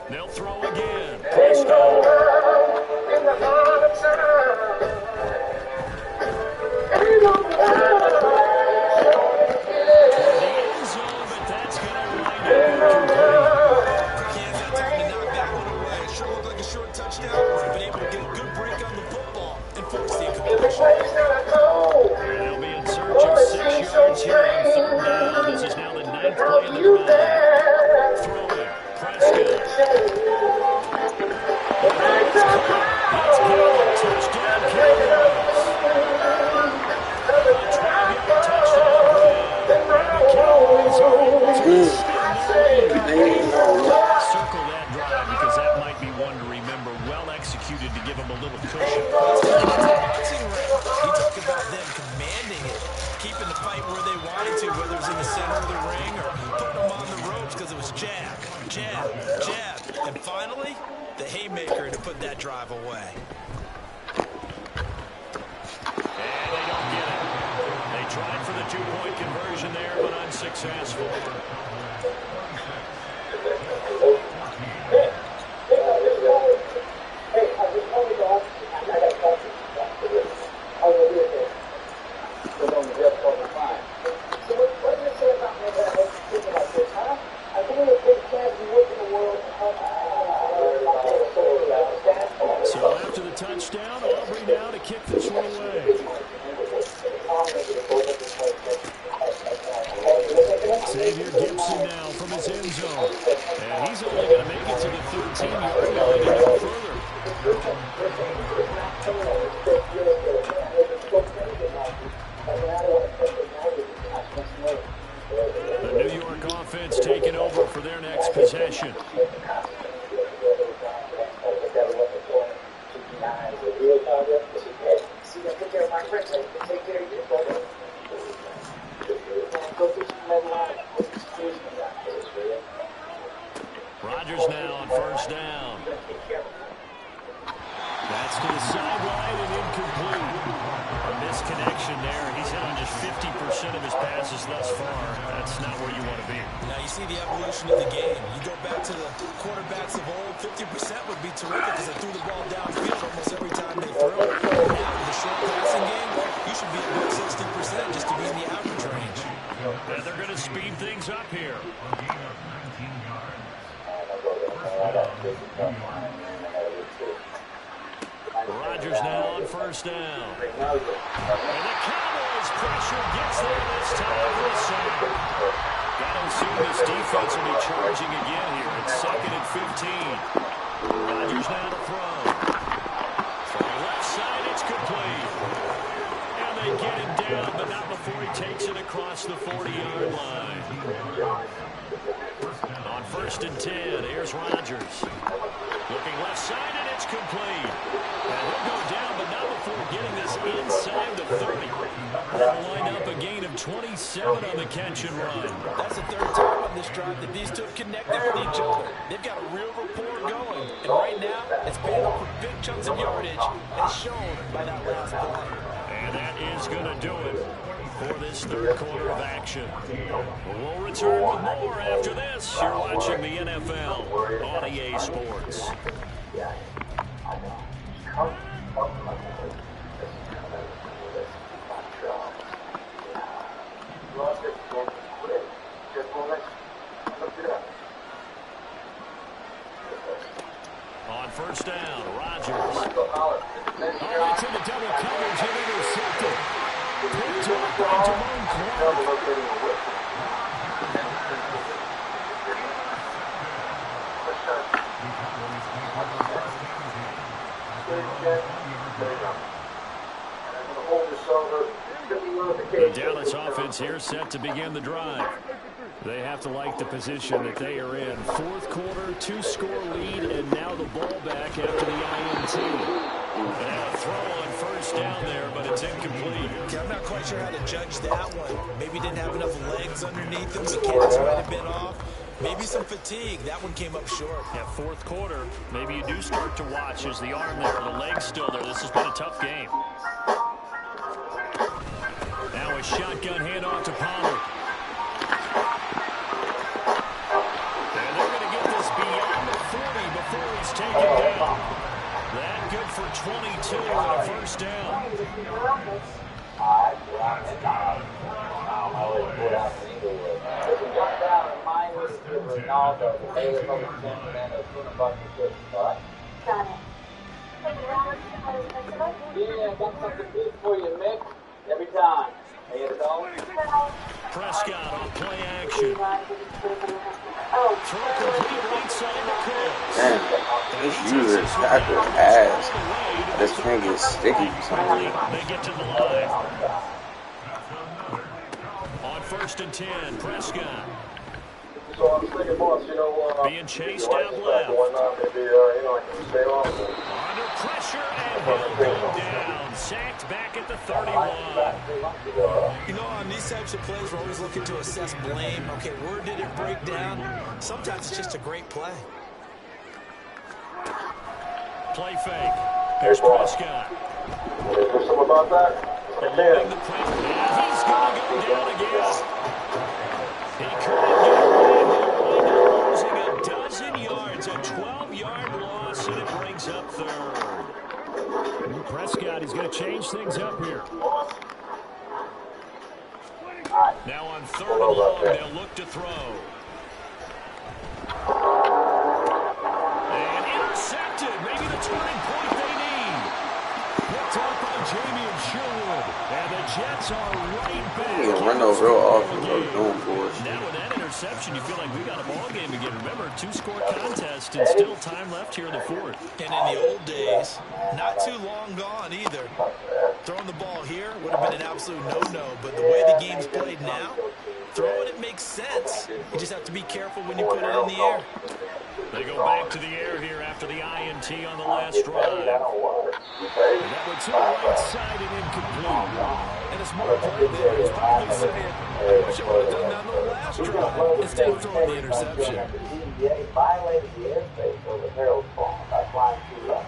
They'll throw again. Prescott. They'll be in search of 6 yards here on 3rd down. This is now the 9th play of the drive. Throwing. Prescott. That's good. Touchdown, Cowboys. A 12-yard touchdown grab. And the Cowboys are able to extend their lead. Circle that drive because that might be one to remember. Well executed to give them a little cushion. You talk about them commanding it, keeping the fight where they wanted to, whether it's in the center of the ring or putting them on the ropes because it was jab, jab, jab. And finally, the haymaker to put that drive away. And they don't get it. They tried for the 2-point conversion there, but unsuccessful. So after the touchdown, Aubrey now to kick this one away. Xavier Gibson now from his end zone. And he's only going to make it to the 13-yard line and no further. The New York offense taking over for their next possession. Rodgers now on 1st down. That's to the sideline and incomplete. A misconnection there. He's hit on just 50% of his passes thus far. That's not where you want to be. Now you see the evolution of the game. You go back to the quarterbacks of old, 50% would be terrific because they threw the ball downfield almost every time they threw it. Now with the short passing game, you should be about 60% just to be in the average range. And they're going to speed things up here. Rodgers now on 1st down. And the Cowboys pressure gets there this time for a sack. Gotta assume this defense will be charging again here. It's 2nd and 15. Rodgers now to throw. get him down, but not before he takes it across the 40-yard line. On 1st and 10, here's Rodgers. Looking left side, and it's complete. And he'll go down, but not before getting this inside the 30. That'll line up a gain of 27 on the catch and run. That's the 3rd time on this drive that these two have connected with each other. They've got a real rapport going. And right now, it's paying off with big chunks of yardage, as shown by that last play. And that is going to do it for this 3rd quarter of action. We'll return with more after this. You're watching the NFL on EA Sports. On 1st down, Rodgers. Oh, it's into double coverage and intercepted. Picked off by Jerome Clark. The Dallas offense here set to begin the drive. They have to like the position that they are in. 4th quarter, 2-score lead, and now the ball back after the INT. And now a throw on 1st down there, but it's incomplete. Yeah, I'm not quite sure how to judge that one. Maybe didn't have enough legs underneath him. Mechanics might have been off. Maybe some fatigue. That one came up short. Yeah, 4th quarter, maybe you do start to watch as the arm there, the leg's still there. This has been a tough game. Now a shotgun handoff to Pollard. And they're going to get this beyond the 40 before he's taken down. That good for 22 and a 1st down. Got it. Yeah, got something good for you, Mick. Every time. Hey, it's all. Prescott on play action. Oh, Throw complete right side to Cooks. Damn, this user tackle ass. This thing is sticky for some reason. They get to the line. On 1st and 10, Prescott. So I'm thinking, boss, Being chased out left. Maybe, I can stay on. Under pressure and he'll go down. Sacked back at the 31. You know, on these types of plays, we're always looking to assess blame. Okay, where did it break down? Sometimes it's just a great play. Play fake. Here's Prescott. Is there something about that? Eluding the pressure. And he's going to go down again. He couldn't get away. Losing a dozen yards. A 12-yard loss, and it brings up 3rd. Prescott, he's going to change things up here. Now on 3rd and long, they'll look to throw. And intercepted. Maybe the turning point they need. Picked up by Jamie and Sherwood. And the Jets are right back. You can run those real often, though, doing for us. Now with that interception, you feel like we got a ball game again. Remember, 2-score contest and still time left here in the 4th. And in the old days, not too long gone either. Throwing the ball here would have been an absolute no-no, but the way the game's played now, throwing it makes sense. You just have to be careful when you put it in the air. They go back to the air here after the INT on the last drive. That one to the right side and incomplete. And a smart play there. He's probably saying, I wish I would have done that on the last drive instead of throwing the interception. Violated the airspace over Harold's Farm by flying too low.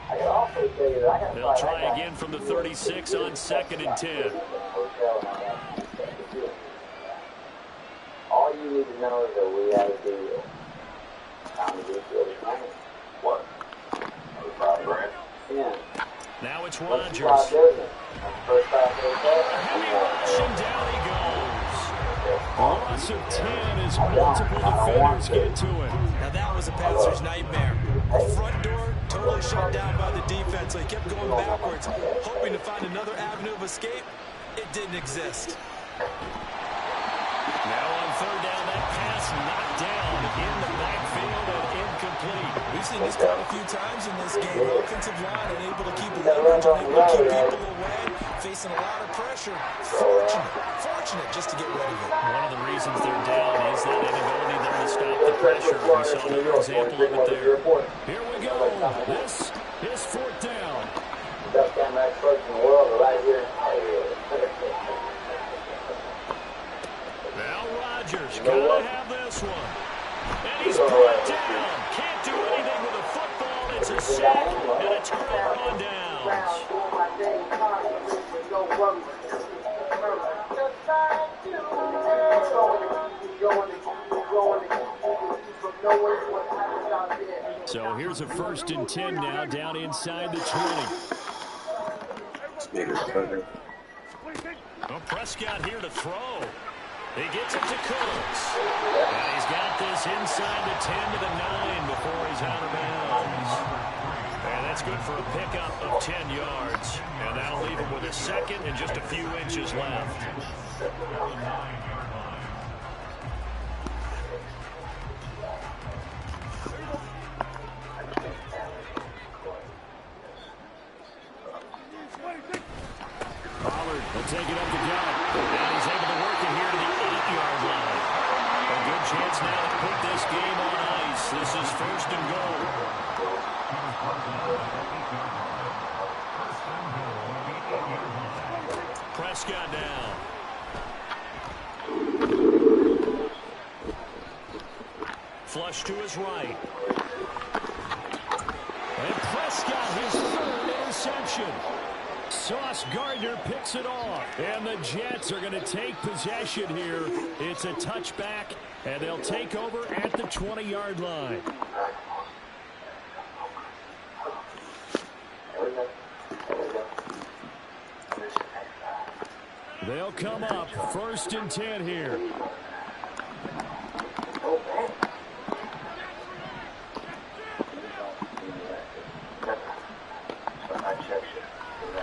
I can also tell you that I got to They'll try again from the 36 on 2nd and 10. All you need to know is that we have to do what? Yeah. Now it's Rodgers. Heavy rush and down he goes. Loss of 10 as multiple defenders get to him. Now that was a passer's nightmare. Front door totally shut down by the defense, so he kept going backwards, hoping to find another avenue of escape. It didn't exist. Now on third down, that pass knocked down in the backfield and incomplete. We've seen this quite a few times in this game. Offensive line unable to keep leverage, unable to keep people away, facing a lot of pressure. Fortunate just to get rid of it. One of the reasons they're down is that inability there to stop the pressure. We saw another example of it there. Here we go. This is fourth down. Best camera experts in the world are right here in Hollywood. Now Rodgers gotta have this one. And he's brought down. Can't do anything with a football. It's a sack and a turnover on downs. So here's a 1st and 10 now, down inside the 20. Well, Prescott here to throw. He gets it to Cooks. And he's got this inside the 10 to the 9 before he's out of bounds. And that's good for a pickup of 10 yards. And that'll leave him with a second and just a few inches left. Pollard will take it up the gut. And he's able to work it here to the 8-yard line. A good chance now to put this game on ice. This is 1st and goal. Prescott down. Flush to his right. And Prescott, his 3rd interception. Sauce Gardner picks it off. And the Jets are going to take possession here. It's a touchback, and they'll take over at the 20-yard line. They'll come up 1st and 10 here.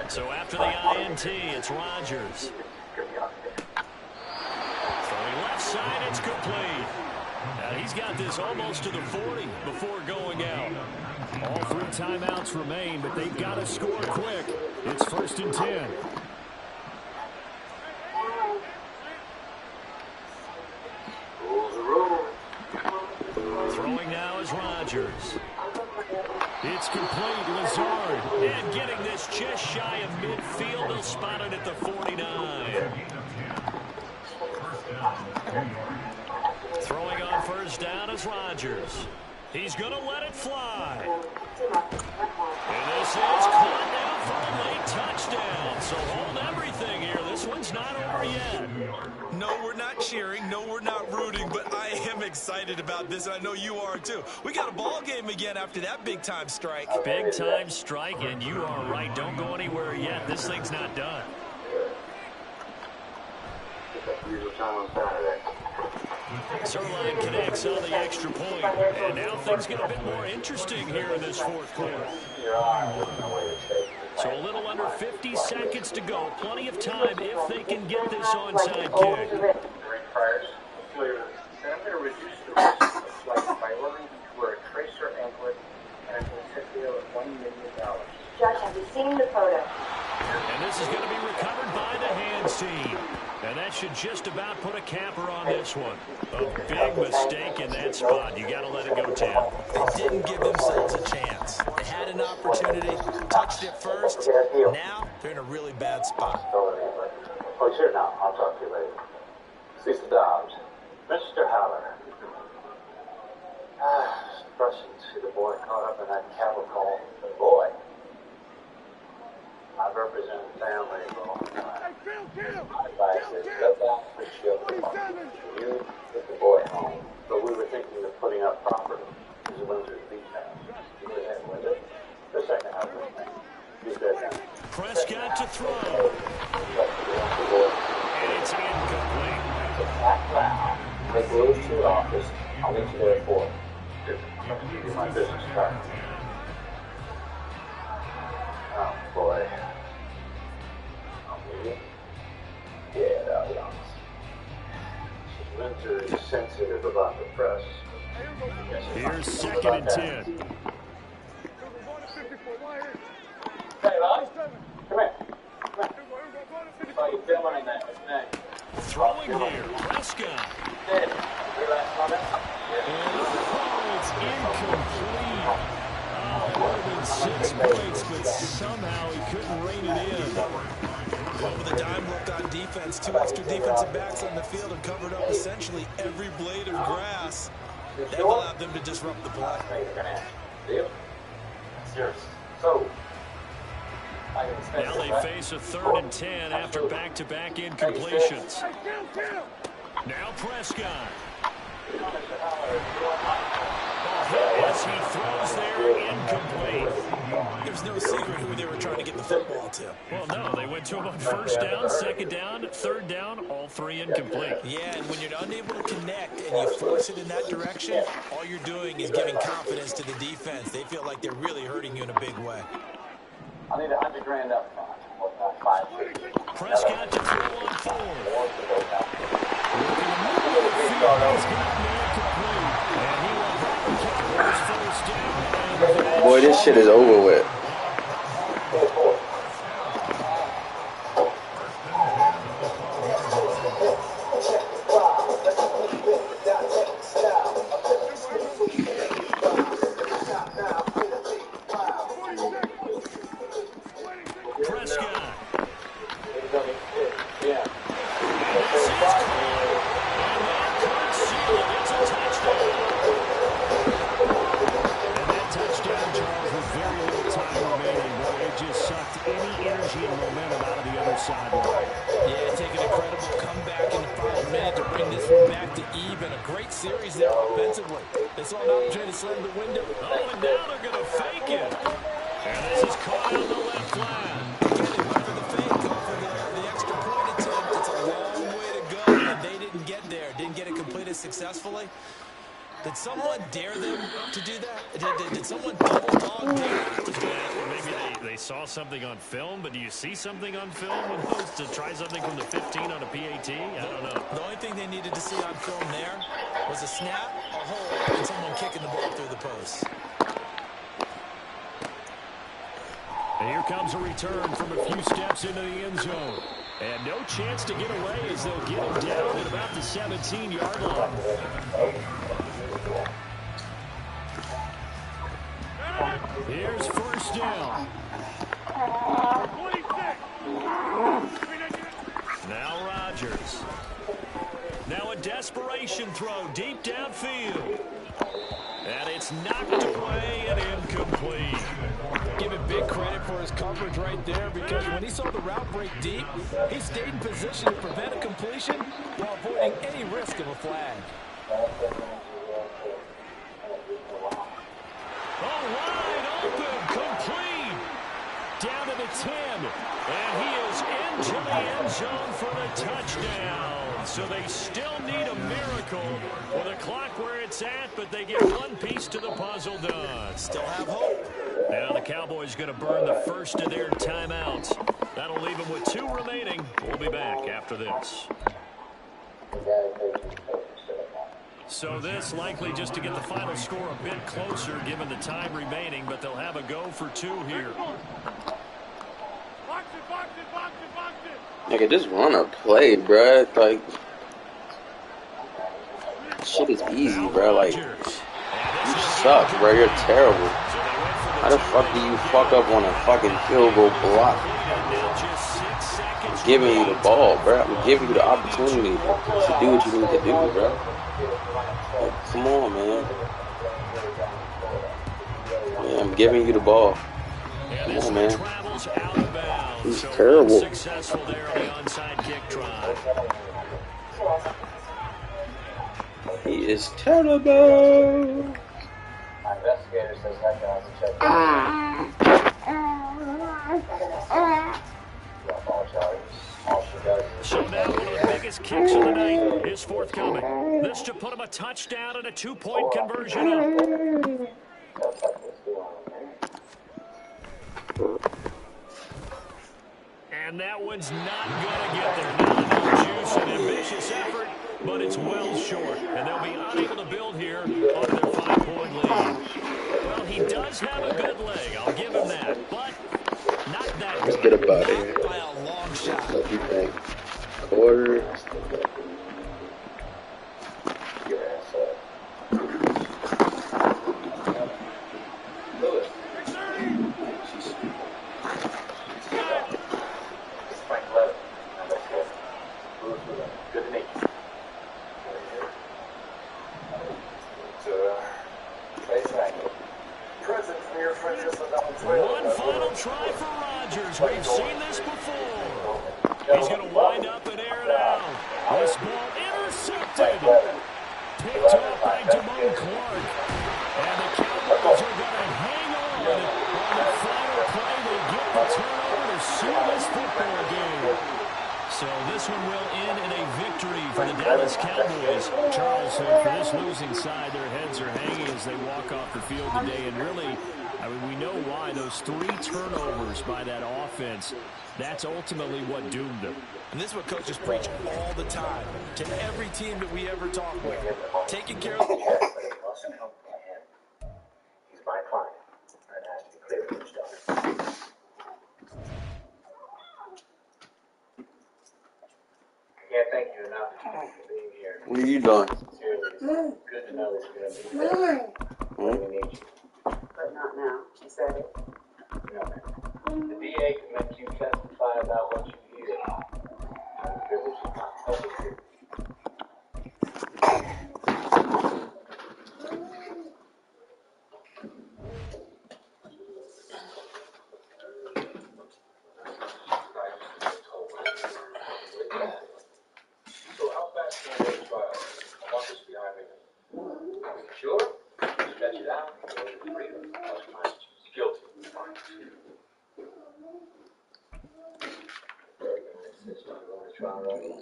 So after the INT, it's Rodgers. Throwing left side, it's complete. Now he's got this almost to the 40 before going out. All 3 timeouts remain, but they've got to score quick. It's 1st and 10. Throwing now is Rodgers. It's complete. Lazard. And getting this just shy of midfield. They'll spot it at the 49. Throwing on 1st down is Rodgers. He's going to let it fly. And this is caught down for a late touchdown. So hold everything here. This one's not over yet. No, we're not cheering. No, we're not rooting. But I am excited about this, and I know you are too. We got a ball game again after that big-time strike. Big-time strike, and you are right. Don't go anywhere yet. This thing's not done. Zerline connects on the extra point. And now things get a bit more interesting here in this 4th quarter. So a little under 50 seconds to go. Plenty of time if they can get this onside kick. I'm going to reduce the risk of flight by ordering him to wear a tracer anklet and a certificate of $1 million. Josh, have you seen the photo? And this is going to be recovered by the hands team. And that should just about put a capper on this one. A big mistake in that spot. You got to let it go, Tim. They didn't give themselves a chance. They had an opportunity, touched it first. Now they're in a really bad spot. Oh, sure, now. I'll talk to you later. Cecil Dobbs. Mr. Haller. It's depressing to see the boy caught up in that cattle call. The boy. I've represented the family for a long time. My advice is go back for children. You get the boy home. But we were thinking of putting up property as a Windsor Beach house. You go ahead with it. The second house with me. You good now. Prescott to throw. And it's incomplete. Back round. Make a move to the office. I'll meet you there at 4. I'm going to give you my business card. Oh, boy. Yeah, that'll be honest. She Windsor is sensitive about the press. Here's 2nd and 10. Hey, Ron. Come here. How you feeling in that? Throwing here, Prescott. Good. Relax on it. And it's incomplete. It would have been 6 points, but somehow he couldn't rein it in. Well, with a dime look on defense, 2 extra defensive backs on the field and covered up essentially every blade of grass. That allowed them to disrupt the play. Deal? Serious. So, Now they face a 3rd and 10 after back-to-back incompletions. Now Prescott. As he throws there, incomplete. There's no secret who they were trying to get the football to. Well, no, they went to him on 1st down, 2nd down, 3rd down, all 3 incomplete. Yeah, and when you're unable to connect and you force it in that direction, all you're doing is giving confidence to the defense. They feel like they're really hurting you in a big way. I need $100,000 up front. 550. Prescott to throw on 4. Boy, this shit is over with. Prescott. Yeah. Yeah, take an incredible comeback in the final minute to bring this one back to even. A great series there offensively. They saw an opportunity to slam the window. Oh, and now they're going to fake it. And this is caught on the left flat. Again, they went for the fake, go for the extra point attempt. It's a long way to go, and they didn't get there. Didn't get it completed successfully. Did someone dare them to do that? Did someone double dog dare them to do that? Well, maybe they saw something on film, but do you see something on film to try something from the 15 on a PAT? I don't know. The only thing they needed to see on film there was a snap, a hole, and someone kicking the ball through the post. And here comes a return from a few steps into the end zone. And no chance to get away as they'll get him down at about the 17-yard line. Here's 1st down. Now Rodgers. Now a desperation throw deep downfield. And it's knocked away and incomplete. Give him big credit for his coverage right there, because when he saw the route break deep, he stayed in position to prevent a completion while avoiding any risk of a flag. Oh, wide open, complete. Down to the 10. And he is into the end zone for the touchdown. So they still need a miracle with the clock where it's at, but they get one piece to the puzzle done. Still have hope. Now the Cowboys going to burn the first of their timeouts. That'll leave them with 2 remaining. We'll be back after this. So this likely just to get the final score a bit closer given the time remaining, but they'll have a go for 2 here. Nigga, just run a play, bruh. Like, shit is easy, bro. Like, you suck, bro. You're terrible. How the fuck do you fuck up on a fucking field goal block? I'm giving you the ball, bro. I'm giving you the opportunity to do what you need to do, bro. Like, come on, man. Yeah, I'm giving you the ball. Come on, man. He's terrible. Successful there on the onside kick drive. He is terrible. My investigator says that guy's a check. So now one of the biggest kicks of the night is forthcoming. This to put him a touchdown and a 2-point conversion up. And that one's not going to get there. Not enough juice and ambitious effort. but it's well short, and they'll be unable to build here on their 5-point lead. Well, he does have a good leg. I'll give him that, but not that good. Let's get up out of here. By a long shot. What do you think? Quarter. One final try for Rodgers. We've seen this before. He's going to wind up and air it out. This ball intercepted. Picked up by Damone Clark. And the Cowboys are going to hang on the final play. They get the turnover to seal this football game. So this one will end in a victory for the Dallas Cowboys. Charles, for this losing side, their heads are hanging as they walk off the field today. And really, I mean, we know why. Those 3 turnovers by that offense, that's ultimately what doomed them. And this is what coaches preach all the time to every team that we ever talk with. Taking care of the He's my client. And has to be clear from the start. I can't thank you enough for being here. What are you doing? Seriously, it's good to know that you're going to be there when we need you. But not now. She said it. No, man. The DA can make you testify about what you hear. I'm privileged to not tell the truth. So how fast can I go to trial? I want this behind me. Sure? Stretch it out. Freedom. Guilty. Fine. They're going to insist on going to trial right now.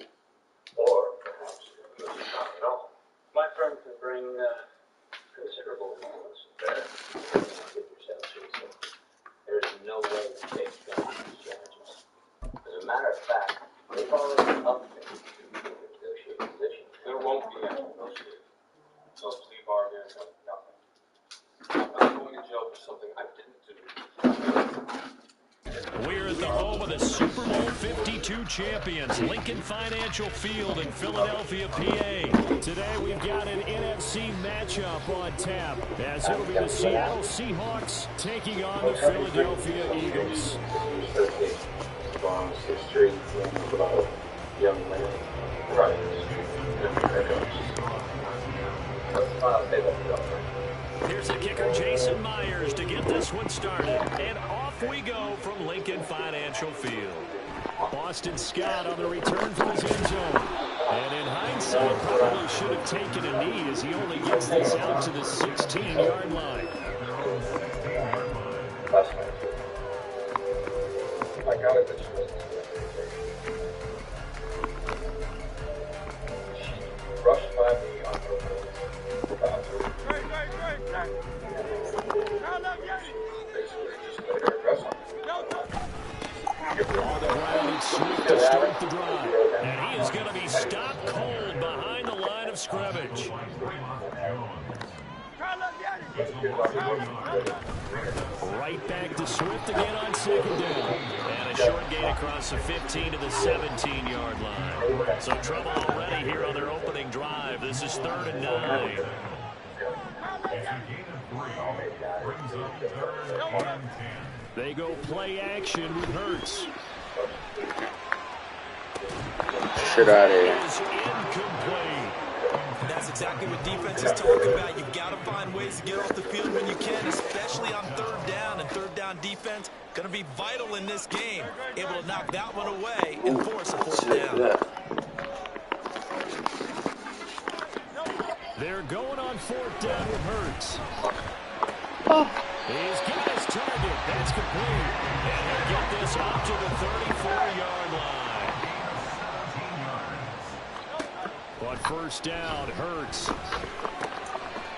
Or perhaps not at all. My firm can bring considerable influence. Better. Get yourself serious. There's no way to take down these charges. As a matter of fact, they've already upped it to negotiate position. There won't be any negotiating. No plea bargain, no nothing. I'm not going to jail for something I didn't do. We're at the home of the Super Bowl 52 champions, Lincoln Financial Field in Philadelphia, PA. Today we've got an NFC matchup on tap, as it'll be the Seattle Seahawks taking on the Philadelphia Eagles. Long history of a young man. Right. Here's the kicker, Jason Myers, to get this one started. And off we go from Lincoln Financial Field. Boston Scott on the return from his end zone. And in hindsight, probably should have taken a knee as he only gets this out to the 16-yard line. I got it, but she wasn't. She rushed by me on her way. Basically, just laid her dress on. On the ground, it's Swift to start the drive. And he is going to be stopped cold behind the line of scrimmage. Right back to Swift again on 2nd down. And a short gain across the 15 to the 17-yard line. So trouble already here on their opening drive. This is 3rd and 9. They go play action with Hurts. Shit out of here. Is incomplete. And that's exactly what defenses talk about. You've got to find ways to get off the field when you can, especially on 3rd down. And 3rd down defense going to be vital in this game. Able to knock that one away and force a 4th down. They're going on 4th down with Hurts. He's got his target. That's complete. And he'll get this up to the 34-yard line. On 1st down, Hurts.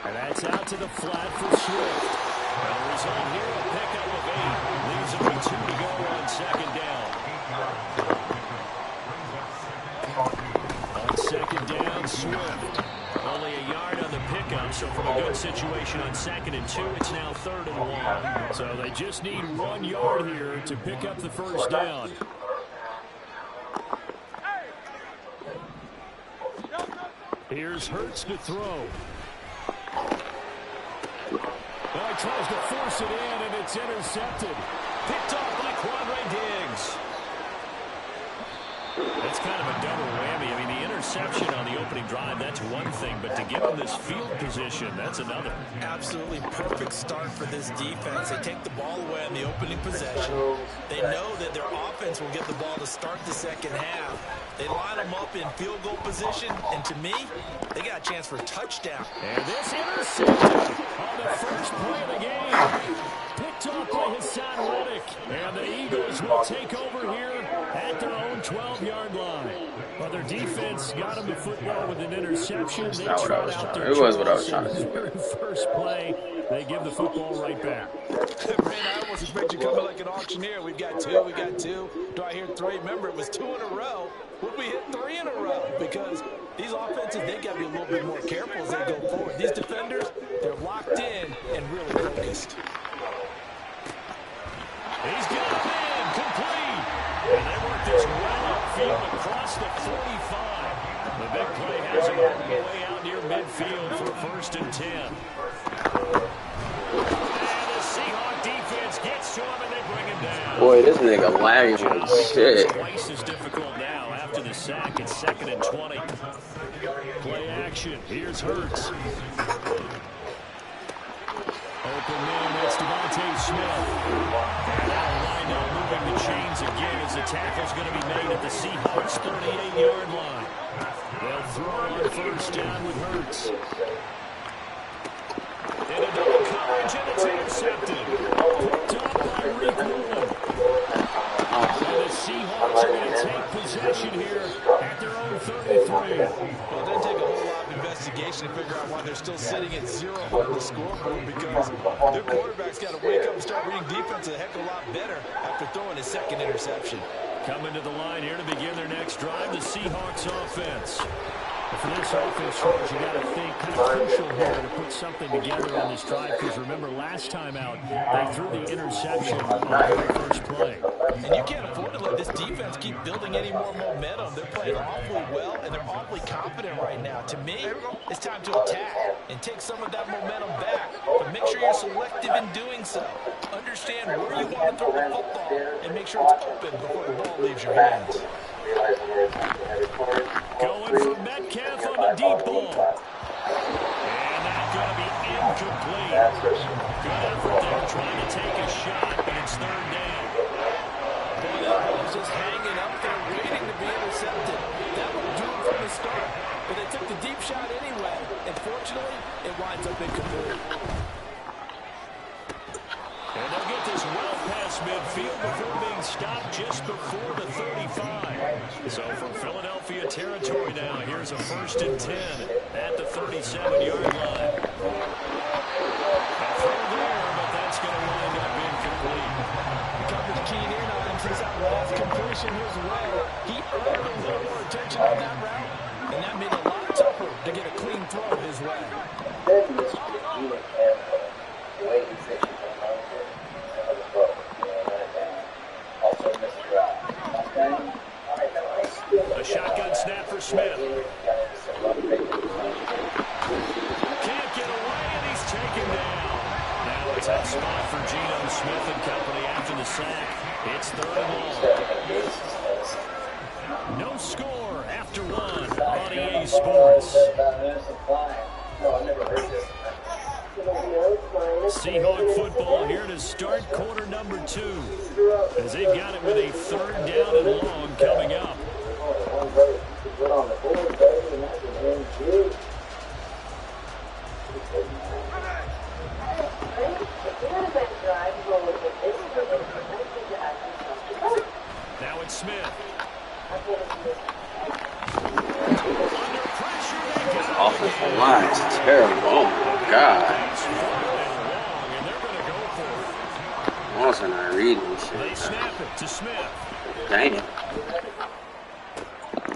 And that's out to the flat for Swift. And the result here, a pickup of 8. Leaves only 2 to go on 2nd down. On 2nd down, on Swift. Only a yard on the pickup, so from a good situation on 2nd and 2, it's now 3rd and 1. So they just need 1 yard here to pick up the first down. Here's Hurts to throw. Well, he tries to force it in, and it's intercepted. Picked off by Quandre Diggs. That's kind of a double whammy. I mean, the interception on the opening drive, that's one thing, but to give him this field position, that's another. Absolutely perfect start for this defense. They take the ball away on the opening possession. They know that their offense will get the ball to start the second half. They line them up in field goal position, and to me, they got a chance for a touchdown. And this intercepted on the first play of the game. Picked off by Hassan Reddick. And the Eagles will take over here at their own 12-yard line. Well, their defense got them the football with an interception. They That's not what I tried was out trying. their It was what I was chance, trying to and do. first play, they give the football right back. Man, I almost expect you coming like an auctioneer. We've got two. Do I hear 3? Remember, it was 2 in a row. Would we hit 3 in a row? Because these offenses, they got to be a little bit more careful as they go forward. These defenders, they're locked in and really focused. He's got him in, complete. And they work this well upfield across the 45. The big play has him all the way out near midfield for 1st and 10. And the Seahawk defense gets to him, and they bring him down. Boy, this nigga lagging shit. Twice as difficult now after the sack. It's 2nd and 20. Play action. Here's Hurts. Open man, that's Devontae Smith. And that'll wind up moving the chains again as the tackle's going to be made at the Seahawks' 38-yard line. They'll throw on 1st down with Hurts. In a double coverage, and it's intercepted. Picked up by Rick Woolen. And the Seahawks are going to take possession here at their own 33. Well, it doesn't take a whole lot of investigation to figure out why they're still sitting at 0 on the scoreboard, because their quarterback's got to wake up and start reading defense a heck of a lot better after throwing his 2nd interception. Coming to the line here to begin their next drive, the Seahawks offense. For this offense, George, you got to think kind of crucial here to put something together on this drive, because remember, last time out, they threw the interception on the first play. And you can't afford to let this defense keep building any more momentum. They're playing awfully well, and they're awfully confident right now. To me, it's time to attack and take some of that momentum back. But make sure you're selective in doing so. Understand where you want to throw the football, and make sure it's open before the ball leaves your hands. Going for Metcalf on the deep ball. And that's going to be incomplete. Good effort there trying to take a shot, but it's 3rd down. Boy, that ball was just hanging up there waiting to be intercepted. That would do it from the start. But they took the deep shot anyway. And fortunately, it winds up incomplete. And they'll get this well past midfield before being stopped just before the 35. So from Philadelphia territory now, here's a 1st and 10 at the 37-yard line. A throw there, but that's going to wind up incomplete. The coverage keyed in on him since that last completion his way. He earned a little more attention on that route, and that made it a lot tougher to get a clean throw his way. A shotgun snap for Smith. Can't get away, and he's taken down. Now a tough spot for Geno Smith and company after the sack. It's 3rd and long. No score after 1 on EA Sports. Seahawk football here to start quarter number 2, as they've got it with a 3rd down and long coming up. Now it's Smith. Under pressure, they This got offensive line is terrible. Oh my God. and they're going to go for it. I'm also not reading this They shit. snap it to Smith. Damn.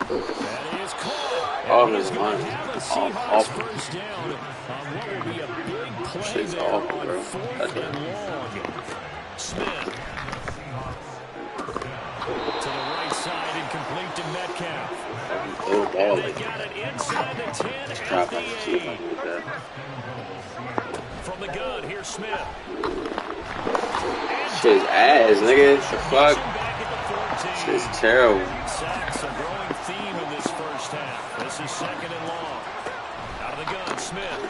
That is caught, off his line. Seahawks first down on what will be a big play Shit's there awful, on bro. 4th and long. Smith to the right side and complete to Metcalf. And they got it inside the 10 at the 8. From the gun, here's Smith. Shit's ass, nigga. What the fuck? Shit's terrible. Sacks a growing theme in this first half. This is 2nd and long. Out of the gun, Smith.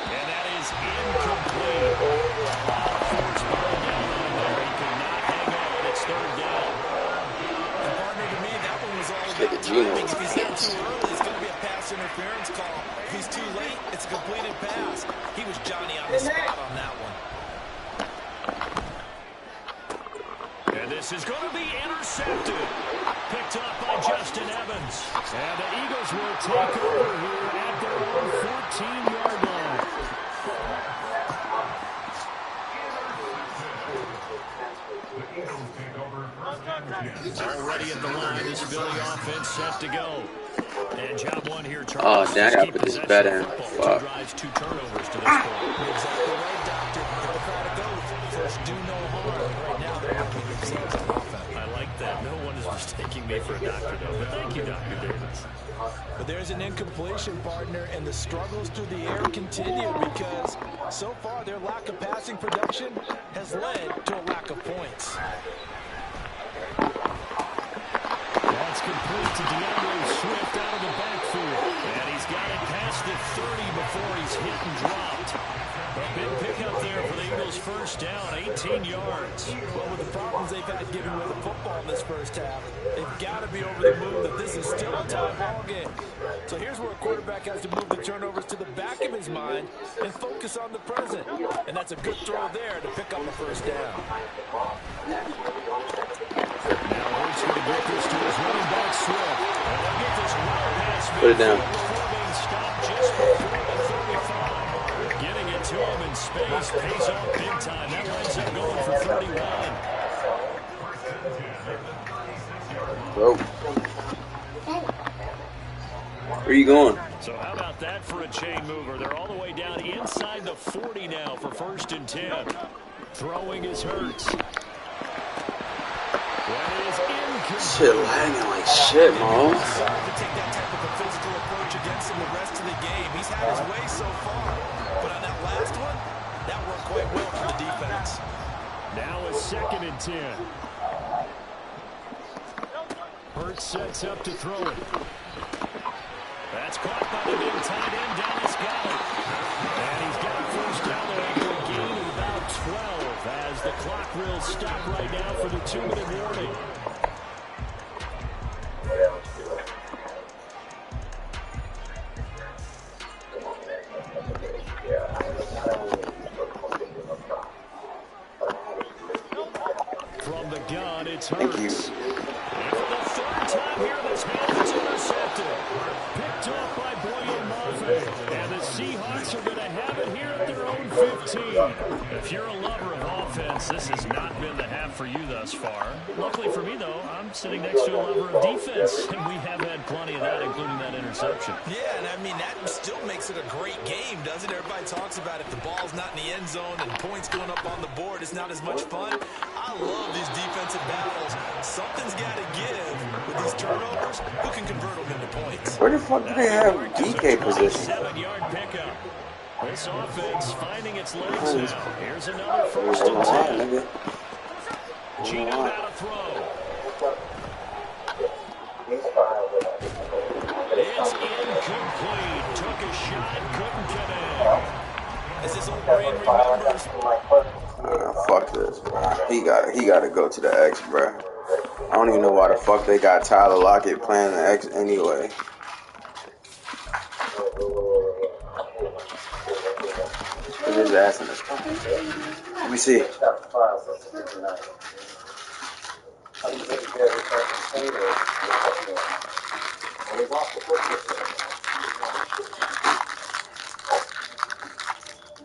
And that is incomplete. Forced ball down on there. He could not hang on. It's 3rd down. And partner, to me, that one was all Get the about Geno. timing. If he's out too early, it's going to be a pass interference call. If he's too late, it's a completed pass. He was Johnny on the spot on that one. And this is going to be intercepted. Picked up by Justin Evans. And the Eagles will take over here at their own 14-yard line. Already at the line, this Philly offense set to go. And job one here, Charles. Oh, dang, I gotta put this bet in. Fuck. 2 drives, 2 turnovers to this point. You're exactly right, Doctor. Hippocratic oath. First, do no harm. Right now, they're working themselves on offense. I like that. No one is mistaking me for a doctor, though. But thank you, Dr. Davis. But there's an incompletion, partner, and the struggles through the air continue because so far their lack of passing production has led to a lack of points. That's complete to DeAndre Swift out of the backfield. And he's got it past the 30 before he's hit and dropped. A big pickup there for the Eagles' first down, 18 yards. Well, with the problems they've had giving away the football in this first half, they've got to be over the moon that this is still a tie ball game. So here's where a quarterback has to move the turnovers to the back of his mind and focus on the present. And that's a good throw there to pick up the first down. Now Hurts going to get this to his running back Swift. And they'll get this well past Put it down. before being stopped just before the 35. Getting it to him in space pays off big time. That winds up going for 31. Bro. Where you going? So how about that for a chain mover? They're all the way down inside the 40 now for 1st and 10. Throwing is Hurts. Shit lagging like shit, Mo. To take that type of a physical approach against him the rest of the game. He's had his way so far. But on that last one, that worked quite well for the defense. Now a 2nd and 10. Hurts sets up to throw it. That's caught by the big tight end, Dallas Goedert. And he's got a first down there after a gain of about 12 as the clock will stop right now for the 2-minute warning. From the gun, it's Hurts. Thank you. And for the 3rd time here, this man is intercepted. Picked off by Boye Mafe. And the Seahawks are going to have it here at their own 15. If you're a lover of offense, this has not been the half for you thus far. Luckily for me, though, I'm sitting next to a lover of defense, and we have had plenty of that, including that interception. Yeah, and I mean, that still makes it a great game, doesn't it? Everybody talks about if the ball's not in the end zone and points going up on the board, it's not as much fun. I love these defensive battles. Something's got to give with these turnovers. Who can convert them into points? Where the fuck do they have DK position? 7-yard pickup. This offense finding its legs now. Here's another 1st and 10. Geno now to throw. It's incomplete. Took a shot, couldn't get in. As this old brain remembers. Fuck this, bro. He gotta go to the X, bro. I don't even know why the fuck they got Tyler Lockett playing the X anyway. Put his ass in this. Let me see.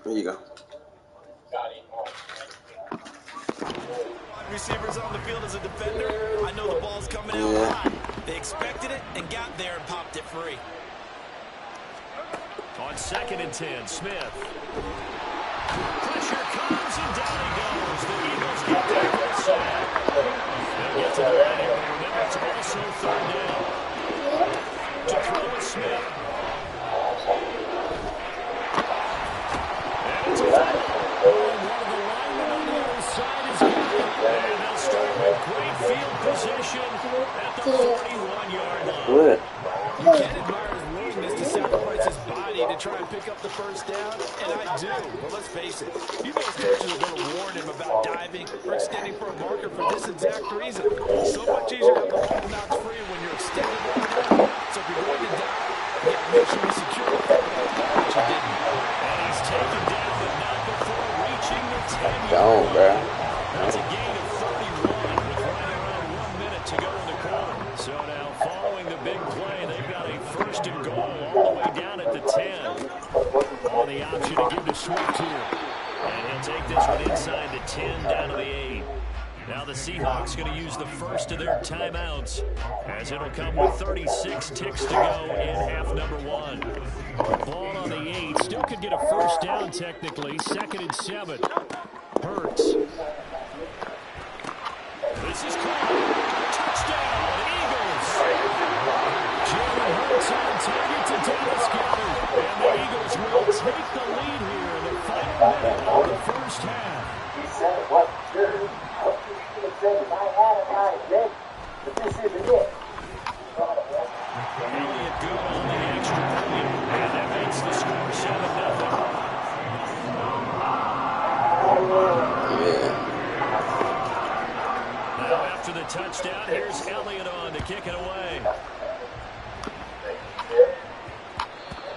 There you go. Receivers on the field as a defender. I know the ball's coming out hot. They expected it and got there and popped it free. On 2nd and 10, Smith. Pressure comes and down he goes. The Eagles get there for a sack. They'll get to the line here, but remember it's also 3rd down. To throw with Smith. And it's a fumble. One of the linemen on the other side is got it. And they'll start with great field position at the 41-yard line. Good. You can't admire his willingness to sacrifice his body to try and pick up the first down, and I do. But let's face it, you know his coaches are going to warn him about diving or extending for a marker for this exact reason. So much easier to get the ball knocked free when you're extended like that. So if you're going to dive, you got to make sure you secure the football, which he didn't. And he's taken down, but not before reaching the 10-yard Gone, bro. That's a gain of 31 with right around 1 minute to go in the quarter. So now following the big play, they've got a 1st and goal all the way down at the 10. On the option to give to Swift here. And he'll take this one inside the 10 down to the 8. Now the Seahawks going to use the first of their timeouts as it'll come with 36 ticks to go in half number 1. Ball on the 8. Still could get a 1st down technically. 2nd and 7. Hurts. This is caught. Touchdown, Eagles. Jalen Hurts on target to Dallas Goedert. And the Eagles will take the lead here in the final minute of the first half. He said it wasn't good. He said if I had it, I'd bet, but this isn't it. Elliott good on the extra point, and that makes the score 7-0. Now after the touchdown, here's Elliott on to kick it away.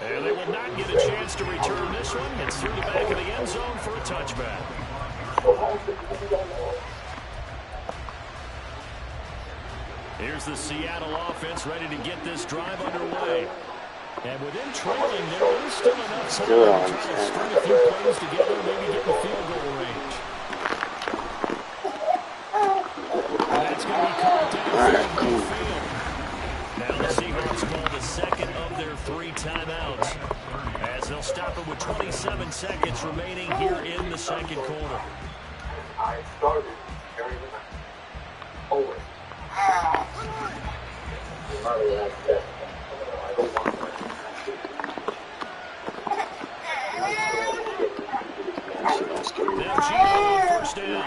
And they will not get a chance to return this one. It's through the back of the end zone for a touchback. Here's the Seattle offense ready to get this drive underway. And within trailing, there is still enough time to try to string a few plays together, maybe get the field goal range. And that's going to be caught down for the field. Now the Seahawks call the 2nd of their 3 timeouts as they'll stop it with 27 seconds remaining here in the 2nd quarter. I started carrying them over. Now Gino, 1st down.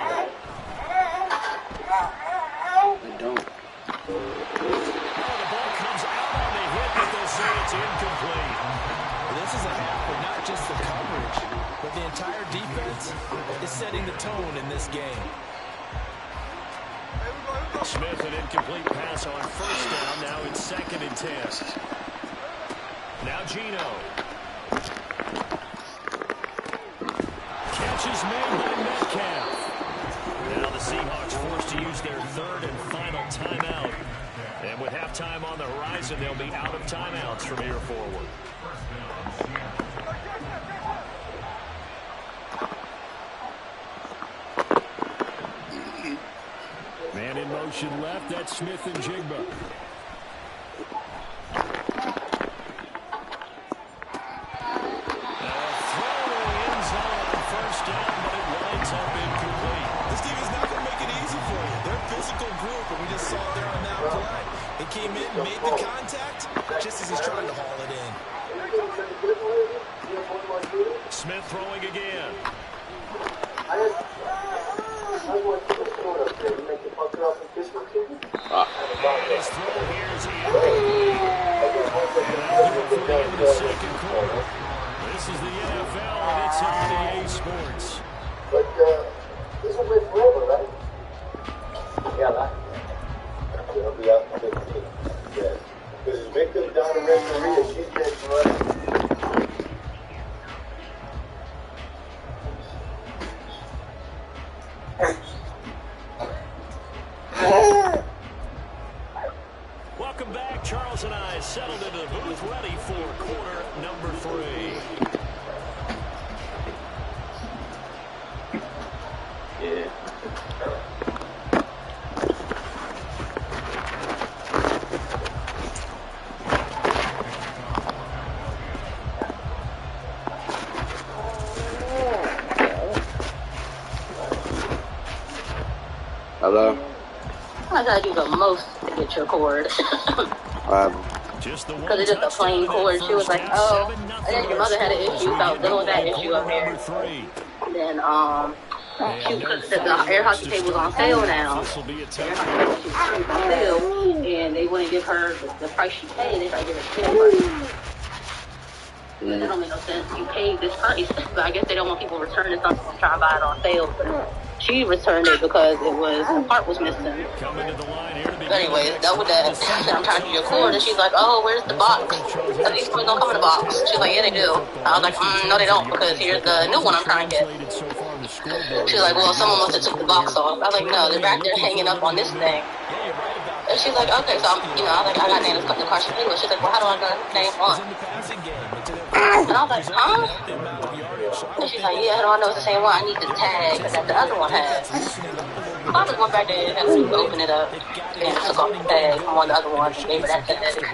They don't. The ball comes out on the hit, but they'll say it's incomplete. This is a half where not just the coverage, but the entire defense is setting the tone in this game. Smith, an incomplete pass on 1st down. Now it's 2nd and 10. Now Gino. Catch is made by Metcalf. Now the Seahawks forced to use their 3rd and final timeout. And with halftime on the horizon, they'll be out of timeouts from here forward. Man in motion left, that's Smith and Jigba. Now a throw in the end zone on 1st down, but it winds up incomplete. This team is not going to make it easy for you. They're a physical group, and we just saw it there on that play. They came in, made the contact, just as he's trying to haul it in. Smith throwing again. And his throw here is incomplete. And that'll do it for the end of the 2nd quarter. This is the NFL, and it's on EA Sports. But this will live forever, right? Yeah, that. It'll be out in 15. Yes. Because it's Victor down the referee, and she's just running. Welcome back. Charles and I settled into the booth, ready for quarter number 3. gotta do the most to get your cord. Because it's just a plain cord. She was like, oh, and then your mother had an issue, so I was dealing with that issue up there. And then, the air hockey table's on sale now. The air hockey table's on sale, and they wouldn't give her the price she paid. They tried to give her 10%. That don't make no sense. You paid this price, but I guess they don't want people returning something and trying to buy it on sale. But she returned it because the part was missing. But anyways, that with that, I'm trying to do your cord, and she's like, "Oh, where's the box? Because these toys don't come in a box." She's like, "Yeah, they do." I was like, "No, they don't, because here's the new one I'm trying to get." She's like, "Well, someone must have took the box off." I was like, "No, they're back there hanging up on this thing." And she's like, "Okay," so I was like, "I got Nana's car." She's like, "Well, how do I know the name on?" And I was like, "Huh?" And she's like, "Yeah, how do I know it's the same one? I need the tag that the other one has." So I just went back there and opened it up and took off the tag from one of the other ones and gave her that tag.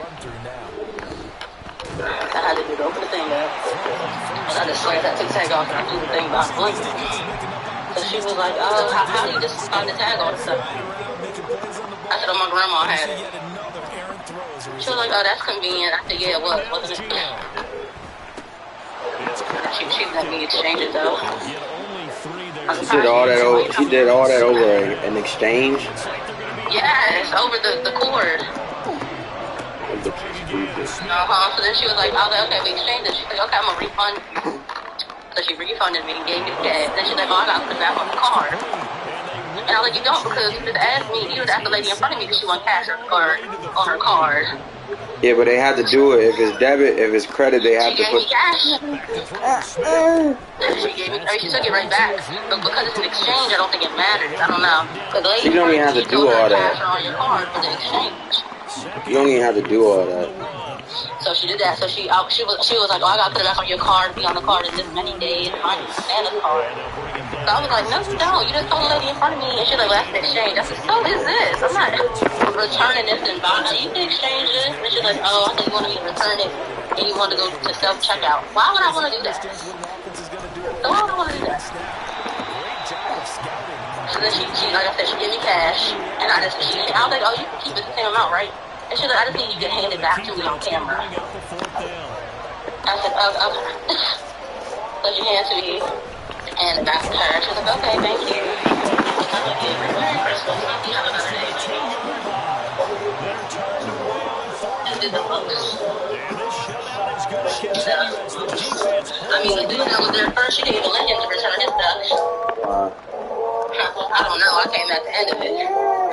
I had to do open the thing up. And I just slammed that tag off and I threw the thing about blinking. So she was like, "Oh, how do you just find the tag on and stuff?" I said, "Oh, my grandma had it." She was like, "Oh, that's convenient." I said, "Yeah, it was, wasn't it?" She let me exchange it though. She did all that over an exchange? Yes, over the cord. So then she was like, "Oh, okay, we exchanged it." She's like, "Okay, I'm gonna refund you." So she refunded me and gave me the cash. Then she's like, "Oh, I gotta put it back on the card." And I was like, "You don't, because you just asked the lady in front of me because she wanted cash or on her card." Yeah, but they had to do it. If it's debit, if it's credit, they have to put. She gave me cash. She took it right back. But because it's an exchange, I don't think it matters. I don't know. But the lady, you don't even have to do all that. On your card for the exchange. You don't even have to do all that. So she did that. So she was like, "Oh, I gotta put it back on your card, be on the card in this many days, on Nana's card." So I was like, "No, you don't. You just told the lady in front of me." And she's like, "Well, that's an exchange." I said, "So is this. I'm not returning this and buying it. You can exchange this." And she's like, "Oh, I thought you wanted me to return it and you wanted to go to self-checkout." Why would I want to do that? So why would I want to do that? So then she, like I said, she gave me cash. And I was like, "Oh, you can keep it the same amount, right?" And she's like, "I just need you to hand it back to me on camera." I said, "Oh, okay." So she handed to me and back to her. She was like, "Okay, thank you." I'm like, "Yeah, Merry Christmas. Hope you have another day." And did the books. I mean, the dude that was there first, she didn't even let him to return his stuff. I don't know. I came at the end of it.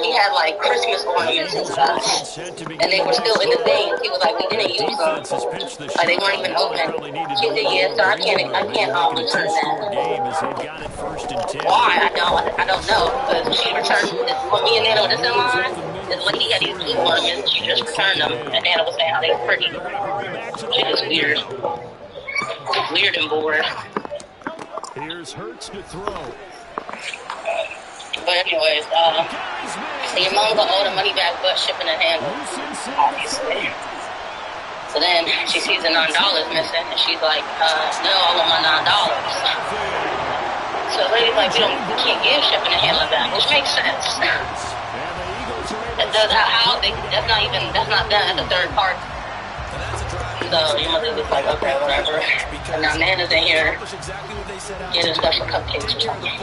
He had like Christmas ornaments and stuff, and they were still in the thing. He was like, "We didn't use them. Like they weren't even open." She said, "Yeah, so I can't return that." Why? I don't know. Because she returned when me and Nana were just in line. This lady had these blue ornaments. She just returned them, and Nana was saying how they were pretty. She was weird and bored. Here's Hurts to throw. But anyways, your mom got all the money back but shipping and handling, obviously. So then she sees the $9 missing and she's like, "No, I want my $9. So the lady's like, we can't give shipping and handling back, which makes sense. That's not done at the third party. So your mother was like, "Okay, whatever." And now Nana's in here getting special cupcakes or something.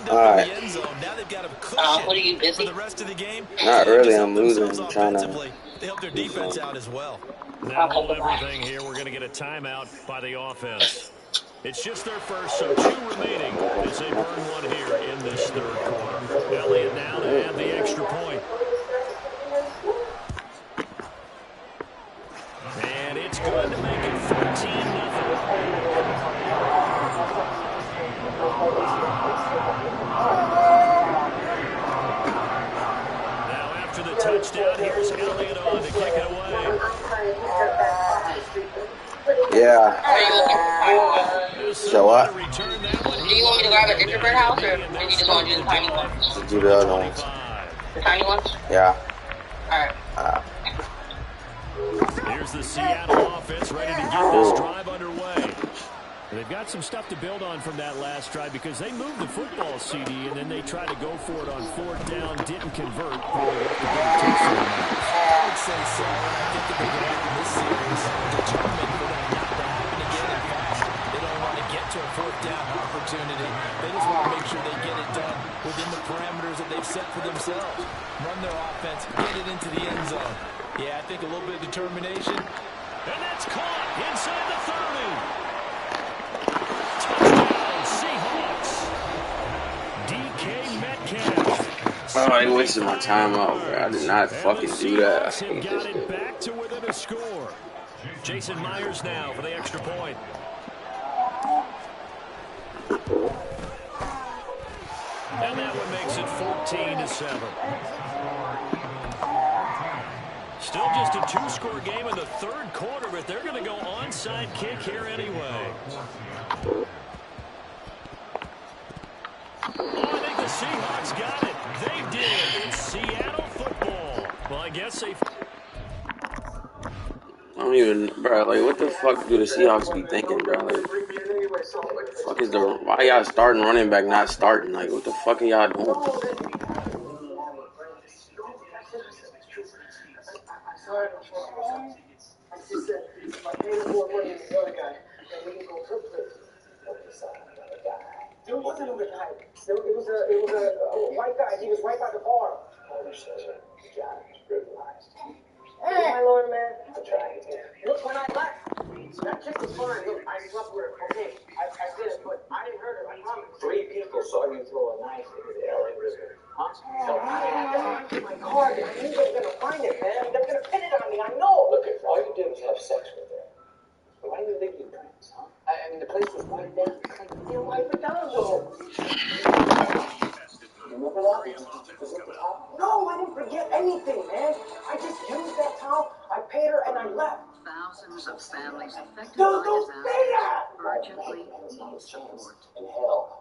Alright. What are you, busy? Not really, I'm losing. I'm trying to. They help their defense out as well. Now hold everything here. We're going to get a timeout by the offense. It's just their first, so 2 remaining as they burn one here in this third quarter. Elliott now to add the extra point. And it's good to make it 14-0. Now after the touchdown, here's Elliott on to kick it away. Yeah. So what? Do you want me to grab a gingerbread house, or do you just want to do the tiny ones? Do the other ones. The tiny ones? Yeah. Alright. Here's the Seattle offense ready to get this drive underway. They've got some stuff to build on from that last drive because they moved the football, CD, and then they tried to go for it on 4th down, didn't convert. I would say so, and I think that they're going to this series determined for that not to happen again. In fact, they don't want to get to a 4th down opportunity. They just want to make sure they get it done within the parameters that they've set for themselves. Run their offense, get it into the end zone. Yeah, I think a little bit of determination. And that's caught inside the 30. Touchdown, Seahawks. DK Metcalf. Oh, they wasted my time out, bro. I did not fucking do that. I hate got this it game. back to within a score. Jason Myers now for the extra point. And that one makes it 14-7. Still just a 2-score game in the 3rd quarter, but they're going to go onside kick here anyway. Oh, I think the Seahawks got it. They did. It's Seattle football. Well, I guess they... I don't even, bro, like, what the fuck do the Seahawks be thinking, bro? Like, fuck is the, why y'all starting running back not starting? Like, what the fuck are y'all doing? It was a white guy. He was right by the bar. Hey, my lord, man. Look, when I left, that chick was fine. Look, I slept with her. Okay, I did it, but I didn't hurt her. I promise. 3 people saw you throw a knife into the LA River. Huh? So I got my car. I knew they were gonna find it, man. They're gonna pin it on me. I know. Look, all you did was have sex with her. Why do you think you prints, huh? I mean, the place was wiped down. You know, wipe it down, though. Remember that? No, I didn't forget anything, man. I just used that towel, I paid her, and I left. Thousands of families affected by disaster urgently need support.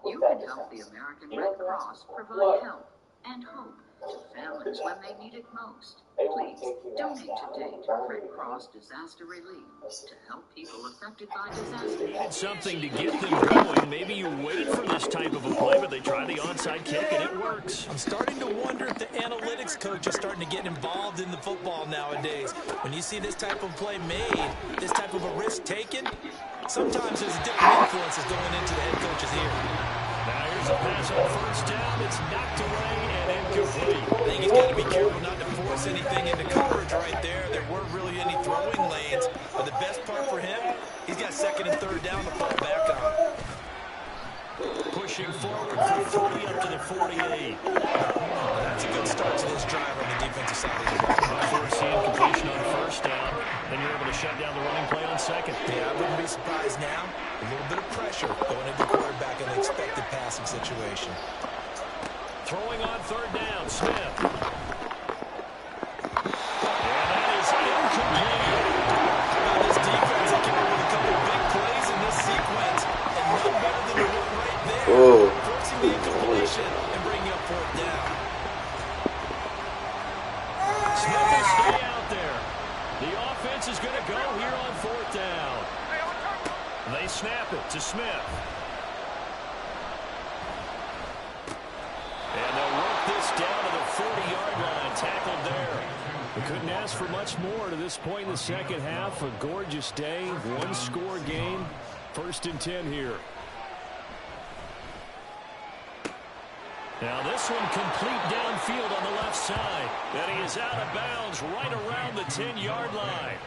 You can help the American Red Cross provide help and hope to families when they need it most. Please donate today to Red Cross Disaster Relief to help people affected by disaster. Need something to get them going. Maybe you wait for this type of a play, but they try the onside kick and it works. I'm starting to wonder if the analytics coach is starting to get involved in the football nowadays. When you see this type of play made, this type of a risk taken, sometimes there's different influences going into the head coach's ear. Now here's a pass on 1st down. It's knocked away and incomplete. I think he's got to be careful not to force anything into coverage right there. There weren't really any throwing lanes, but the best part for him, he's got 2nd and 3rd down to fall back on. Pushing forward from 40 up to the 48. That's a good start to this drive on the defensive side of the ball. Forcing completion on 1st down. Then you're able to shut down the running play on 2nd. Yeah, I wouldn't be surprised now. A little bit of pressure going into the quarterback in an expected passing situation. Throwing on 3rd down, Smith. And that is incomplete. Now this defense is coming with a couple of big plays in this sequence, and none better than the one right there. Forcing the incompletion and bringing up 4th down. Smith will stay out there. The offense is going to go here on 4th down. They snap it to Smith. And they'll work this down to the 40-yard line. Tackled there. We couldn't ask for much more to this point in the 2nd half. A gorgeous day, 1-score game. 1st and 10 here. Now this one complete downfield on the left side. And he is out of bounds right around the 10-yard line.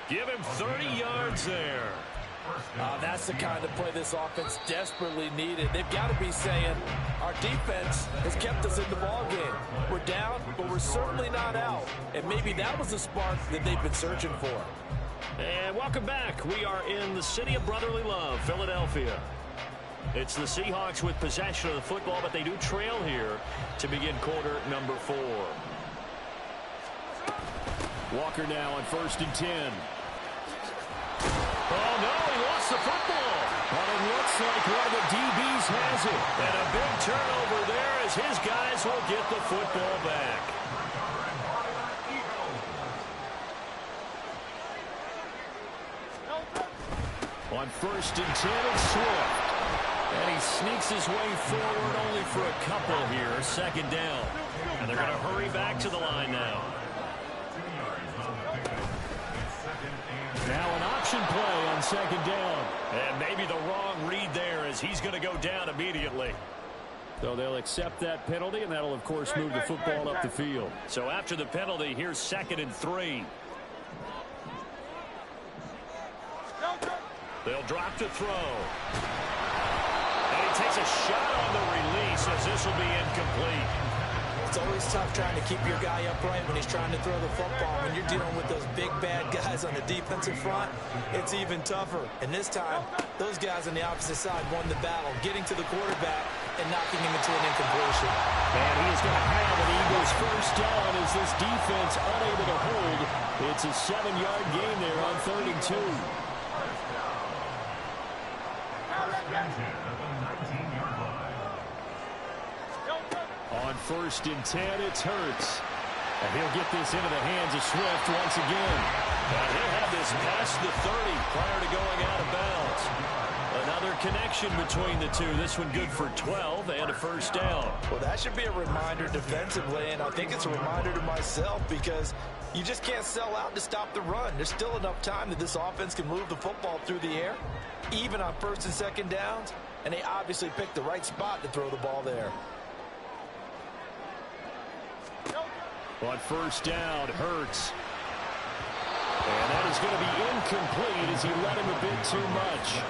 Give him 30 yards there. That's the kind of play this offense desperately needed. They've got to be saying, our defense has kept us in the ballgame. We're down, but we're certainly not out. And maybe that was the spark that they've been searching for. And welcome back. We are in the city of brotherly love, Philadelphia. It's the Seahawks with possession of the football, but they do trail here to begin quarter number 4. Walker now on 1st and 10. Oh, no, he lost the football. But it looks like one of the DBs has it. And a big turnover there as his guys will get the football back. On 1st and 10, it's Swift. And he sneaks his way forward only for a couple here. 2nd down. And they're going to hurry back to the line now. Now an option play on 2nd down. And maybe the wrong read there as he's going to go down immediately. So they'll accept that penalty, and that'll, of course, move the football up the field. So after the penalty, here's 2nd and 3. They'll drop to throw. And he takes a shot on the release as this will be incomplete. It's always tough trying to keep your guy upright when he's trying to throw the football. When you're dealing with those big, bad guys on the defensive front, it's even tougher. And this time, those guys on the opposite side won the battle, getting to the quarterback and knocking him into an incompletion. And he is going to have an Eagles 1st down as this defense unable to hold. It's a 7-yard gain there on 3rd and 2. On 1st and 10, it's Hurts. And he'll get this into the hands of Swift once again. And he'll have this past the 30 prior to going out of bounds. Another connection between the two. This one good for 12 and a 1st down. Well, that should be a reminder defensively, and I think it's a reminder to myself because you just can't sell out to stop the run. There's still enough time that this offense can move the football through the air, even on 1st and 2nd downs, and they obviously picked the right spot to throw the ball there. On 1st down, Hurts. And that is going to be incomplete as he let him a bit too much.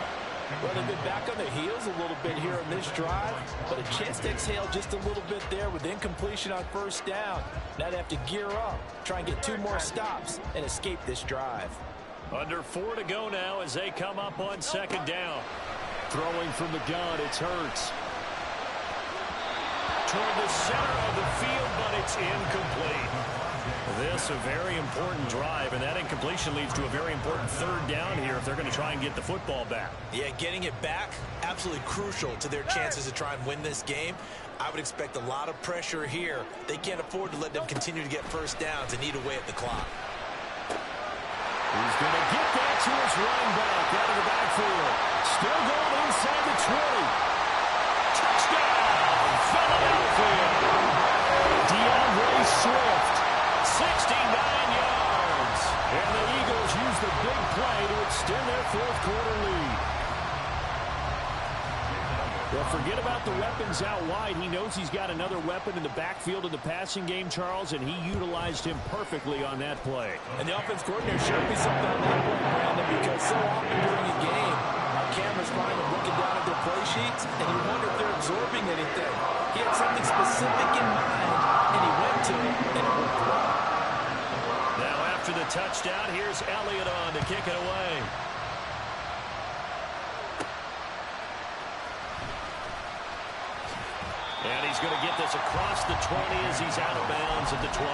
Well, they've been back on their heels a little bit here in this drive, but a chance to exhale just a little bit there with incompletion on 1st down. Now they have to gear up, try and get 2 more stops, and escape this drive. Under 4 to go now as they come up on 2nd down. Throwing from the gun, it's Hurts. Toward the center of the field, but it's incomplete. This a very important drive, and that incompletion leads to a very important 3rd down here if they're going to try and get the football back. Yeah, getting it back, absolutely crucial to their chances to try and win this game. I would expect a lot of pressure here. They can't afford to let them continue to get 1st downs and eat away at the clock. He's going to get that to his running back out of the backfield. Still going inside the 20. Touchdown, Philadelphia. DeAndre Swift, 69 yards. And the Eagles use the big play to extend their 4th quarter lead. Well, forget about the weapons out wide. He knows he's got another weapon in the backfield of the passing game, Charles, and he utilized him perfectly on that play. And the offense coordinator showed me something on that play, Brandon, because so often during a game, our cameras find them looking down at their play sheets, and you wonder if they're absorbing anything. He had something specific in mind, and he went to it, and it worked well. Now after the touchdown, here's Elliott on to kick it away. And he's going to get this across the 20 as he's out of bounds at the 23.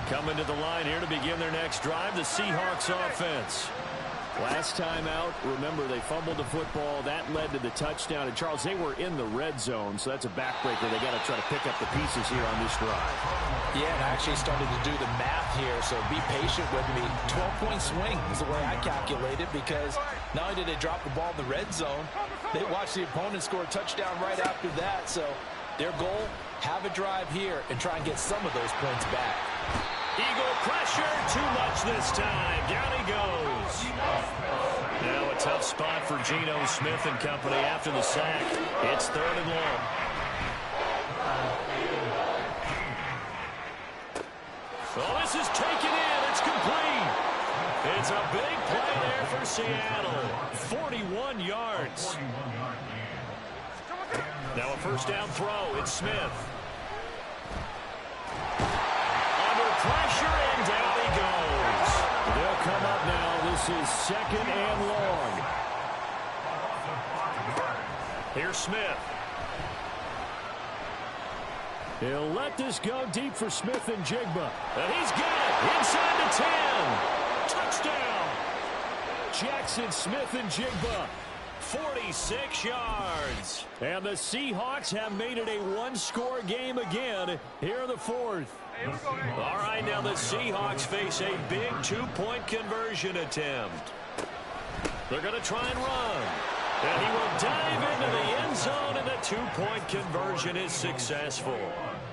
Coming to the line here to begin their next drive, the Seahawks offense. Last time out, remember, they fumbled the football. That led to the touchdown. And, Charles, they were in the red zone, so that's a backbreaker. They got to try to pick up the pieces here on this drive. Yeah, and I actually started to do the math here, so be patient with me. 12-point swing is the way I calculated, because not only did they drop the ball in the red zone, they watched the opponent score a touchdown right after that. So their goal, have a drive here and try and get some of those points back. Eagle pressure, too much this time. Down he goes. Now a tough spot for Geno Smith and company after the sack. It's 3rd and long. Well, this is taken in. It's complete. It's a big play there for Seattle. 41 yards. Now a 1st down throw. It's Smith. Pressure, and down he goes. They'll come up now. This is 2nd and long. Here's Smith. He'll let this go deep for Smith and Jigba. And he's got it inside the 10. Touchdown. Jackson Smith and Jigba. 46 yards. And the Seahawks have made it a one-score game again here in the fourth. All right, now the Seahawks face a big two-point conversion attempt. They're going to try and run. And he will dive into the end zone, and the two-point conversion is successful.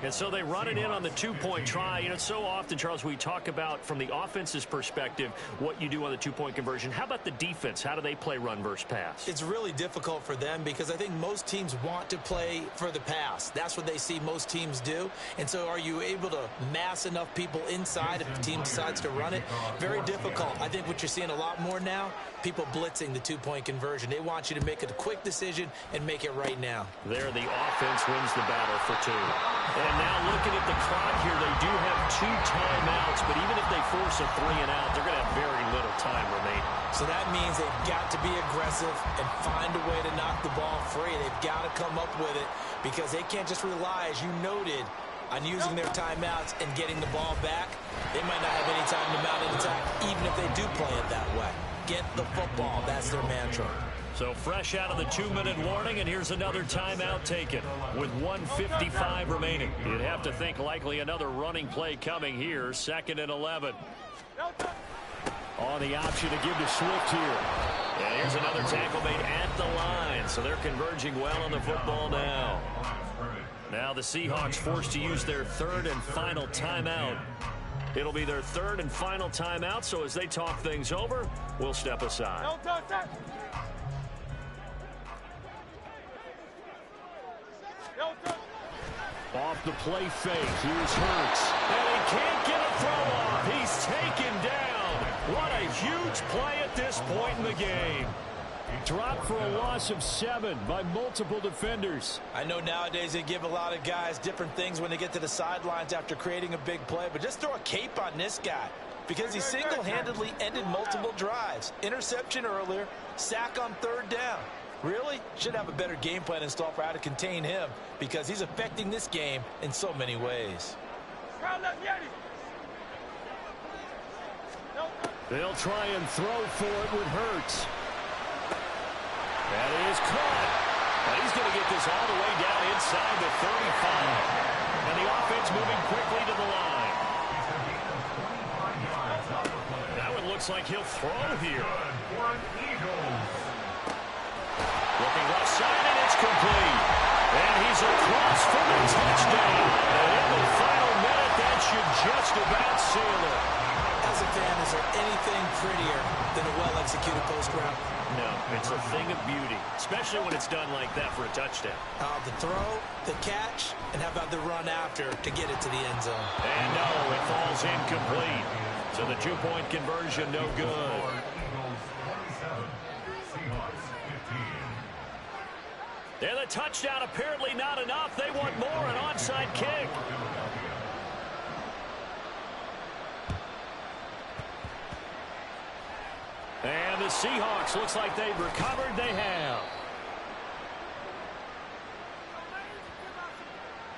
And so they run it in on the two-point try. You know, so often, Charles, we talk about from the offense's perspective what you do on the two-point conversion. How about the defense? How do they play run versus pass? It's really difficult for them because I think most teams want to play for the pass. That's what they see most teams do. And so are you able to mass enough people inside if the team decides to run it? Very difficult. I think what you're seeing a lot more now, people blitzing the two-point conversion. They want you to make a quick decision and make it right now. There, the offense wins the battle for two. And now looking at the clock here, they do have 2 timeouts, but even if they force a 3-and-out, they're going to have very little time remaining. So that means they've got to be aggressive and find a way to knock the ball free. They've got to come up with it because they can't just rely, as you noted, on using their timeouts and getting the ball back. They might not have any time to mount an attack, even if they do play it that way. Get the football. That's their mantra. So fresh out of the 2-minute warning, and here's another timeout taken with 1:55 remaining. You'd have to think likely another running play coming here, 2nd and 11. On the option to give to Swift here. And here's another tackle made at the line, so they're converging well on the football now. Now the Seahawks forced to use their 3rd and final timeout. It'll be their 3rd and final timeout, so as they talk things over, we'll step aside. Off the play fake, here's Hurts. And he can't get a throw off. He's taken down. What a huge play at this point in the game. Dropped for a loss of 7 by multiple defenders. I know nowadays they give a lot of guys different things when they get to the sidelines after creating a big play, but just throw a cape on this guy because he single-handedly ended multiple drives. Interception earlier, sack on 3rd down. Really? Should have a better game plan installed for how to contain him because he's affecting this game in so many ways. They'll try and throw for it with Hurts. That is caught. Well, he's going to get this all the way down inside the 35. And the offense moving quickly to the line. That one looks like he'll throw here. Looking left side, and it's complete. And he's across for the touchdown. And in the final minute, that should just about seal it. As a fan, is there anything prettier than a well-executed post route? No, it's a thing of beauty, especially when it's done like that for a touchdown. The throw, the catch, and how about the run after to get it to the end zone? And no, it falls incomplete. So the two-point conversion, no good. And the touchdown apparently not enough. They want more, an onside kick. And the Seahawks, looks like they've recovered. They have.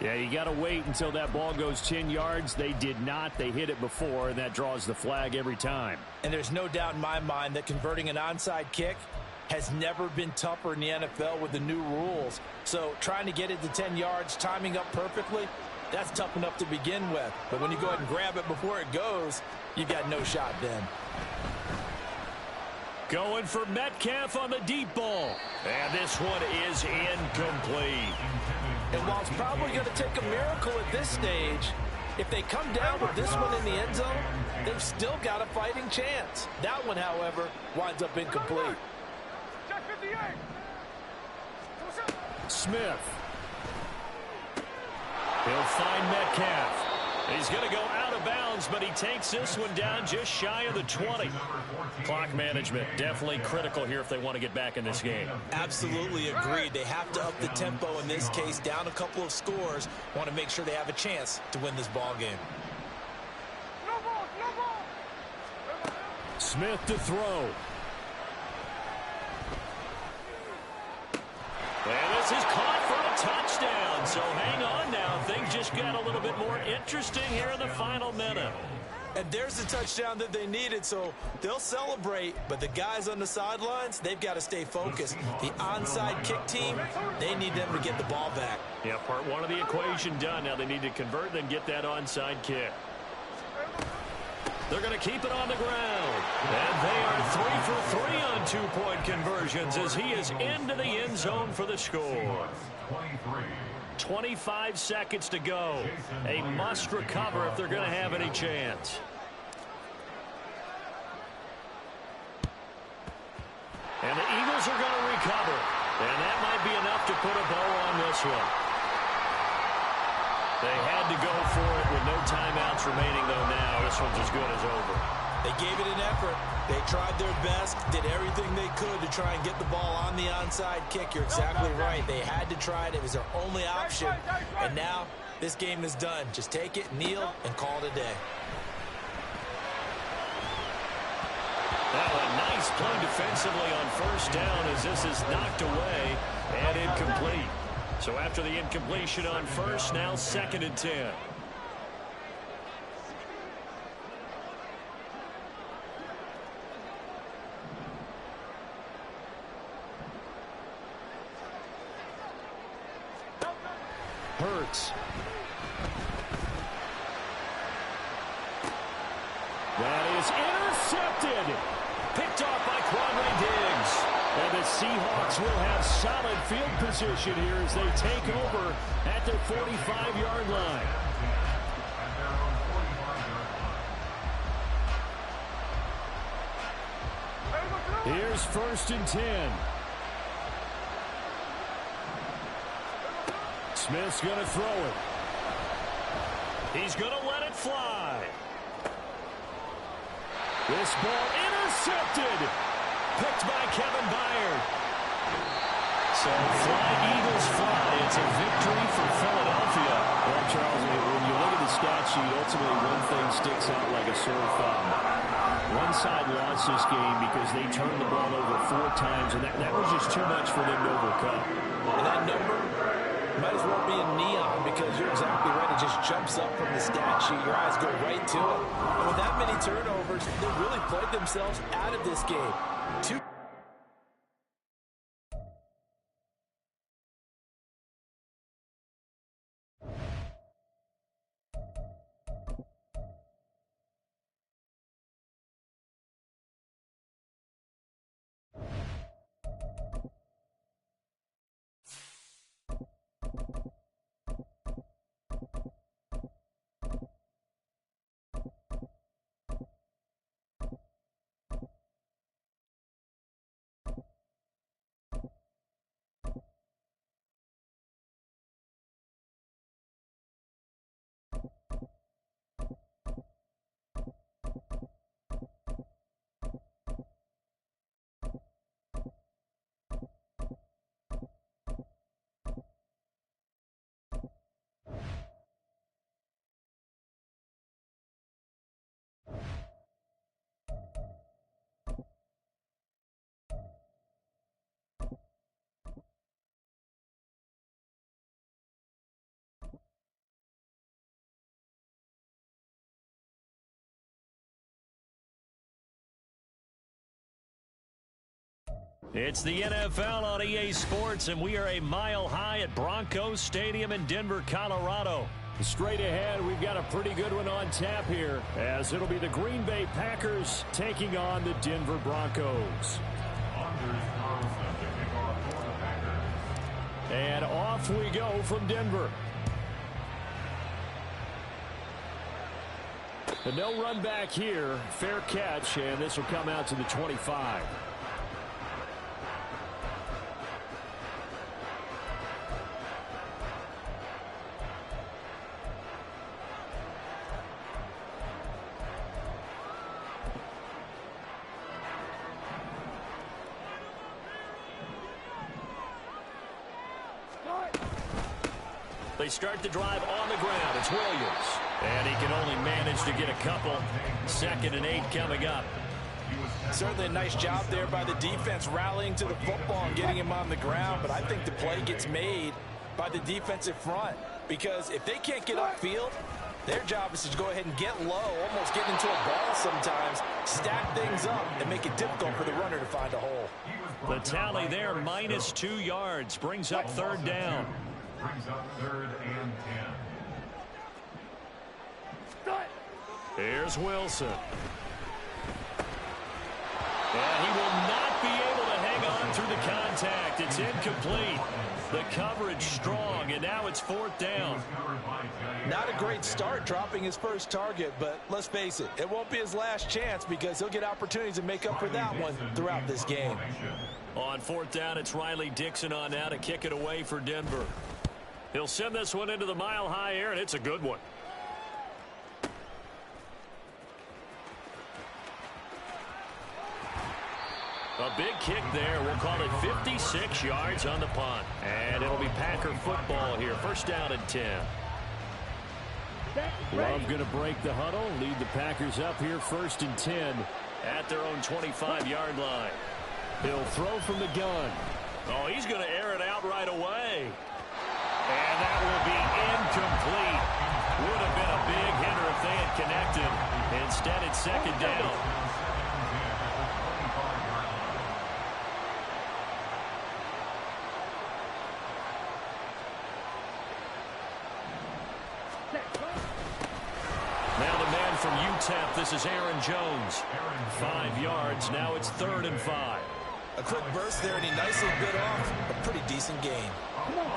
Yeah, you got to wait until that ball goes 10 yards. They did not. They hit it before, and that draws the flag every time. And there's no doubt in my mind that converting an onside kick has never been tougher in the NFL with the new rules. So trying to get it to 10 yards, timing up perfectly, that's tough enough to begin with. But when you go ahead and grab it before it goes, you've got no shot then. Going for Metcalf on the deep ball. And this one is incomplete. And while it's probably going to take a miracle at this stage, if they come down with this one in the end zone, they've still got a fighting chance. That one, however, winds up incomplete. Smith. He'll find Metcalf. He's going to go out of bounds, but he takes this one down just shy of the 20. Clock management definitely critical here if they want to get back in this game. Absolutely agreed. They have to up the tempo in this case, down a couple of scores. Want to make sure they have a chance to win this ball game. Smith to throw. And this is caught for a touchdown. So hang on now. Things just got a little bit more interesting here in the final minute. And there's the touchdown that they needed, so they'll celebrate. But the guys on the sidelines, they've got to stay focused. The onside kick team, they need them to get the ball back. Yeah, part one of the equation done. Now they need to convert and get that onside kick. They're going to keep it on the ground. And they are 3 for 3 on two-point conversions as he is into the end zone for the score. 25 seconds to go. A must recover if they're going to have any chance. And the Eagles are going to recover. And that might be enough to put a bow on this one. They had to go for it with no timeouts remaining, though, now. This one's as good as over. They gave it an effort. They tried their best, did everything they could to try and get the ball on the onside kick. You're exactly right. They had to try it. It was their only option. And now this game is done. Just take it, kneel, and call it a day. Now a nice play defensively on first down as this is knocked away and incomplete. So after the incompletion on first, now 2nd and 10. Hurts. That is intercepted. Picked off by Quandre Diggs. And the Seahawks will have solid field position here as they take over at their 45-yard line. Here's 1st and 10. Smith's going to throw it. He's going to let it fly. This ball intercepted. Picked by Kevin Byard. So fly, Eagles fly. It's a victory for Philadelphia. Well, Charles, when you look at the stat sheet, ultimately one thing sticks out like a sore thumb. One side lost this game because they turned the ball over 4 times, and that was just too much for them to overcome. And that number might as well be in neon because you're exactly right. It just jumps up from the stat sheet. Your eyes go right to it. And with that many turnovers, they really played themselves out of this game. It's the NFL on EA Sports, and we are a mile high at Broncos Stadium in Denver, Colorado. Straight ahead, we've got a pretty good one on tap here, as it'll be the Green Bay Packers taking on the Denver Broncos. And off we go from Denver. The no run back here, fair catch, and this will come out to the 25. They start the drive on the ground. It's Williams. And he can only manage to get a couple. 2nd and 8 coming up. Certainly a nice job there by the defense rallying to the football and getting him on the ground. But I think the play gets made by the defensive front. Because if they can't get upfield, Their job is to go ahead and get low, almost get into a ball sometimes, stack things up, and make it difficult for the runner to find a hole. The tally there, -2 yards, brings up third down. Brings up 3rd and 10. Here's Wilson. And he will not be able to hang on through the contact. It's incomplete. The coverage strong, and now it's 4th down. Not a great start dropping his first target, but let's face it, it won't be his last chance because he'll get opportunities to make up for that one throughout this game. On 4th down, it's Riley Dixon on now to kick it away for Denver. He'll send this one into the mile-high air, and it's a good one. A big kick there. We'll call it 56 yards on the punt. And it'll be Packer football here. 1st down and 10. Love going to break the huddle. Lead the Packers up here 1st and 10 at their own 25-yard line. He'll throw from the gun. Oh, he's going to air it out right away. And that will be incomplete. Would have been a big hitter if they had connected. Instead, it's 2nd down. From UTEP, this is Aaron Jones. 5 yards. Now it's 3rd and 5. A quick burst there, and he nicely bit off a pretty decent gain.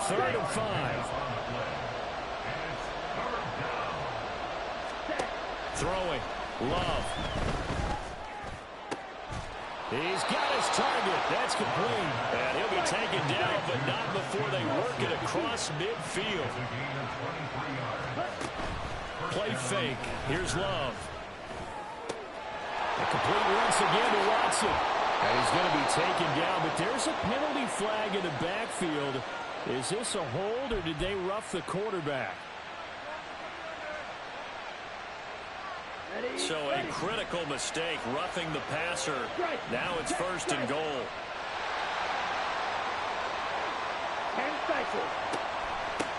3rd and 5. Throwing. Love. He's got his target. That's complete. And he'll be taken down, but not before they work it across midfield. Play fake. Here's Love. A complete once again to Watson. And he's going to be taken down, but there's a penalty flag in the backfield. Is this a hold, or did they rough the quarterback? So a critical mistake, roughing the passer. Now it's 1st and goal.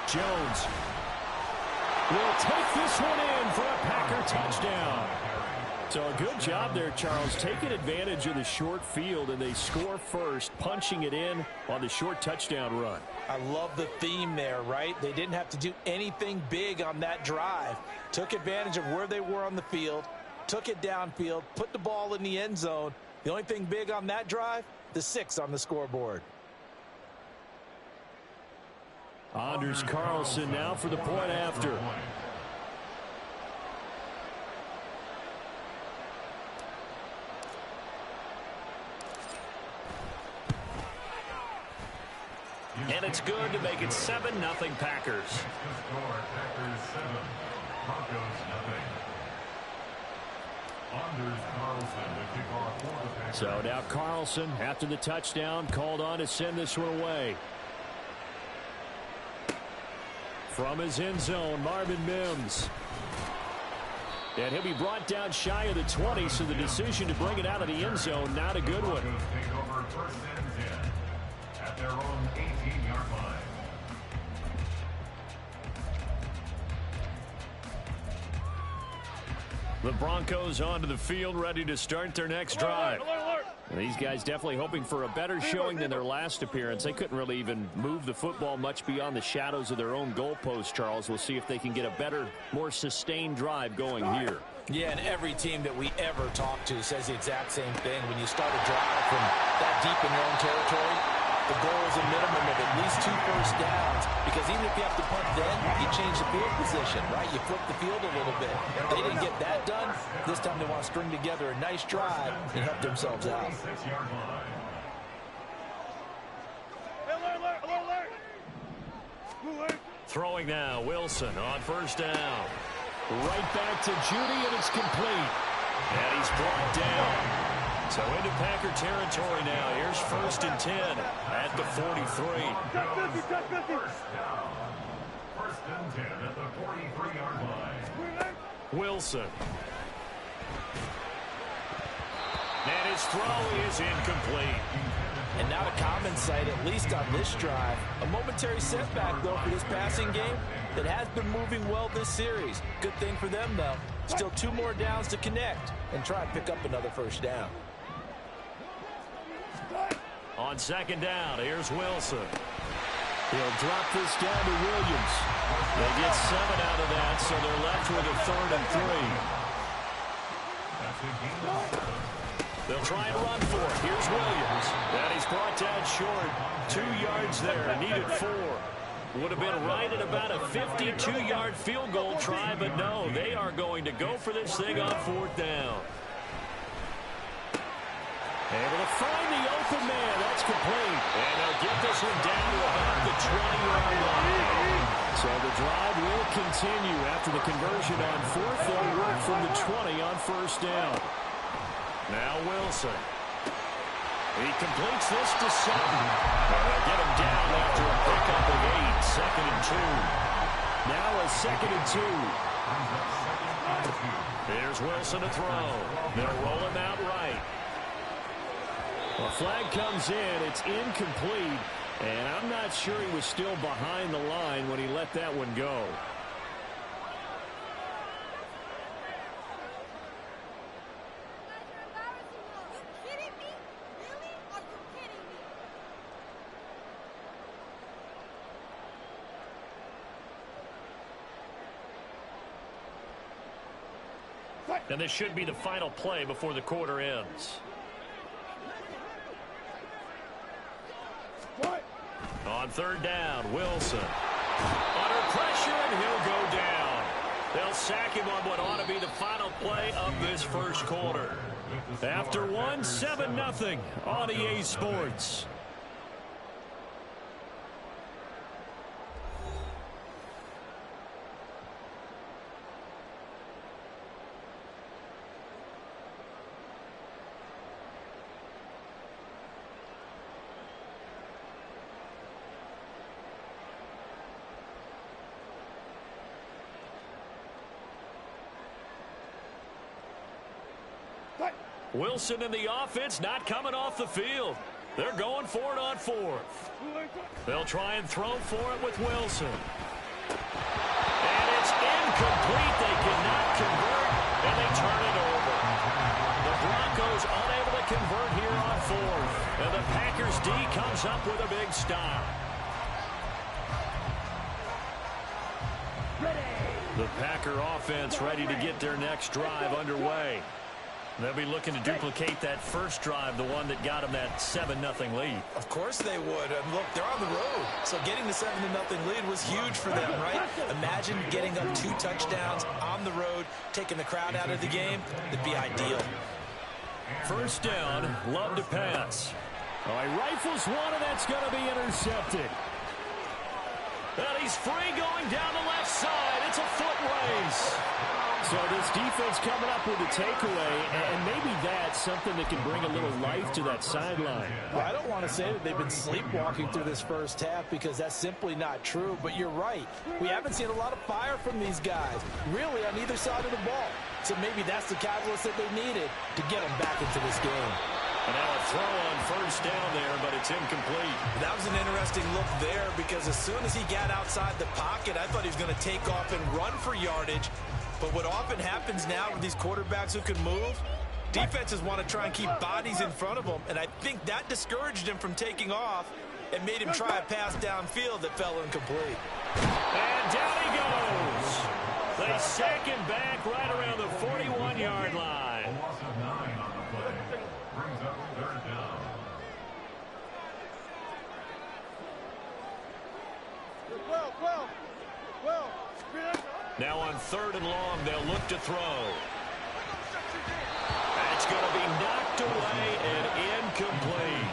Jones will take this one in for a Packer touchdown. So a good job there, Charles, taking advantage of the short field, and they score first, punching it in on the short touchdown run. I love the theme there, right? They didn't have to do anything big on that drive. Took advantage of where they were on the field, took it downfield, put the ball in the end zone. The only thing big on that drive, the 6 on the scoreboard. Anders Carlson now for the point after. And it's good to make it 7-0 Packers. So now Carlson, after the touchdown, called on to send this one away. From his end zone, Marvin Mims. And he'll be brought down shy of the 20, so the decision to bring it out of the end zone, not a good one. At their own 18-yard line. The Broncos onto the field, ready to start their next drive. And these guys definitely hoping for a better showing than their last appearance. They couldn't really even move the football much beyond the shadows of their own goalpost, Charles. We'll see if they can get a better, more sustained drive going here. Yeah, and every team that we ever talk to says the exact same thing. When you start a drive from that deep in your own territory, the goal is a minimum of at least 2 first downs, because even if you have to punt then, you change the field position, right? You flip the field a little bit. If they didn't get that done, this time they want to string together a nice drive and help themselves out. Throwing now, Wilson on first down. Right back to Judy, and it's complete. And he's brought down. So into Packer territory now. Here's 1st and 10 at the 43. First and 10 at the 43-yard line. Wilson. And his throw is incomplete. And not a common sight, at least on this drive. A momentary setback, though, for this passing game. that has been moving well this series. Good thing for them, though. Still 2 more downs to connect and try and pick up another first down. On second down, here's Wilson. He'll drop this down to Williams. They get 7 out of that, so they're left with a 3rd and 3. They'll try and run for it. Here's Williams. And he's brought down short. 2 yards there. Needed 4. Would have been right at about a 52-yard field goal try, but no, they are going to go for this thing on 4th down. Able to find the open man. That's complete. And they'll get this one down to about the 20-yard line. So the drive will continue after the conversion on 4th. They'll work from the 20 on 1st down. Now Wilson. He completes this to 7. And they'll get him down after a pickup of 8. 2nd and 2. Now a 2nd and 2. Here's Wilson to throw. They'll roll him out right. A flag comes in. It's incomplete. And I'm not sure he was still behind the line when he let that one go. And this should be the final play before the quarter ends. On 3rd down, Wilson. Under pressure, and he'll go down. They'll sack him on what ought to be the final play of this first quarter. After one, 7-0 on EA Sports. Wilson and the offense not coming off the field. They're going for it on 4th. They'll try and throw for it with Wilson. And it's incomplete. They cannot convert, and they turn it over. The Broncos unable to convert here on 4th. And the Packers D comes up with a big stop. The Packer offense ready to get their next drive underway. They'll be looking to duplicate that first drive, the one that got them that 7-0 lead. Of course they would. Look, they're on the road. So getting the 7-0 lead was huge for them, right? Imagine getting up 2 touchdowns on the road, taking the crowd out of the game. It'd be ideal. First down, Love to pass. Oh, he rifles one, and that's going to be intercepted. And he's free going down the left side. It's a foot race. So this defense coming up with a takeaway, and maybe that's something that can bring a little life to that sideline. Well, I don't want to say that they've been sleepwalking through this first half because that's simply not true, but you're right. We haven't seen a lot of fire from these guys, really on either side of the ball. So maybe that's the catalyst that they needed to get them back into this game. And now a throw on first down there, but it's incomplete. That was an interesting look there because as soon as he got outside the pocket, I thought he was going to take off and run for yardage. But what often happens now with these quarterbacks who can move, defenses want to try and keep bodies in front of them, and I think that discouraged him from taking off and made him try a pass downfield that fell incomplete. And down he goes. They sack him back right around the 41-yard line. Loss of 9 on the play. Brings up 3rd down. Now on 3rd and long, they'll look to throw. That's going to be knocked away and incomplete.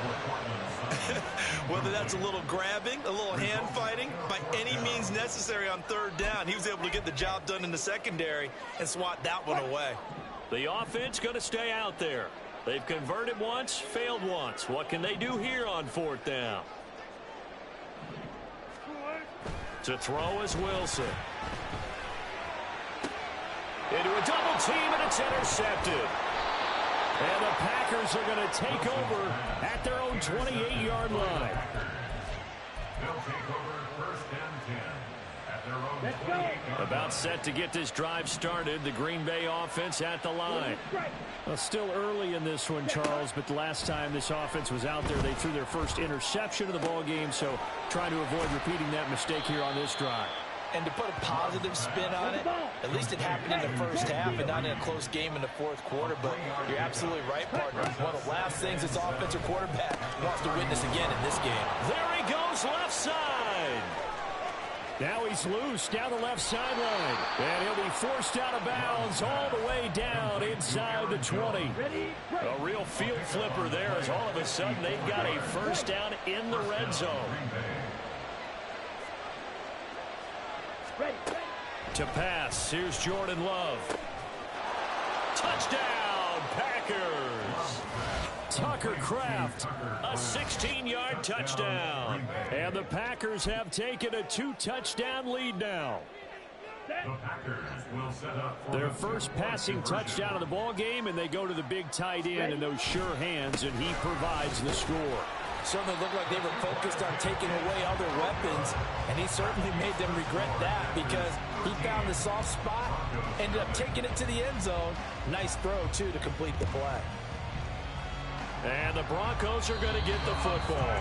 Whether that's a little grabbing, a little hand fighting, by any means necessary on 3rd down, he was able to get the job done in the secondary and swat that one away. The offense going to stay out there. They've converted once, failed once. What can they do here on 4th down? To throw is Wilson. Into a double team, and it's intercepted. And the Packers are going to take over at their own 28-yard line. They'll take over 1st and 10 at About set to get this drive started. The Green Bay offense at the line. Well, still early in this one, Charles, but the last time this offense was out there, they threw their first interception of the ball game, so trying to avoid repeating that mistake here on this drive. And to put a positive spin on it, at least it happened in the first half and not in a close game in the fourth quarter. But you're absolutely right, partner. One of the last things this offensive quarterback wants to witness again in this game. There he goes, left side. Now he's loose down the left sideline. And he'll be forced out of bounds all the way down inside the 20. A real field flipper there as all of a sudden they've got a first down in the red zone. To pass, here's Jordan Love. Touchdown, Packers. Tucker Kraft, a 16-yard touchdown. And the Packers have taken a 2-touchdown lead now. The Packers will set up for their first passing touchdown of the ball game, and they go to the big tight end in those sure hands, and he provides the score. Certainly looked like they were focused on taking away other weapons, and he certainly made them regret that because he found the soft spot, ended up taking it to the end zone. Nice throw, too, to complete the play. And the Broncos are going to get the football.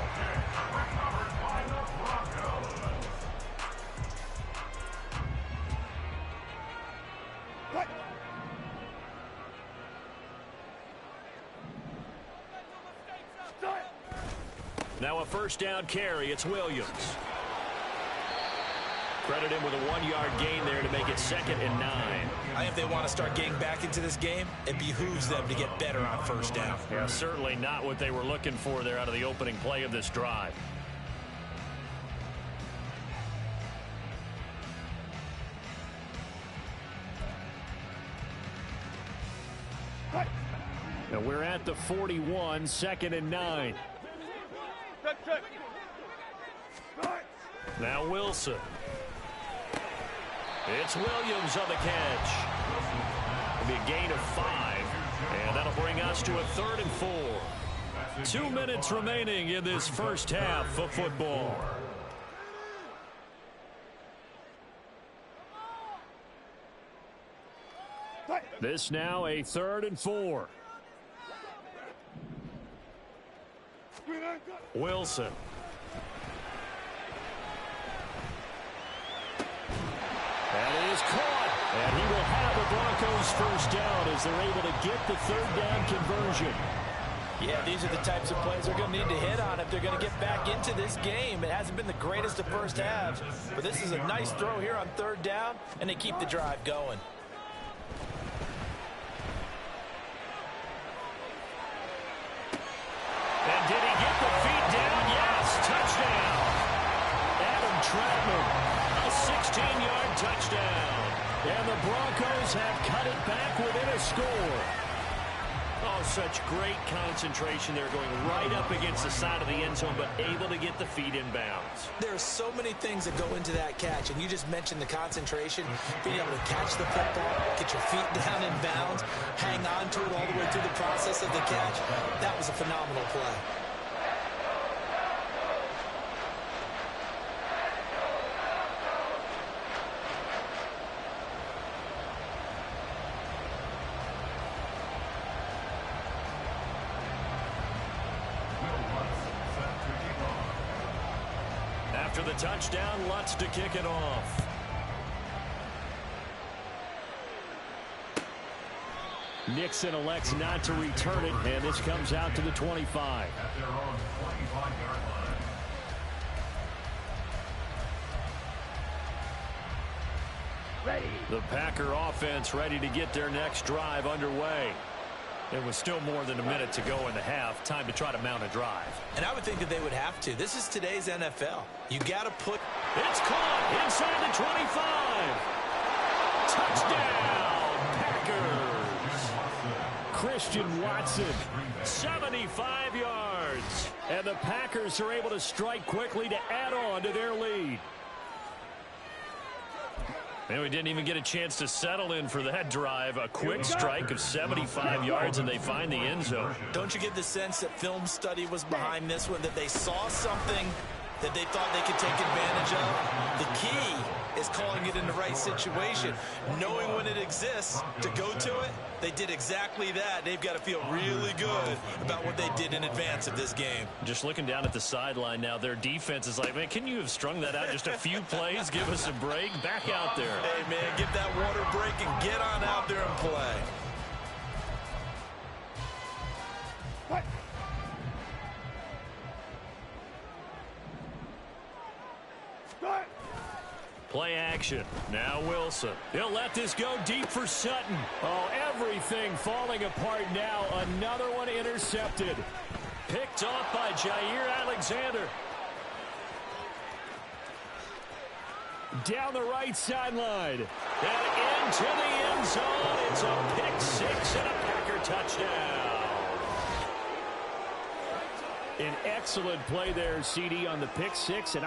Now a first down carry. It's Williams. Credit him with a 1-yard gain there to make it 2nd and 9. I think if they want to start getting back into this game, it behooves them to get better on first down. Yeah, certainly not what they were looking for there out of the opening play of this drive. Now we're at the 41, 2nd and 9. Now Wilson. It's Williams on the catch. It'll be a gain of 5, and that'll bring us to a 3rd and 4. 2 minutes remaining in this first half of football. This now a 3rd and 4. Wilson. That is caught. And he will have the Broncos first down as they're able to get the 3rd down conversion. Yeah, these are the types of plays they're going to need to hit on if they're going to get back into this game. It hasn't been the greatest of first halves, but this is a nice throw here on 3rd down, and they keep the drive going. And did he get the feet down? Yes, touchdown. Adam Troutman, a 16-yard touchdown. And the Broncos have cut it back within a score. Oh, such great concentration there, going right up against the side of the end zone, but able to get the feet in bounds. There are so many things that go into that catch, and you just mentioned the concentration, being able to catch the football, get your feet down in bounds, hang on to it all the way through the process of the catch. That was a phenomenal play. After the touchdown, Lutz to kick it off. Nixon elects not to return it, and this comes out to the 25. At their own 25-yard line. The Packer offense ready to get their next drive underway. There was still more than a minute to go in the half. Time to try to mount a drive. And I would think that they would have to. This is today's NFL. You got to put... It's caught inside the 25. Touchdown, Packers. Christian Watson. 75 yards. And the Packers are able to strike quickly to add on to their lead. And we didn't even get a chance to settle in for that drive. A quick strike of 75 yards, and they find the end zone. Don't you get the sense that film study was behind this one, that they saw something that they thought they could take advantage of. The key is calling it in the right situation, knowing when it exists to go to it. They did exactly that. They've got to feel really good about what they did in advance of this game. Just looking down at the sideline now, their defense is like, man, can you have strung that out just a few plays? Give us a break. Back out there. Hey, man, give that water break and get on out there and play. Play action. Now Wilson. He'll let this go deep for Sutton. Oh, everything falling apart now. Another one intercepted. Picked off by Jair Alexander. Down the right sideline. And into the end zone. It's a pick six and a Packer touchdown. An excellent play there, CD, on the pick six. And